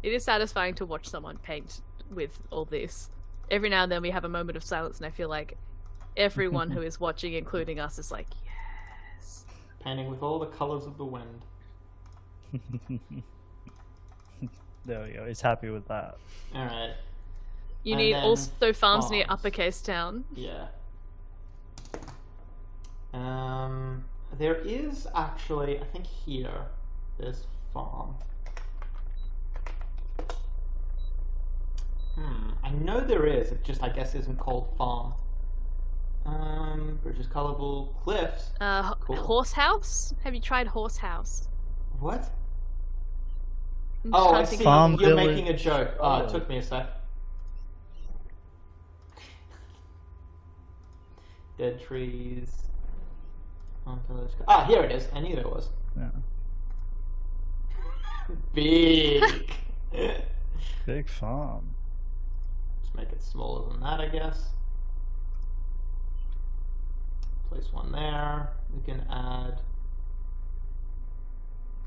[SPEAKER 1] It is satisfying to watch someone paint with all this. Every now and then we have a moment of silence and I feel like everyone who is watching, including us, is like, yes.
[SPEAKER 2] Painting with all the colors of the wind.
[SPEAKER 5] There we go. He's happy with that.
[SPEAKER 2] Alright.
[SPEAKER 1] You
[SPEAKER 2] And
[SPEAKER 1] need
[SPEAKER 2] then
[SPEAKER 1] also farms near
[SPEAKER 2] farms.
[SPEAKER 1] uppercase town.
[SPEAKER 2] Yeah. There is actually, I think here, there's farm. I know there is. It just, I guess, isn't called farm. Bridges, colorful cliffs. Cool.
[SPEAKER 1] Horse house? Have you tried horse house?
[SPEAKER 2] What?
[SPEAKER 1] I'm just
[SPEAKER 2] Oh,
[SPEAKER 1] trying
[SPEAKER 2] I
[SPEAKER 1] to think
[SPEAKER 2] see.
[SPEAKER 1] of-
[SPEAKER 5] Farm
[SPEAKER 2] You're
[SPEAKER 5] village.
[SPEAKER 2] making a joke. Oh, it took me a sec. Dead trees. Farm village. Ah, here it is. I knew there was.
[SPEAKER 5] Yeah.
[SPEAKER 2] Big.
[SPEAKER 5] Big farm.
[SPEAKER 2] Just make it smaller than that, I guess. Place one there. We can add.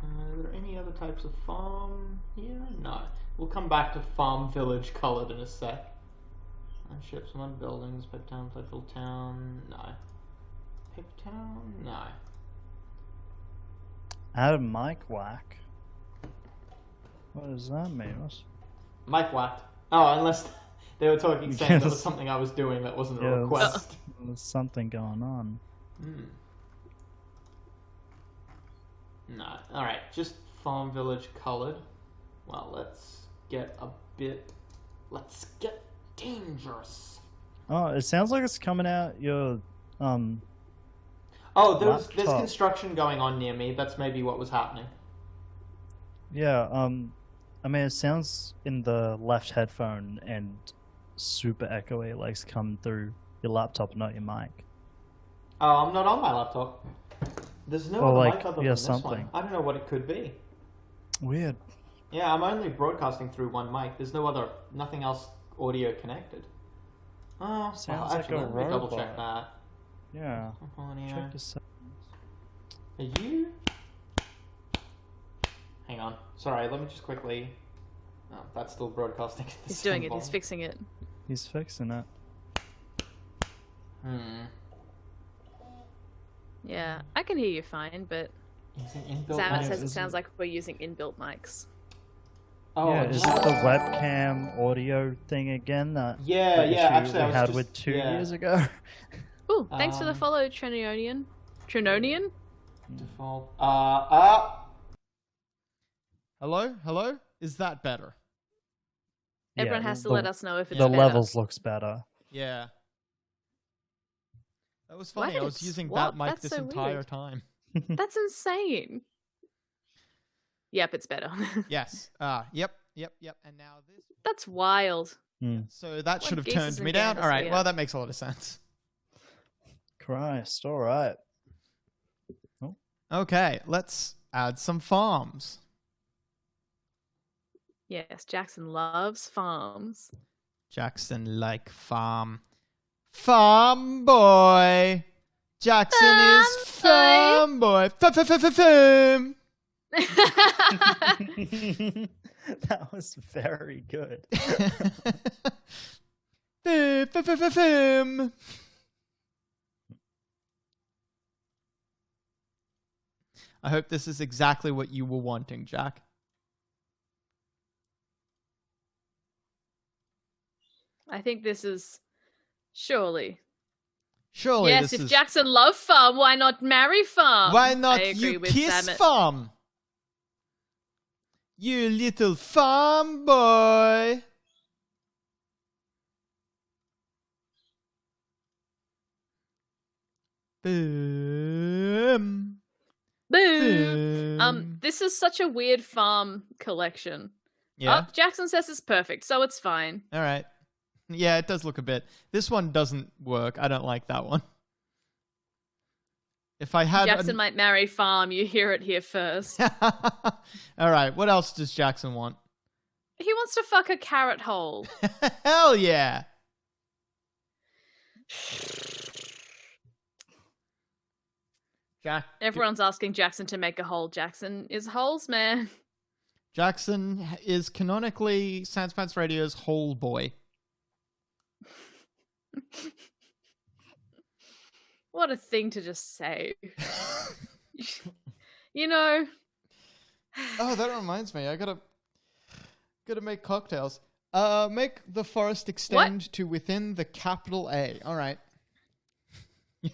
[SPEAKER 2] Are there any other types of farm here? No. We'll come back to farm village colored in a sec. Ships, mud buildings, pet town, playful town. No. Pip town? No.
[SPEAKER 5] Add a mic whack. What does that mean?
[SPEAKER 2] Mike whacked. Oh, unless they were talking saying that was
[SPEAKER 5] Yes.
[SPEAKER 2] something I was doing that wasn't a
[SPEAKER 5] Yes.
[SPEAKER 2] request.
[SPEAKER 5] There's something going on.
[SPEAKER 2] No. Alright, just farm village colored. Well, let's get a bit. Let's get dangerous.
[SPEAKER 5] Oh, it sounds like it's coming out your
[SPEAKER 2] Oh, there's
[SPEAKER 5] Laptop.
[SPEAKER 2] construction going on near me. That's maybe what was happening.
[SPEAKER 5] yeah, I mean it sounds in the left headphone and super echoey, like it's coming through your laptop, not your mic.
[SPEAKER 2] Oh, I'm not on my laptop. There's no
[SPEAKER 5] Or
[SPEAKER 2] other
[SPEAKER 5] like,
[SPEAKER 2] mic other
[SPEAKER 5] yeah,
[SPEAKER 2] than this
[SPEAKER 5] something.
[SPEAKER 2] one. I don't know what it could be.
[SPEAKER 5] Weird.
[SPEAKER 2] Yeah, I'm only broadcasting through one mic. There's nothing else audio connected. Oh,
[SPEAKER 5] Sounds
[SPEAKER 2] well,
[SPEAKER 5] like
[SPEAKER 2] actually,
[SPEAKER 5] a
[SPEAKER 2] let me double check
[SPEAKER 5] robot.
[SPEAKER 2] that.
[SPEAKER 5] Yeah.
[SPEAKER 2] Audio.
[SPEAKER 5] Check this out.
[SPEAKER 2] Are you? Hang on. Sorry, let me just quickly. Oh, that's still broadcasting. At the
[SPEAKER 1] He's
[SPEAKER 2] same
[SPEAKER 1] doing it. He's
[SPEAKER 2] volume.
[SPEAKER 1] fixing it.
[SPEAKER 5] He's fixing it.
[SPEAKER 1] Yeah, I can hear you fine, but
[SPEAKER 2] Using inbuilt
[SPEAKER 1] Zamet
[SPEAKER 2] mics.
[SPEAKER 1] says it
[SPEAKER 5] is
[SPEAKER 1] sounds like we're using inbuilt mics.
[SPEAKER 2] Oh,
[SPEAKER 5] yeah,
[SPEAKER 2] I
[SPEAKER 5] is
[SPEAKER 2] just-
[SPEAKER 5] it the webcam audio thing again that
[SPEAKER 2] Yeah,
[SPEAKER 5] that
[SPEAKER 2] yeah.
[SPEAKER 5] issue
[SPEAKER 2] Actually, I
[SPEAKER 5] we
[SPEAKER 2] was
[SPEAKER 5] had
[SPEAKER 2] just,
[SPEAKER 5] with 2
[SPEAKER 2] yeah,
[SPEAKER 5] years ago?
[SPEAKER 1] Ooh, thanks for the
[SPEAKER 2] Um,
[SPEAKER 1] follow, Trinonian. Trinonian?
[SPEAKER 2] Default.
[SPEAKER 6] Hello? Is that better?
[SPEAKER 1] Everyone
[SPEAKER 5] Yeah,
[SPEAKER 1] has to
[SPEAKER 5] the-
[SPEAKER 1] let us know if it's
[SPEAKER 5] The
[SPEAKER 1] better.
[SPEAKER 5] levels looks better.
[SPEAKER 6] Yeah. That was funny. I was
[SPEAKER 1] What?
[SPEAKER 6] using
[SPEAKER 1] What?
[SPEAKER 6] that mic
[SPEAKER 1] That's
[SPEAKER 6] this
[SPEAKER 1] so
[SPEAKER 6] entire
[SPEAKER 1] weird.
[SPEAKER 6] time.
[SPEAKER 1] That's insane. Yep, it's better.
[SPEAKER 6] Yes. Yep. And now this.
[SPEAKER 1] That's wild.
[SPEAKER 6] So that should have
[SPEAKER 1] geese is
[SPEAKER 6] turned
[SPEAKER 1] in
[SPEAKER 6] me down.
[SPEAKER 1] Canada's
[SPEAKER 6] All right.
[SPEAKER 1] ear?
[SPEAKER 6] Well, that makes a lot of sense.
[SPEAKER 5] Christ, alright.
[SPEAKER 6] Okay. Let's add some farms.
[SPEAKER 1] Yes, Jackson loves farms.
[SPEAKER 6] Jackson like farm. Farm boy. Jackson is farm boy. Farm.
[SPEAKER 5] That was very good.
[SPEAKER 6] Farm. I hope this is exactly what you were wanting, Jack.
[SPEAKER 1] I think this is surely.
[SPEAKER 6] Surely
[SPEAKER 1] Yes,
[SPEAKER 6] this
[SPEAKER 1] if
[SPEAKER 6] is...
[SPEAKER 1] Jackson loved farm, why not marry farm?
[SPEAKER 6] Why not
[SPEAKER 1] I agree
[SPEAKER 6] you
[SPEAKER 1] with
[SPEAKER 6] kiss
[SPEAKER 1] Zamet.
[SPEAKER 6] farm? You little farm boy. Boom.
[SPEAKER 1] Boom.
[SPEAKER 6] Boom.
[SPEAKER 1] This is such a weird farm collection.
[SPEAKER 6] Yeah.
[SPEAKER 1] Oh, Jackson says it's perfect, so it's fine.
[SPEAKER 6] All right. Yeah, it does look a bit. This one doesn't work. I don't like that one. If I had
[SPEAKER 1] Jackson might marry farm. You hear it here first.
[SPEAKER 6] All right. What else does Jackson want?
[SPEAKER 1] He wants to fuck a carrot hole.
[SPEAKER 6] Hell yeah. Jack.
[SPEAKER 1] Everyone's asking Jackson to make a hole. Jackson is holes, man.
[SPEAKER 6] Jackson is canonically Sans Pants Radio's whole boy.
[SPEAKER 1] What a thing to just say. You know.
[SPEAKER 6] Oh, that reminds me. I gotta make cocktails. Make the forest extend to within the capital A. All right.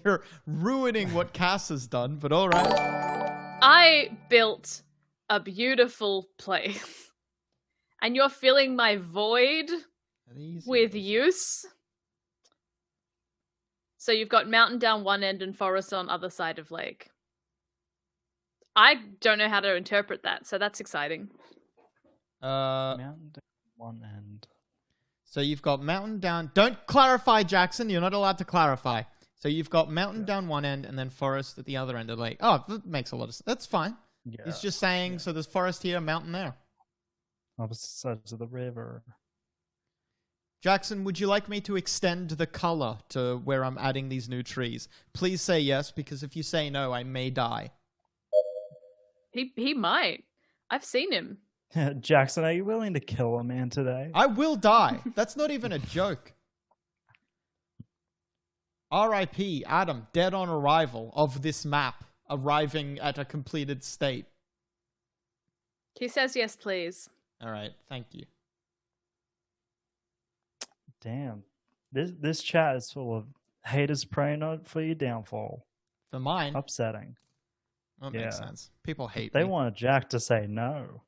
[SPEAKER 6] You're ruining what Cass has done, but all right.
[SPEAKER 1] I built a beautiful place. And you're filling my void with use. So you've got mountain down one end and forest on other side of lake. I don't know how to interpret that, so that's exciting.
[SPEAKER 5] Mountain down one end.
[SPEAKER 6] So you've got mountain down. Don't clarify, Jackson. You're not allowed to clarify. So you've got mountain down one end and then forest at the other end of the lake. Oh, that makes a lot of sense. That's fine.
[SPEAKER 5] Yeah.
[SPEAKER 6] He's just saying, so there's forest here, mountain there.
[SPEAKER 5] Opposite sides of the river.
[SPEAKER 6] Jackson, would you like me to extend the color to where I'm adding these new trees? Please say yes, because if you say no, I may die.
[SPEAKER 1] He might. I've seen him.
[SPEAKER 5] Jackson, are you willing to kill a man today?
[SPEAKER 6] I will die. That's not even a joke. R.I.P. Adam, dead on arrival of this map, arriving at a completed state.
[SPEAKER 1] He says yes, please.
[SPEAKER 6] All right, thank you.
[SPEAKER 5] Damn. This chat is full of haters praying for your downfall.
[SPEAKER 6] For mine,
[SPEAKER 5] Upsetting.
[SPEAKER 6] that makes sense. People hate
[SPEAKER 5] They
[SPEAKER 6] me.
[SPEAKER 5] wanted Jack to say no.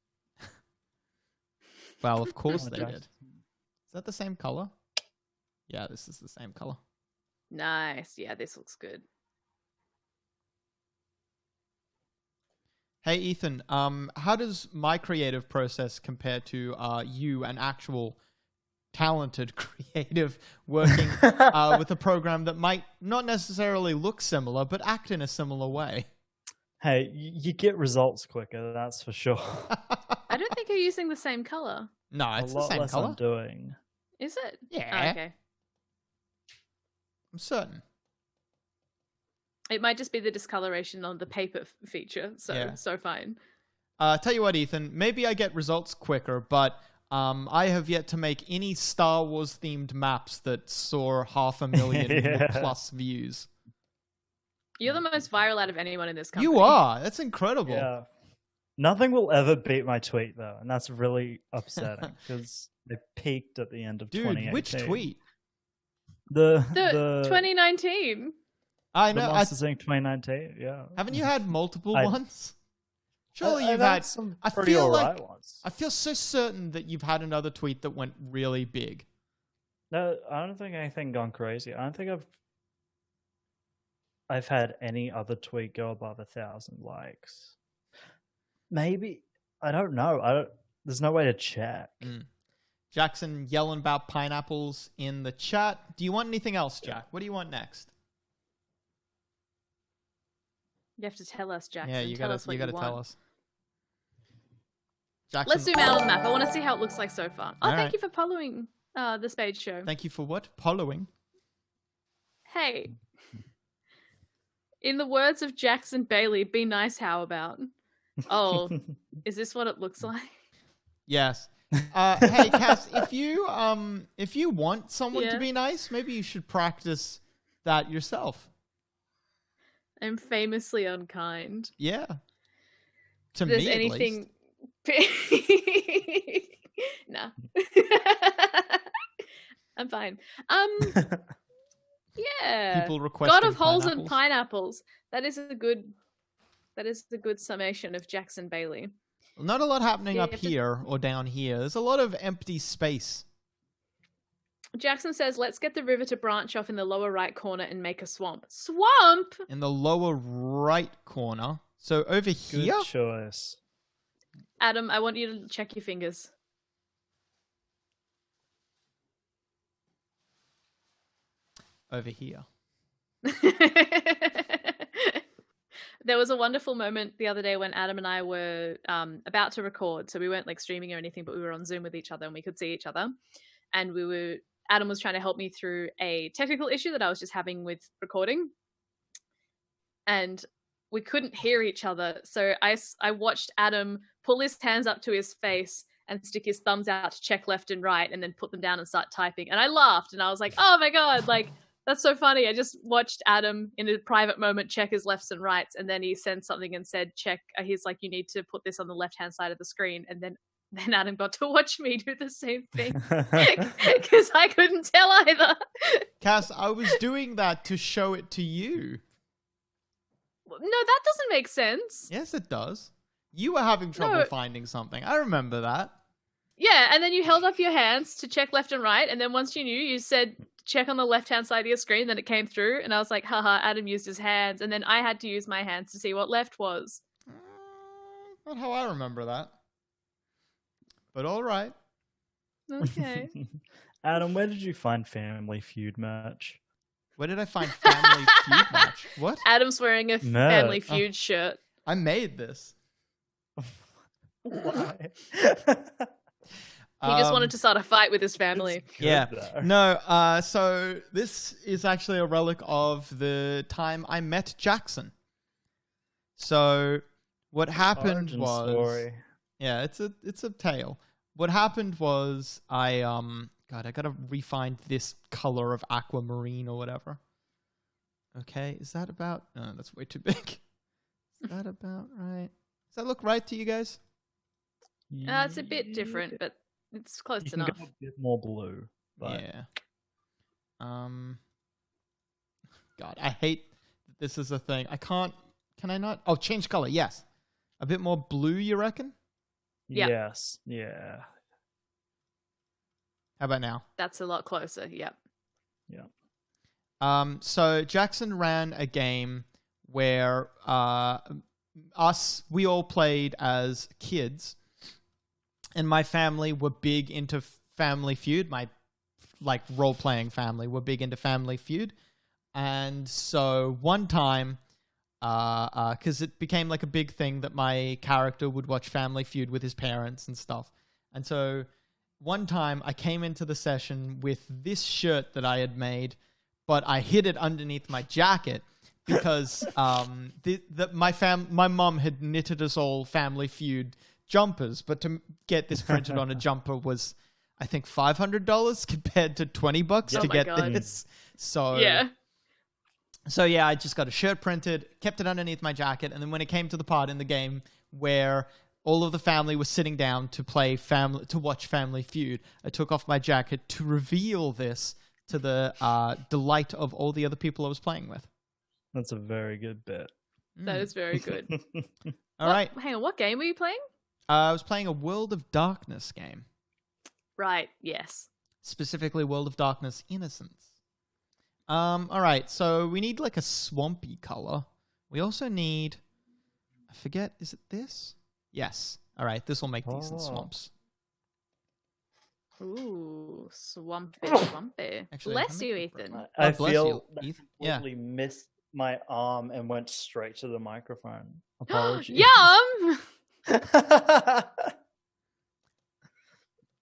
[SPEAKER 6] Well, of course
[SPEAKER 5] Wanted
[SPEAKER 6] they
[SPEAKER 5] Jack-
[SPEAKER 6] did. Is that the same color? Yeah, this is the same color.
[SPEAKER 1] Nice. Yeah, this looks good.
[SPEAKER 6] Hey, Ethan, how does my creative process compare to you, an actual talented creative, working with a program that might not necessarily look similar, but act in a similar way?
[SPEAKER 5] Hey, you get results quicker, that's for sure.
[SPEAKER 1] I don't think you're using the same color.
[SPEAKER 6] No,
[SPEAKER 5] A
[SPEAKER 6] it's the
[SPEAKER 5] lot
[SPEAKER 6] same
[SPEAKER 5] less
[SPEAKER 6] color.
[SPEAKER 5] I'm doing.
[SPEAKER 1] Is it?
[SPEAKER 6] Yeah.
[SPEAKER 1] Oh, okay.
[SPEAKER 6] I'm certain.
[SPEAKER 1] It might just be the discoloration on the paper feature, so
[SPEAKER 6] Yeah.
[SPEAKER 1] so fine.
[SPEAKER 6] Tell you what, Ethan, maybe I get results quicker, but I have yet to make any Star Wars themed maps that saw 500,000
[SPEAKER 5] Yeah.
[SPEAKER 6] plus views.
[SPEAKER 1] You're the most viral out of anyone in this company.
[SPEAKER 6] You are. That's incredible.
[SPEAKER 5] Yeah. Nothing will ever beat my tweet, though, and that's really upsetting, because they peaked at the end of
[SPEAKER 6] Dude,
[SPEAKER 5] 2018.
[SPEAKER 6] which tweet?
[SPEAKER 5] The
[SPEAKER 1] 2019.
[SPEAKER 6] I
[SPEAKER 5] the
[SPEAKER 6] know.
[SPEAKER 5] Monsters Inc. 2019, yeah.
[SPEAKER 6] Haven't you had multiple
[SPEAKER 5] I-
[SPEAKER 6] ones? Surely you've
[SPEAKER 5] I've
[SPEAKER 6] had.
[SPEAKER 5] some
[SPEAKER 6] I
[SPEAKER 5] pretty
[SPEAKER 6] feel
[SPEAKER 5] alright
[SPEAKER 6] like
[SPEAKER 5] ones.
[SPEAKER 6] I feel so certain that you've had another tweet that went really big.
[SPEAKER 5] No, I don't think anything gone crazy. I don't think I've had any other tweet go above 1,000 likes. Maybe, I don't know. There's no way to check.
[SPEAKER 6] Jackson yelling about pineapples in the chat. Do you want anything else, Jack? What do you want next?
[SPEAKER 1] You have to tell us, Jackson.
[SPEAKER 6] Yeah, you
[SPEAKER 1] tell
[SPEAKER 6] gotta
[SPEAKER 1] us what
[SPEAKER 6] you gotta
[SPEAKER 1] want.
[SPEAKER 6] tell us. Jackson,
[SPEAKER 1] Let's zoom out on the map. I want to see how it looks like so far. Oh,
[SPEAKER 6] All
[SPEAKER 1] thank
[SPEAKER 6] right.
[SPEAKER 1] you for following the Spade Show.
[SPEAKER 6] Thank you for what? Following.
[SPEAKER 1] Hey. In the words of Jackson Bailey, be nice, how about? Oh, is this what it looks like?
[SPEAKER 6] Yes. Hey, Cass, if you want someone
[SPEAKER 1] Yeah.
[SPEAKER 6] to be nice, maybe you should practice that yourself.
[SPEAKER 1] I'm famously unkind.
[SPEAKER 6] Yeah. To
[SPEAKER 1] If there's
[SPEAKER 6] me, at
[SPEAKER 1] anything.
[SPEAKER 6] least.
[SPEAKER 1] Nah. I'm fine. Yeah.
[SPEAKER 6] People requesting
[SPEAKER 1] God of holes and
[SPEAKER 6] pineapples.
[SPEAKER 1] pineapples. That is a good summation of Jackson Bailey.
[SPEAKER 6] Not a lot happening
[SPEAKER 1] Yeah,
[SPEAKER 6] up
[SPEAKER 1] you have to-
[SPEAKER 6] here or down here. There's a lot of empty space.
[SPEAKER 1] Jackson says, let's get the river to branch off in the lower right corner and make a swamp. Swamp?
[SPEAKER 6] In the lower right corner. So over
[SPEAKER 5] Good
[SPEAKER 6] here?
[SPEAKER 5] choice.
[SPEAKER 1] Adam, I want you to check your fingers.
[SPEAKER 6] Over here.
[SPEAKER 1] There was a wonderful moment the other day when Adam and I were about to record. So we weren't like streaming or anything, but we were on Zoom with each other and we could see each other. And Adam was trying to help me through a technical issue that I was just having with recording. And we couldn't hear each other. So I watched Adam pull his hands up to his face and stick his thumbs out to check left and right and then put them down and start typing. And I laughed and I was like, oh my God, like, that's so funny. I just watched Adam in a private moment check his lefts and rights, and then he sent something and said, check. He's like, you need to put this on the left-hand side of the screen. And then then Adam got to watch me do the same thing because I couldn't tell either.
[SPEAKER 6] Cass, I was doing that to show it to you.
[SPEAKER 1] No, that doesn't make sense.
[SPEAKER 6] Yes, it does. You were having trouble
[SPEAKER 1] No.
[SPEAKER 6] finding something. I remember that.
[SPEAKER 1] Yeah, and then you held up your hands to check left and right, and then once you knew, you said check on the left-hand side of your screen, then it came through, and I was like, haha, Adam used his hands, and then I had to use my hands to see what left was.
[SPEAKER 6] Not how I remember that. But all right.
[SPEAKER 1] Okay.
[SPEAKER 5] Adam, where did you find Family Feud merch?
[SPEAKER 6] Where did I find Family Feud match? What?
[SPEAKER 1] Adam's wearing a
[SPEAKER 5] No.
[SPEAKER 1] Family Feud shirt.
[SPEAKER 6] I made this.
[SPEAKER 5] Why?
[SPEAKER 1] He just wanted to start a fight with his family.
[SPEAKER 5] It's good,
[SPEAKER 6] Yeah.
[SPEAKER 5] though.
[SPEAKER 6] No, so this is actually a relic of the time I met Jackson. So what happened
[SPEAKER 5] Origin
[SPEAKER 6] was
[SPEAKER 5] story.
[SPEAKER 6] yeah, it's a tale. What happened was I gotta refine this color of aquamarine or whatever. Okay, is that about? No, that's way too big. Is that about right? Does that look right to you guys?
[SPEAKER 1] It's a bit different, but it's close
[SPEAKER 5] You can
[SPEAKER 1] enough.
[SPEAKER 5] go a bit more blue. But
[SPEAKER 6] Yeah. God, I hate that this is a thing. I can't. Can I not? Oh, change color. Yes. A bit more blue, you reckon?
[SPEAKER 1] Yeah.
[SPEAKER 5] Yes. Yeah.
[SPEAKER 6] How about now?
[SPEAKER 1] That's a lot closer, yep.
[SPEAKER 6] So Jackson ran a game where we all played as kids, and my family were big into Family Feud. My role-playing family were big into Family Feud, and so one time, because it became like a big thing that my character would watch Family Feud with his parents and stuff, and so one time I came into the session with this shirt that I had made, but I hid it underneath my jacket because my mom had knitted us all Family Feud jumpers, but to get this printed on a jumper was, I think, $500 compared to $20
[SPEAKER 1] Oh
[SPEAKER 6] to
[SPEAKER 1] my
[SPEAKER 6] get
[SPEAKER 1] God.
[SPEAKER 6] this. So
[SPEAKER 1] Yeah.
[SPEAKER 6] So yeah, I just got a shirt printed, kept it underneath my jacket, and then when it came to the part in the game where all of the family was sitting down to watch Family Feud, I took off my jacket to reveal this to the delight of all the other people I was playing with.
[SPEAKER 5] That's a very good bit.
[SPEAKER 1] That is very good.
[SPEAKER 6] All right.
[SPEAKER 1] Hang on, what game were you playing?
[SPEAKER 6] I was playing a World of Darkness game,
[SPEAKER 1] Right, yes.
[SPEAKER 6] specifically World of Darkness Innocence. All right, so we need like a swampy color. We also need, I forget, is it this? Yes. All right, this will make decent swamps.
[SPEAKER 1] Ooh, swampy.
[SPEAKER 6] Actually,
[SPEAKER 1] Bless
[SPEAKER 6] how
[SPEAKER 1] you,
[SPEAKER 6] many-
[SPEAKER 1] Ethan.
[SPEAKER 5] I
[SPEAKER 6] bless
[SPEAKER 5] feel
[SPEAKER 6] you,
[SPEAKER 5] that
[SPEAKER 6] Ethan. Yeah.
[SPEAKER 5] completely missed my arm and went straight to the microphone. Apologies.
[SPEAKER 1] Yum!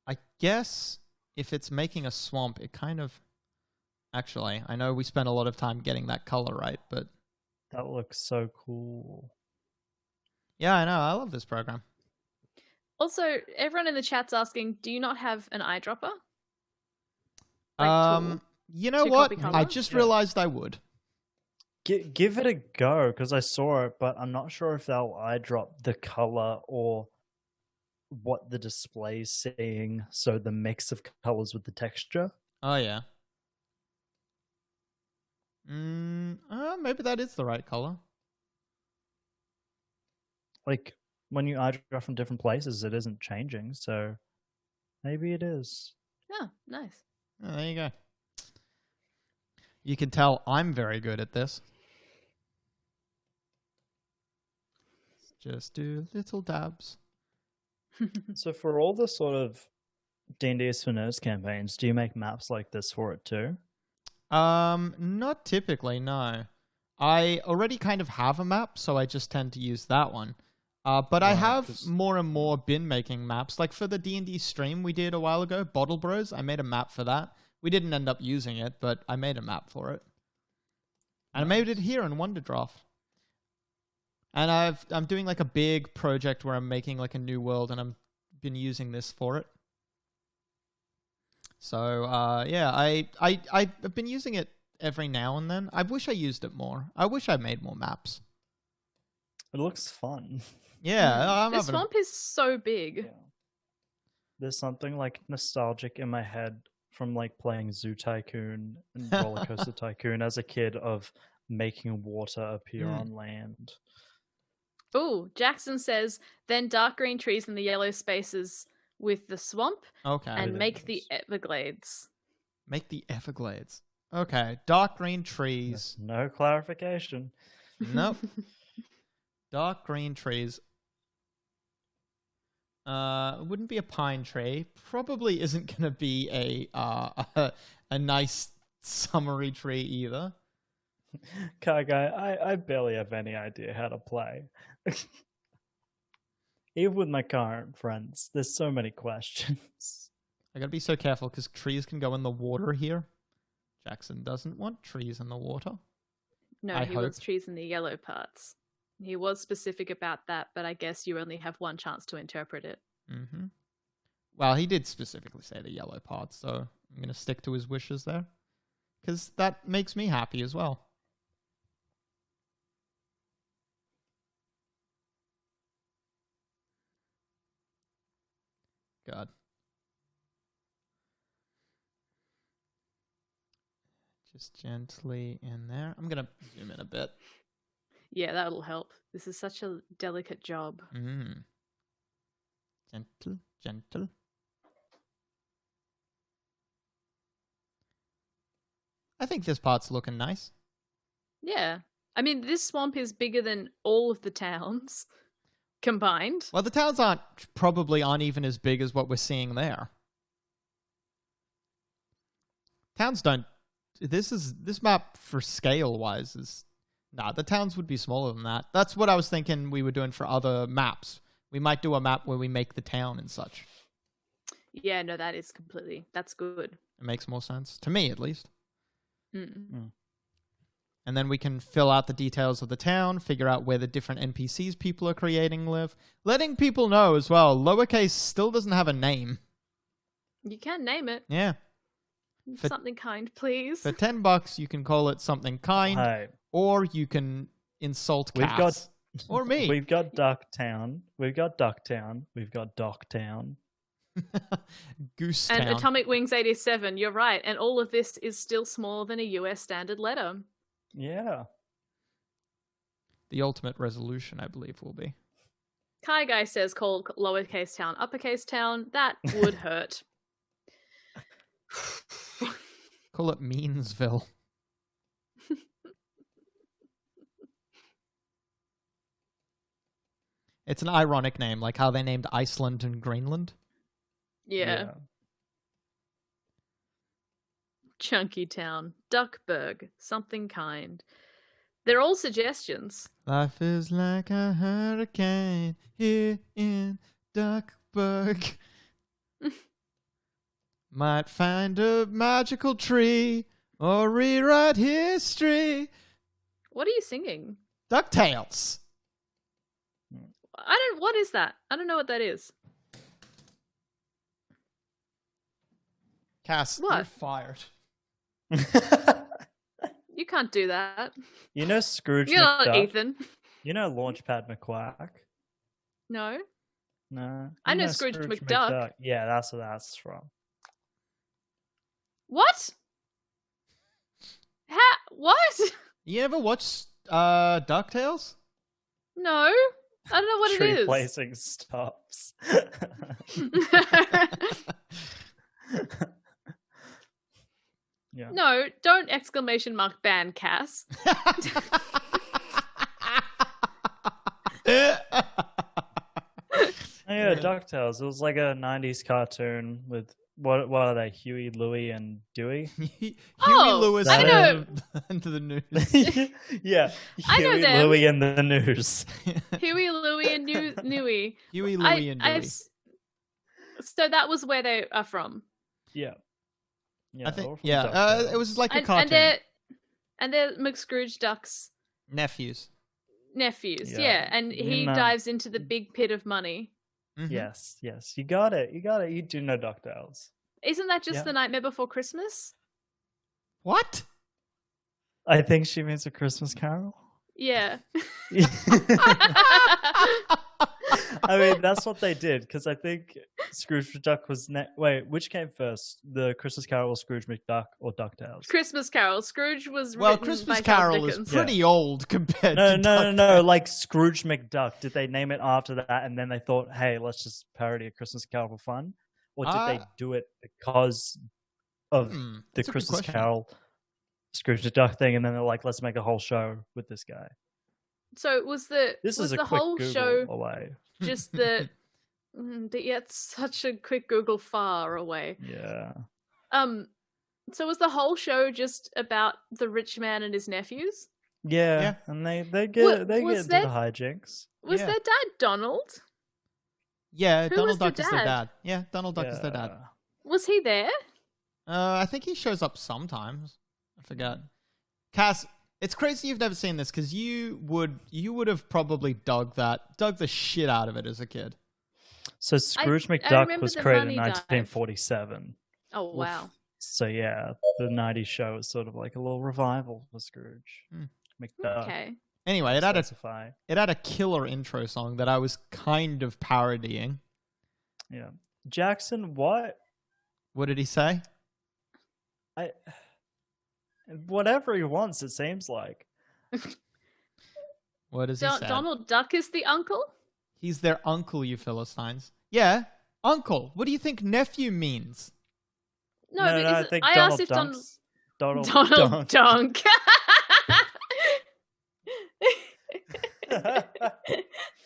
[SPEAKER 6] I guess if it's making a swamp, it kind of... Actually, I know we spent a lot of time getting that color right, but...
[SPEAKER 5] That looks so cool.
[SPEAKER 6] Yeah, I know. I love this program.
[SPEAKER 1] Also, everyone in the chat's asking, do you not have an eyedropper? Tool?
[SPEAKER 6] You know
[SPEAKER 1] to
[SPEAKER 6] what?
[SPEAKER 1] copy
[SPEAKER 6] I
[SPEAKER 1] color?
[SPEAKER 6] just
[SPEAKER 5] Yeah.
[SPEAKER 6] realized I would.
[SPEAKER 5] Give it a go, because I saw it, but I'm not sure if they'll eyedrop the color or what the display's seeing, so the mix of colors with the texture.
[SPEAKER 6] Oh, yeah. Maybe that is the right color.
[SPEAKER 5] Like, when you eyedrop from different places, it isn't changing, so maybe it is.
[SPEAKER 1] Oh, nice.
[SPEAKER 6] Oh, there you go. You can tell I'm very good at this. Just do little dabs.
[SPEAKER 5] So for all the sort of D&D is for Nerds campaigns, do you make maps like this for it too?
[SPEAKER 6] Not typically, no. I already kind of have a map, so I just tend to use that one. But I
[SPEAKER 5] Right,
[SPEAKER 6] have
[SPEAKER 5] 'cause-
[SPEAKER 6] more and more been making maps. Like for the D&D stream we did a while ago, Bottle Bros, I made a map for that. We didn't end up using it, but I made a map for it. And I made it here in Wonderdraft. And I'm doing like a big project where I'm making like a new world, and I've been using this for it. So yeah, I've been using it every now and then. I wish I used it more. I wish I made more maps.
[SPEAKER 5] It looks fun.
[SPEAKER 6] Yeah, I'm
[SPEAKER 1] This
[SPEAKER 6] having a-
[SPEAKER 1] swamp is so big.
[SPEAKER 5] Yeah. There's something like nostalgic in my head from like playing Zoo Tycoon and Roller Coaster Tycoon as a kid of making water appear on land.
[SPEAKER 1] Ooh, Jackson says, then dark green trees in the yellow spaces with the swamp,
[SPEAKER 6] Okay.
[SPEAKER 1] and
[SPEAKER 5] With
[SPEAKER 1] make the
[SPEAKER 5] those.
[SPEAKER 1] Everglades.
[SPEAKER 6] Make the Everglades. Okay. Dark green trees.
[SPEAKER 5] No clarification.
[SPEAKER 6] Nope. Dark green trees. It wouldn't be a pine tree. Probably isn't going to be a nice summery tree either.
[SPEAKER 5] Kai Guy, I barely have any idea how to play. Even with my current friends, there's so many questions.
[SPEAKER 6] I gotta be so careful because trees can go in the water here. Jackson doesn't want trees in the water.
[SPEAKER 1] No,
[SPEAKER 6] I
[SPEAKER 1] he wants
[SPEAKER 6] hope.
[SPEAKER 1] trees in the yellow parts. He was specific about that, but I guess you only have one chance to interpret it.
[SPEAKER 6] Mm-hmm. Well, he did specifically say the yellow part, so I'm gonna stick to his wishes there. Because that makes me happy as well. God. Just gently in there. I'm gonna zoom in a bit.
[SPEAKER 1] Yeah, that'll help. This is such a delicate job.
[SPEAKER 6] Mm. Gentle, gentle. I think this part's looking nice.
[SPEAKER 1] Yeah. I mean, this swamp is bigger than all of the towns combined.
[SPEAKER 6] Well, the towns probably aren't even as big as what we're seeing there. Towns don't. This map for scale wise is. Nah, the towns would be smaller than that. That's what I was thinking we were doing for other maps. We might do a map where we make the town and such.
[SPEAKER 1] Yeah, no, that's good.
[SPEAKER 6] It makes more sense. To me, at least.
[SPEAKER 1] Mm.
[SPEAKER 6] And then we can fill out the details of the town, figure out where the different NPCs people are creating live. Letting people know as well, lowercase still doesn't have a name.
[SPEAKER 1] You can name it.
[SPEAKER 6] Yeah. For-
[SPEAKER 1] Something kind, please.
[SPEAKER 6] For $10, you can call it something kind,
[SPEAKER 5] Hey,
[SPEAKER 6] or you can insult
[SPEAKER 5] we've
[SPEAKER 6] Cass.
[SPEAKER 5] got
[SPEAKER 6] Or me.
[SPEAKER 5] We've got Ducktown. We've got Ducktown. We've got Docktown.
[SPEAKER 6] Goose
[SPEAKER 1] And
[SPEAKER 6] Town.
[SPEAKER 1] Atomic Wings 87, you're right. And all of this is still smaller than a US standard letter.
[SPEAKER 5] Yeah.
[SPEAKER 6] The ultimate resolution, I believe, will be.
[SPEAKER 1] Kai Guy says call lowercase town uppercase town. That would hurt.
[SPEAKER 6] Call it Meansville. It's an ironic name, like how they named Iceland and Greenland.
[SPEAKER 1] Yeah. Chunky Town, Duckburg, something kind. They're all suggestions.
[SPEAKER 6] Life is like a hurricane here in Duckburg. Might find a magical tree or rewrite history.
[SPEAKER 1] What are you singing?
[SPEAKER 6] DuckTales.
[SPEAKER 1] What is that? I don't know what that is.
[SPEAKER 6] Cass,
[SPEAKER 1] What?
[SPEAKER 6] you're fired.
[SPEAKER 1] You can't do that.
[SPEAKER 5] You know Scrooge
[SPEAKER 1] You're not
[SPEAKER 5] McDuck?
[SPEAKER 1] Ethan.
[SPEAKER 5] You know Launchpad McQuack?
[SPEAKER 1] No.
[SPEAKER 5] No.
[SPEAKER 1] I
[SPEAKER 5] You
[SPEAKER 1] know Scrooge McDuck.
[SPEAKER 5] Yeah, that's what that's from.
[SPEAKER 1] What? What?
[SPEAKER 6] You ever watched DuckTales?
[SPEAKER 1] No. I don't know what
[SPEAKER 5] Tree
[SPEAKER 1] it is.
[SPEAKER 5] placing stops. Yeah.
[SPEAKER 1] No, don't exclamation mark ban Cass.
[SPEAKER 5] Oh, yeah, DuckTales. It was like a 90s cartoon with what are they? Huey, Louie, and Dewey?
[SPEAKER 6] Huey
[SPEAKER 1] Oh,
[SPEAKER 6] Lewis
[SPEAKER 1] I know.
[SPEAKER 6] into the news.
[SPEAKER 5] Yeah,
[SPEAKER 1] I know
[SPEAKER 5] Huey,
[SPEAKER 1] them.
[SPEAKER 5] Louie, and the news.
[SPEAKER 1] Huey, Louie, and Newey.
[SPEAKER 6] Huey, Louie, and Dewey.
[SPEAKER 1] So that was where they are from.
[SPEAKER 5] Yeah. Yeah,
[SPEAKER 6] I
[SPEAKER 5] all
[SPEAKER 6] think,
[SPEAKER 5] from
[SPEAKER 6] yeah,
[SPEAKER 5] DuckTales.
[SPEAKER 6] it was like a
[SPEAKER 1] And
[SPEAKER 6] cartoon.
[SPEAKER 1] they're McScrooge Duck's
[SPEAKER 6] Nephews.
[SPEAKER 1] nephews.
[SPEAKER 5] Yeah.
[SPEAKER 1] Yeah, and
[SPEAKER 5] You
[SPEAKER 1] he
[SPEAKER 5] know-
[SPEAKER 1] dives into the big pit of money.
[SPEAKER 6] Mhm.
[SPEAKER 5] Yes, yes. You got it. You do know DuckTales.
[SPEAKER 1] Isn't that just
[SPEAKER 5] Yeah.
[SPEAKER 1] The Nightmare Before Christmas?
[SPEAKER 6] What?
[SPEAKER 5] I think she means A Christmas Carol.
[SPEAKER 1] Yeah.
[SPEAKER 5] I mean, that's what they did because I think Scrooge McDuck was wait, which came first, the Christmas Carol or Scrooge McDuck or DuckTales?
[SPEAKER 1] Christmas Carol. Scrooge was
[SPEAKER 6] Well,
[SPEAKER 1] written
[SPEAKER 6] Christmas
[SPEAKER 1] by Charles
[SPEAKER 6] Carol is
[SPEAKER 1] Dickens.
[SPEAKER 6] pretty old compared
[SPEAKER 5] No,
[SPEAKER 6] to
[SPEAKER 5] no, no, no.
[SPEAKER 6] DuckTales.
[SPEAKER 5] Like Scrooge McDuck. Did they name it after that, and then they thought, "Hey, let's just parody a Christmas Carol for fun," or did they do it because of the
[SPEAKER 6] that's a good
[SPEAKER 5] Christmas
[SPEAKER 6] question.
[SPEAKER 5] Carol Scrooge McDuck thing, and then they're like, "Let's make a whole show with this guy."
[SPEAKER 1] So was the
[SPEAKER 5] This
[SPEAKER 1] was
[SPEAKER 5] is a
[SPEAKER 1] the
[SPEAKER 5] quick
[SPEAKER 1] whole
[SPEAKER 5] Google
[SPEAKER 1] show
[SPEAKER 5] away.
[SPEAKER 1] just the yet such a quick Google far away.
[SPEAKER 5] Yeah.
[SPEAKER 1] So was the whole show just about the rich man and his nephews?
[SPEAKER 5] Yeah, and they get
[SPEAKER 1] What-
[SPEAKER 5] they get
[SPEAKER 1] was
[SPEAKER 5] into
[SPEAKER 1] that-
[SPEAKER 5] the hijinks.
[SPEAKER 1] Was
[SPEAKER 6] Yeah.
[SPEAKER 1] their dad Donald?
[SPEAKER 6] Yeah,
[SPEAKER 1] Who
[SPEAKER 6] Donald
[SPEAKER 1] was the
[SPEAKER 6] Duck is their
[SPEAKER 1] dad?
[SPEAKER 6] dad. Yeah, Donald Duck is their dad.
[SPEAKER 5] Yeah.
[SPEAKER 1] Was he there?
[SPEAKER 6] I think he shows up sometimes. I forgot. Cass, it's crazy you've never seen this because you would have probably dug the shit out of it as a kid.
[SPEAKER 5] So Scrooge
[SPEAKER 1] I
[SPEAKER 5] McDuck
[SPEAKER 1] remember
[SPEAKER 5] was
[SPEAKER 1] the
[SPEAKER 5] created in
[SPEAKER 1] money dive.
[SPEAKER 5] 1947.
[SPEAKER 1] Oh wow.
[SPEAKER 5] So yeah, the 90s show is sort of like a little revival for Scrooge McDuck.
[SPEAKER 1] Okay.
[SPEAKER 6] Anyway, it
[SPEAKER 5] Specify.
[SPEAKER 6] had a killer intro song that I was kind of parodying.
[SPEAKER 5] Yeah. Jackson, what?
[SPEAKER 6] What did he say?
[SPEAKER 5] Whatever he wants, it seems like.
[SPEAKER 6] What does he say?
[SPEAKER 1] Donald Duck is the uncle?
[SPEAKER 6] He's their uncle, you Philistines. Yeah, uncle. What do you think nephew means?
[SPEAKER 1] No,
[SPEAKER 5] I
[SPEAKER 1] because
[SPEAKER 5] think
[SPEAKER 1] I
[SPEAKER 5] Donald
[SPEAKER 1] asked if
[SPEAKER 5] Dunk's Donald
[SPEAKER 1] Donald
[SPEAKER 5] Dunk.
[SPEAKER 1] Dunk.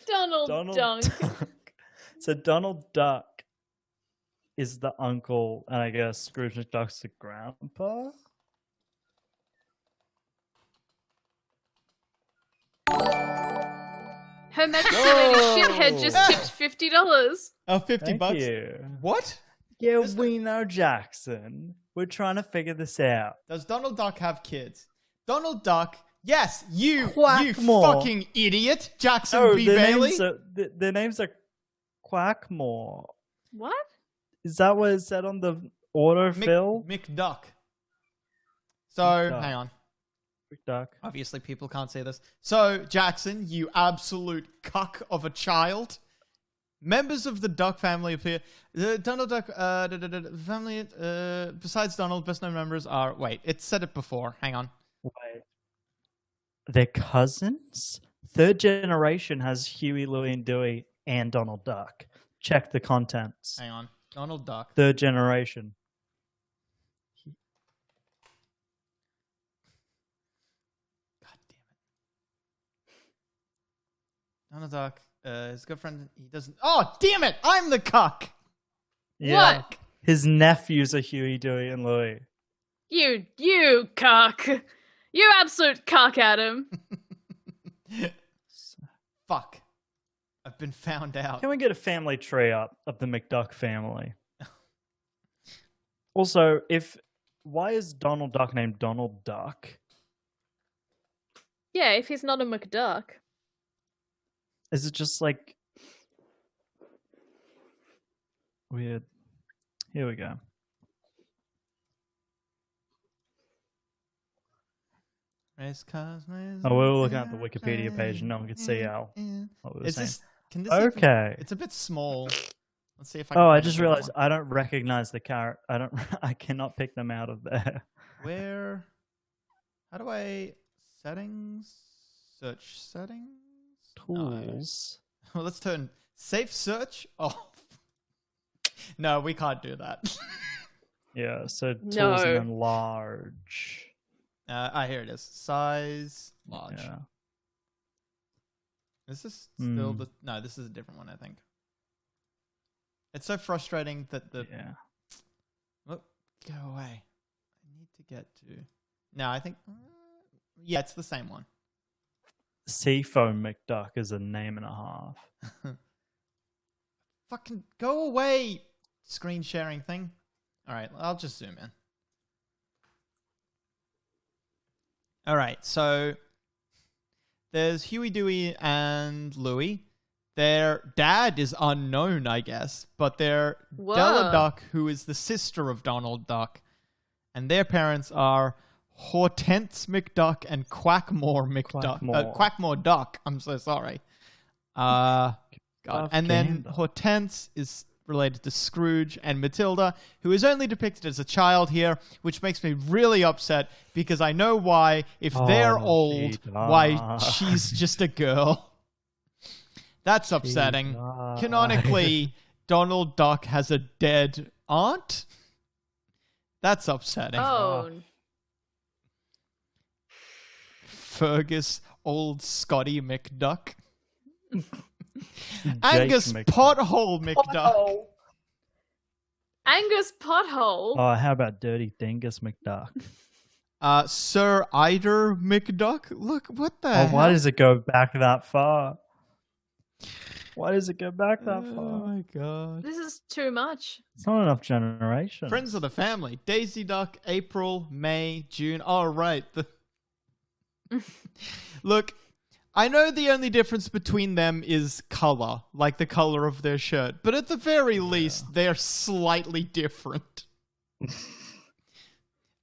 [SPEAKER 1] Donald Dunk.
[SPEAKER 5] So Donald Duck is the uncle, and I guess Scrooge McDuck's the grandpa.
[SPEAKER 1] Her Majesty Lady Shithead just tipped $50.
[SPEAKER 6] Oh, 50
[SPEAKER 5] Thank
[SPEAKER 6] bucks.
[SPEAKER 5] you.
[SPEAKER 6] What?
[SPEAKER 5] Yeah, we know Jackson. We're trying to figure this out.
[SPEAKER 6] Does Donald Duck have kids? Donald Duck. Yes, you
[SPEAKER 5] Quackmore.
[SPEAKER 6] fucking idiot, Jackson
[SPEAKER 5] Oh,
[SPEAKER 6] B. Bailey.
[SPEAKER 5] their names are Quackmore.
[SPEAKER 1] What?
[SPEAKER 5] Is that what it said on the autofill?
[SPEAKER 6] McDuck. So,
[SPEAKER 5] McDuck.
[SPEAKER 6] hang on.
[SPEAKER 5] McDuck.
[SPEAKER 6] Obviously, people can't see this. So, Jackson, you absolute cuck of a child. Members of the Duck family appear. The Donald Duck family, besides Donald, best known members are. Wait, it said it before. Hang on.
[SPEAKER 5] Wait. They're cousins? Third generation has Huey, Louie, and Dewey and Donald Duck. Check the contents.
[SPEAKER 6] Hang on. Donald Duck.
[SPEAKER 5] Third generation.
[SPEAKER 6] God damn it. Donald Duck, his girlfriend, he doesn't. Oh, damn it! I'm the cuck!
[SPEAKER 5] Yeah.
[SPEAKER 1] What?
[SPEAKER 5] His nephews are Huey, Dewey, and Louie.
[SPEAKER 1] You cock. You absolute cock, Adam.
[SPEAKER 6] Fuck. I've been found out.
[SPEAKER 5] Can we get a family tree up of the McDuck family? Also, why is Donald Duck named Donald Duck?
[SPEAKER 1] Yeah, if he's not a McDuck.
[SPEAKER 5] Is it just like weird? Here we go. Oh, we were looking at the Wikipedia page and no one could see what we were saying.
[SPEAKER 6] Can this
[SPEAKER 5] Okay.
[SPEAKER 6] It's a bit small. Let's see if I
[SPEAKER 5] Oh, I
[SPEAKER 6] find a
[SPEAKER 5] just
[SPEAKER 6] good
[SPEAKER 5] realized
[SPEAKER 6] one.
[SPEAKER 5] I don't recognize the character. I cannot pick them out of there.
[SPEAKER 6] Where? How do I settings? Search settings? No.
[SPEAKER 5] Tools.
[SPEAKER 6] Well, let's turn safe search off. No, we can't do that.
[SPEAKER 5] Yeah, so tools
[SPEAKER 1] No.
[SPEAKER 5] and then large.
[SPEAKER 6] Here it is. Size large.
[SPEAKER 5] Yeah.
[SPEAKER 6] Is this still the? No, this is a different one. I think. It's so frustrating that the.
[SPEAKER 5] Yeah.
[SPEAKER 6] Look, go away. I need to get to. No, I think. Yeah, it's the same one.
[SPEAKER 5] Seafoam McDuck is a name and a half.
[SPEAKER 6] Fucking go away, screen sharing thing. All right, I'll just zoom in. All right, so there's Huey, Dewey, and Louie. Their dad is unknown, I guess, but they're Della
[SPEAKER 1] Whoa.
[SPEAKER 6] Duck, who is the sister of Donald Duck, and their parents are Hortense McDuck and Quackmore McDuck.
[SPEAKER 5] Quackmore.
[SPEAKER 6] Quackmore Duck. I'm so sorry. God.
[SPEAKER 5] Love
[SPEAKER 6] And then
[SPEAKER 5] Gander.
[SPEAKER 6] Hortense is related to Scrooge and Matilda, who is only depicted as a child here, which makes me really upset because I know why. If they're old, why she's just a girl. That's upsetting. Canonically, Donald Duck has a dead aunt. That's upsetting.
[SPEAKER 1] Oh,
[SPEAKER 6] Fergus, old Scotty McDuck.
[SPEAKER 5] Jake
[SPEAKER 6] Angus
[SPEAKER 5] McDuck.
[SPEAKER 6] Pothole McDuck.
[SPEAKER 1] Angus Pothole.
[SPEAKER 5] Oh, how about Dirty Dingus McDuck?
[SPEAKER 6] Sir Eider McDuck. Look, what the
[SPEAKER 5] Oh,
[SPEAKER 6] hell?
[SPEAKER 5] why does it go back that far? Why does it go back that
[SPEAKER 6] Oh
[SPEAKER 5] far?
[SPEAKER 6] my god.
[SPEAKER 1] This is too much.
[SPEAKER 5] It's not enough generation.
[SPEAKER 6] Friends of the family. Daisy Duck, April, May, June. All right. Look, I know the only difference between them is color, like the color of their shirt, but at the very least, they're slightly different.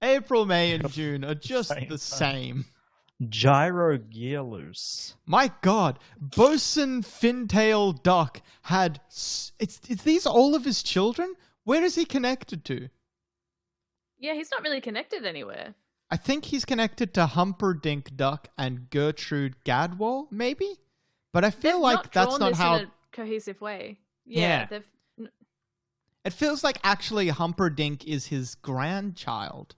[SPEAKER 6] April, May, and June are just the same.
[SPEAKER 5] Gyro Gear Loose.
[SPEAKER 6] My god, Bosun Fintail Duck had... Is these all of his children? Where is he connected to?
[SPEAKER 1] Yeah, he's not really connected anywhere.
[SPEAKER 6] I think he's connected to Humperdinck Duck and Gertrude Gadwall, maybe? But I feel like that's
[SPEAKER 1] drawn
[SPEAKER 6] not
[SPEAKER 1] this
[SPEAKER 6] how...
[SPEAKER 1] in a cohesive way.
[SPEAKER 6] Yeah.
[SPEAKER 1] They've...
[SPEAKER 6] It feels like actually Humperdinck is his grandchild.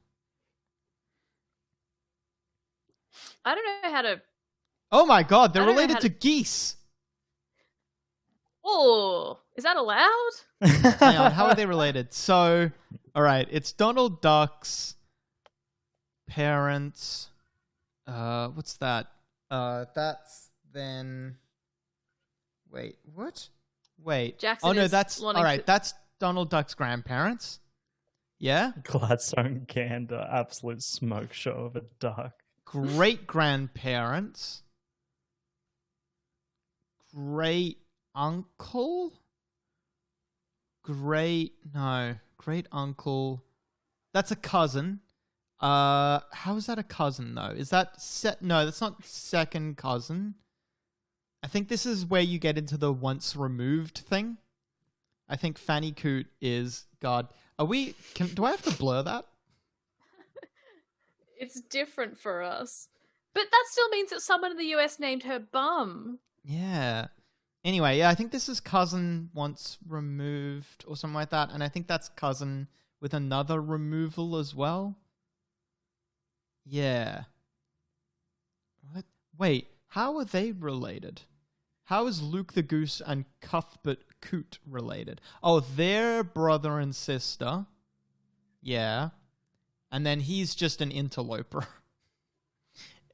[SPEAKER 1] I don't know how to...
[SPEAKER 6] Oh my god, they're
[SPEAKER 1] I don't know
[SPEAKER 6] related
[SPEAKER 1] how
[SPEAKER 6] to
[SPEAKER 1] to-
[SPEAKER 6] geese.
[SPEAKER 1] Oh, is that allowed?
[SPEAKER 6] Hang on, how are they related? So, alright, it's Donald Duck's parents. What's that? That's then... Wait, what? Wait.
[SPEAKER 1] Jackson
[SPEAKER 6] Oh no,
[SPEAKER 1] is
[SPEAKER 6] that's...
[SPEAKER 1] wanting
[SPEAKER 6] Alright,
[SPEAKER 1] to-
[SPEAKER 6] that's Donald Duck's grandparents. Yeah?
[SPEAKER 5] Gladstone Gander, absolute smoke show of a duck.
[SPEAKER 6] Great-grandparents. Great-uncle? Great-uncle. That's a cousin. How is that a cousin, though? Is that... No, that's not second cousin. I think this is where you get into the once removed thing. I think Fanny Coot is... God. Are we... Do I have to blur that?
[SPEAKER 1] It's different for us. But that still means that someone in the US named her Bum.
[SPEAKER 6] Yeah. Anyway, yeah, I think this is cousin once removed or something like that. And I think that's cousin with another removal as well. Yeah. What? Wait, how are they related? How is Luke the Goose and Cuthbert Coot related? Oh, they're brother and sister. Yeah. And then he's just an interloper.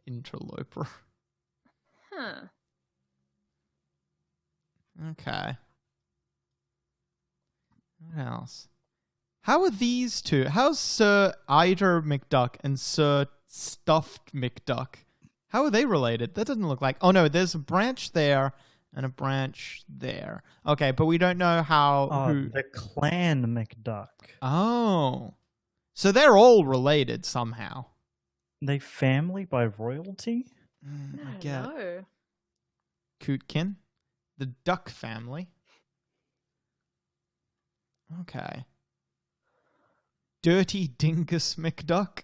[SPEAKER 6] Interloper.
[SPEAKER 1] Huh.
[SPEAKER 6] Okay. What else? How are these two? How's Sir Eider McDuck and Sir Stuffed McDuck? How are they related? That doesn't look like... Oh no, there's a branch there and a branch there. Okay, but we don't know how...
[SPEAKER 5] Oh, the Clan McDuck.
[SPEAKER 6] Oh. So they're all related somehow.
[SPEAKER 5] They family by royalty?
[SPEAKER 6] I
[SPEAKER 1] I
[SPEAKER 6] get
[SPEAKER 1] don't know.
[SPEAKER 6] Cootkin. The Duck family. Okay. Dirty Dingus McDuck.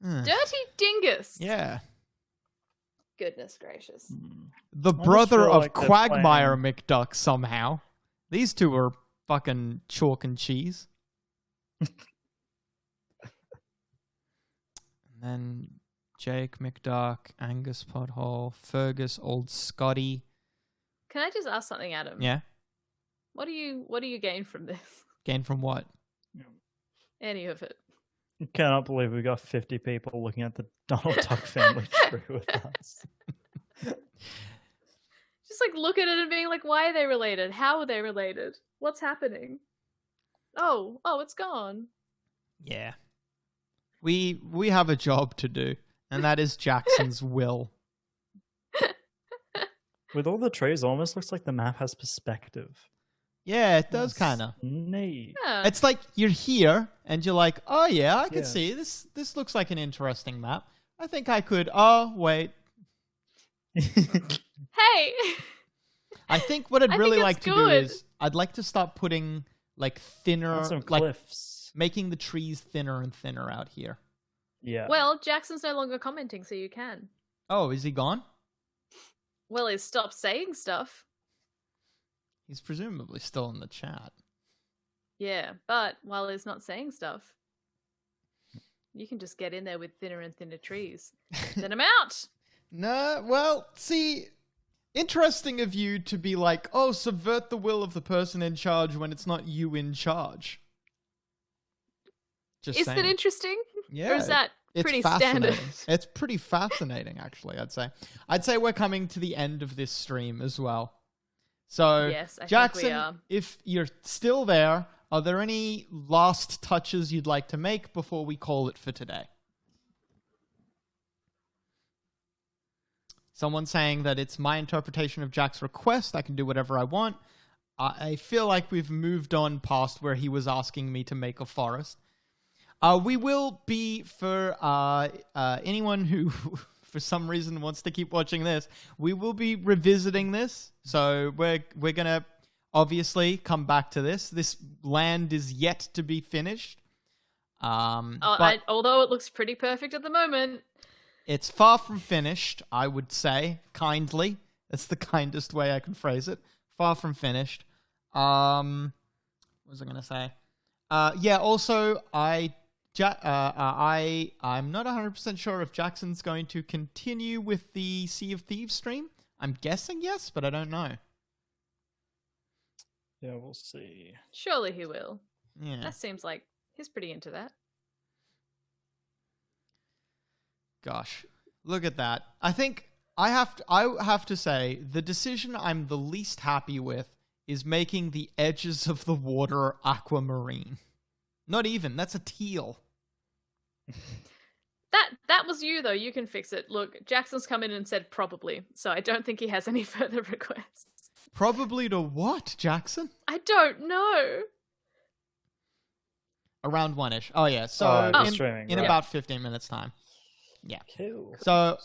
[SPEAKER 1] Dirty Dingus.
[SPEAKER 6] Yeah.
[SPEAKER 1] Goodness gracious.
[SPEAKER 6] The
[SPEAKER 5] Almost
[SPEAKER 6] brother
[SPEAKER 5] feel
[SPEAKER 6] of
[SPEAKER 5] like they're
[SPEAKER 6] Quagmire McDuck somehow. These two are fucking chalk and cheese. And then Jake McDuck, Angus Pothole, Fergus, Old Scotty.
[SPEAKER 1] Can I just ask something, Adam?
[SPEAKER 6] Yeah.
[SPEAKER 1] What do you gain from this?
[SPEAKER 6] Gain from what?
[SPEAKER 1] Any of it?
[SPEAKER 5] I cannot believe we got 50 people looking at the Donald Duck family tree with us.
[SPEAKER 1] Just like look at it and being like, why are they related? How are they related? What's happening? Oh, it's gone.
[SPEAKER 6] Yeah. We have a job to do, and that is Jackson's will.
[SPEAKER 5] With all the trees, it almost looks like the map has perspective.
[SPEAKER 6] Yeah, it does
[SPEAKER 5] That's
[SPEAKER 6] kind of.
[SPEAKER 5] neat.
[SPEAKER 1] Yeah.
[SPEAKER 6] It's like you're here, and you're like, oh yeah, I could
[SPEAKER 5] Yeah.
[SPEAKER 6] see this. This looks like an interesting map. I think I could. Oh wait,
[SPEAKER 1] Hey!
[SPEAKER 6] I think what I'd
[SPEAKER 1] I
[SPEAKER 6] really
[SPEAKER 1] think
[SPEAKER 6] like
[SPEAKER 1] it's
[SPEAKER 6] to do
[SPEAKER 1] good.
[SPEAKER 6] is I'd like to start putting like thinner,
[SPEAKER 5] And some
[SPEAKER 6] like
[SPEAKER 5] cliffs.
[SPEAKER 6] making the trees thinner and thinner out here.
[SPEAKER 5] Yeah.
[SPEAKER 1] Well, Jackson's no longer commenting, so you can.
[SPEAKER 6] Oh, is he gone?
[SPEAKER 1] Well, he's stopped saying stuff.
[SPEAKER 6] He's presumably still in the chat.
[SPEAKER 1] Yeah, but while he's not saying stuff, you can just get in there with thinner and thinner trees. Then I'm out!
[SPEAKER 6] No, well, see, interesting of you to be like, oh, subvert the will of the person in charge when it's not you in charge. Just
[SPEAKER 1] Is
[SPEAKER 6] saying.
[SPEAKER 1] that interesting?
[SPEAKER 6] Yeah,
[SPEAKER 1] Or is that
[SPEAKER 6] it's
[SPEAKER 1] pretty
[SPEAKER 6] fascinating.
[SPEAKER 1] standard?
[SPEAKER 6] It's pretty fascinating, actually, I'd say. I'd say we're coming to the end of this stream as well. So,
[SPEAKER 1] Yes, I think we
[SPEAKER 6] Jackson,
[SPEAKER 1] are.
[SPEAKER 6] if you're still there, are there any last touches you'd like to make before we call it for today? Someone saying that it's my interpretation of Jack's request. I can do whatever I want. I feel like we've moved on past where he was asking me to make a forest. We will be, for anyone who, for some reason, wants to keep watching this, we will be revisiting this. So we're going to obviously come back to this. This land is yet to be finished.
[SPEAKER 1] Although it looks pretty perfect at the moment.
[SPEAKER 6] It's far from finished, I would say, kindly. That's the kindest way I can phrase it. Far from finished. What was I going to say? Yeah, also, I'm not 100% sure if Jackson's going to continue with the Sea of Thieves stream. I'm guessing yes, but I don't know.
[SPEAKER 5] Yeah, we'll see.
[SPEAKER 1] Surely he will.
[SPEAKER 6] Yeah.
[SPEAKER 1] That seems like he's pretty into that.
[SPEAKER 6] Gosh, look at that. I think I have to say the decision I'm the least happy with is making the edges of the water aquamarine. Not even. That's a teal.
[SPEAKER 1] That was you though. You can fix it. Look, Jackson's come in and said probably, so I don't think he has any further requests.
[SPEAKER 6] Probably to what, Jackson?
[SPEAKER 1] I don't know.
[SPEAKER 6] Around 1-ish. Oh yeah. So
[SPEAKER 5] streaming,
[SPEAKER 6] in
[SPEAKER 5] right.
[SPEAKER 6] about 15 minutes time. Yeah.
[SPEAKER 5] Cool.
[SPEAKER 6] So,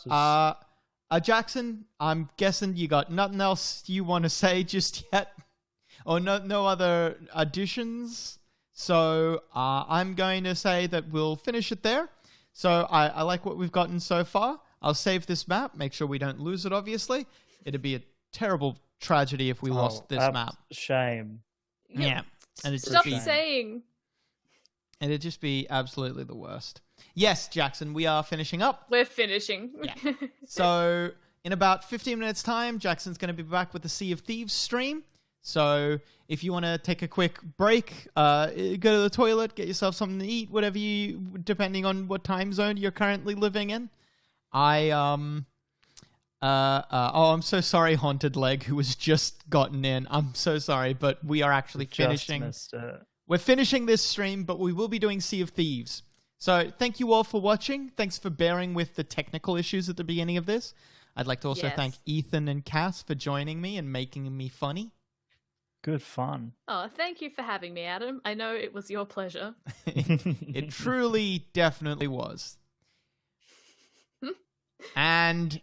[SPEAKER 6] Jackson, I'm guessing you got nothing else you want to say just yet, or no other additions. So, I'm going to say that we'll finish it there. So, I like what we've gotten so far. I'll save this map. Make sure we don't lose it. Obviously, it'd be a terrible tragedy if we lost this map.
[SPEAKER 5] Shame.
[SPEAKER 6] Yeah. And it'd
[SPEAKER 1] Stop
[SPEAKER 6] just be,
[SPEAKER 1] saying.
[SPEAKER 6] and it'd just be absolutely the worst. Yes, Jackson, we are finishing up.
[SPEAKER 1] We're finishing.
[SPEAKER 6] Yeah. So, in about 15 minutes' time, Jackson's going to be back with the Sea of Thieves stream. So, if you want to take a quick break, go to the toilet, get yourself something to eat, whatever you, depending on what time zone you're currently living in. I'm so sorry, Haunted Leg, who has just gotten in. I'm so sorry, but we are actually finishing.
[SPEAKER 5] Just missed it.
[SPEAKER 6] We're finishing this stream, but we will be doing Sea of Thieves. So thank you all for watching. Thanks for bearing with the technical issues at the beginning of this. I'd like to also thank Ethan and Cass for joining me and making me funny.
[SPEAKER 5] Good fun.
[SPEAKER 1] Oh, thank you for having me, Adam. I know it was your pleasure.
[SPEAKER 6] It truly, definitely was. And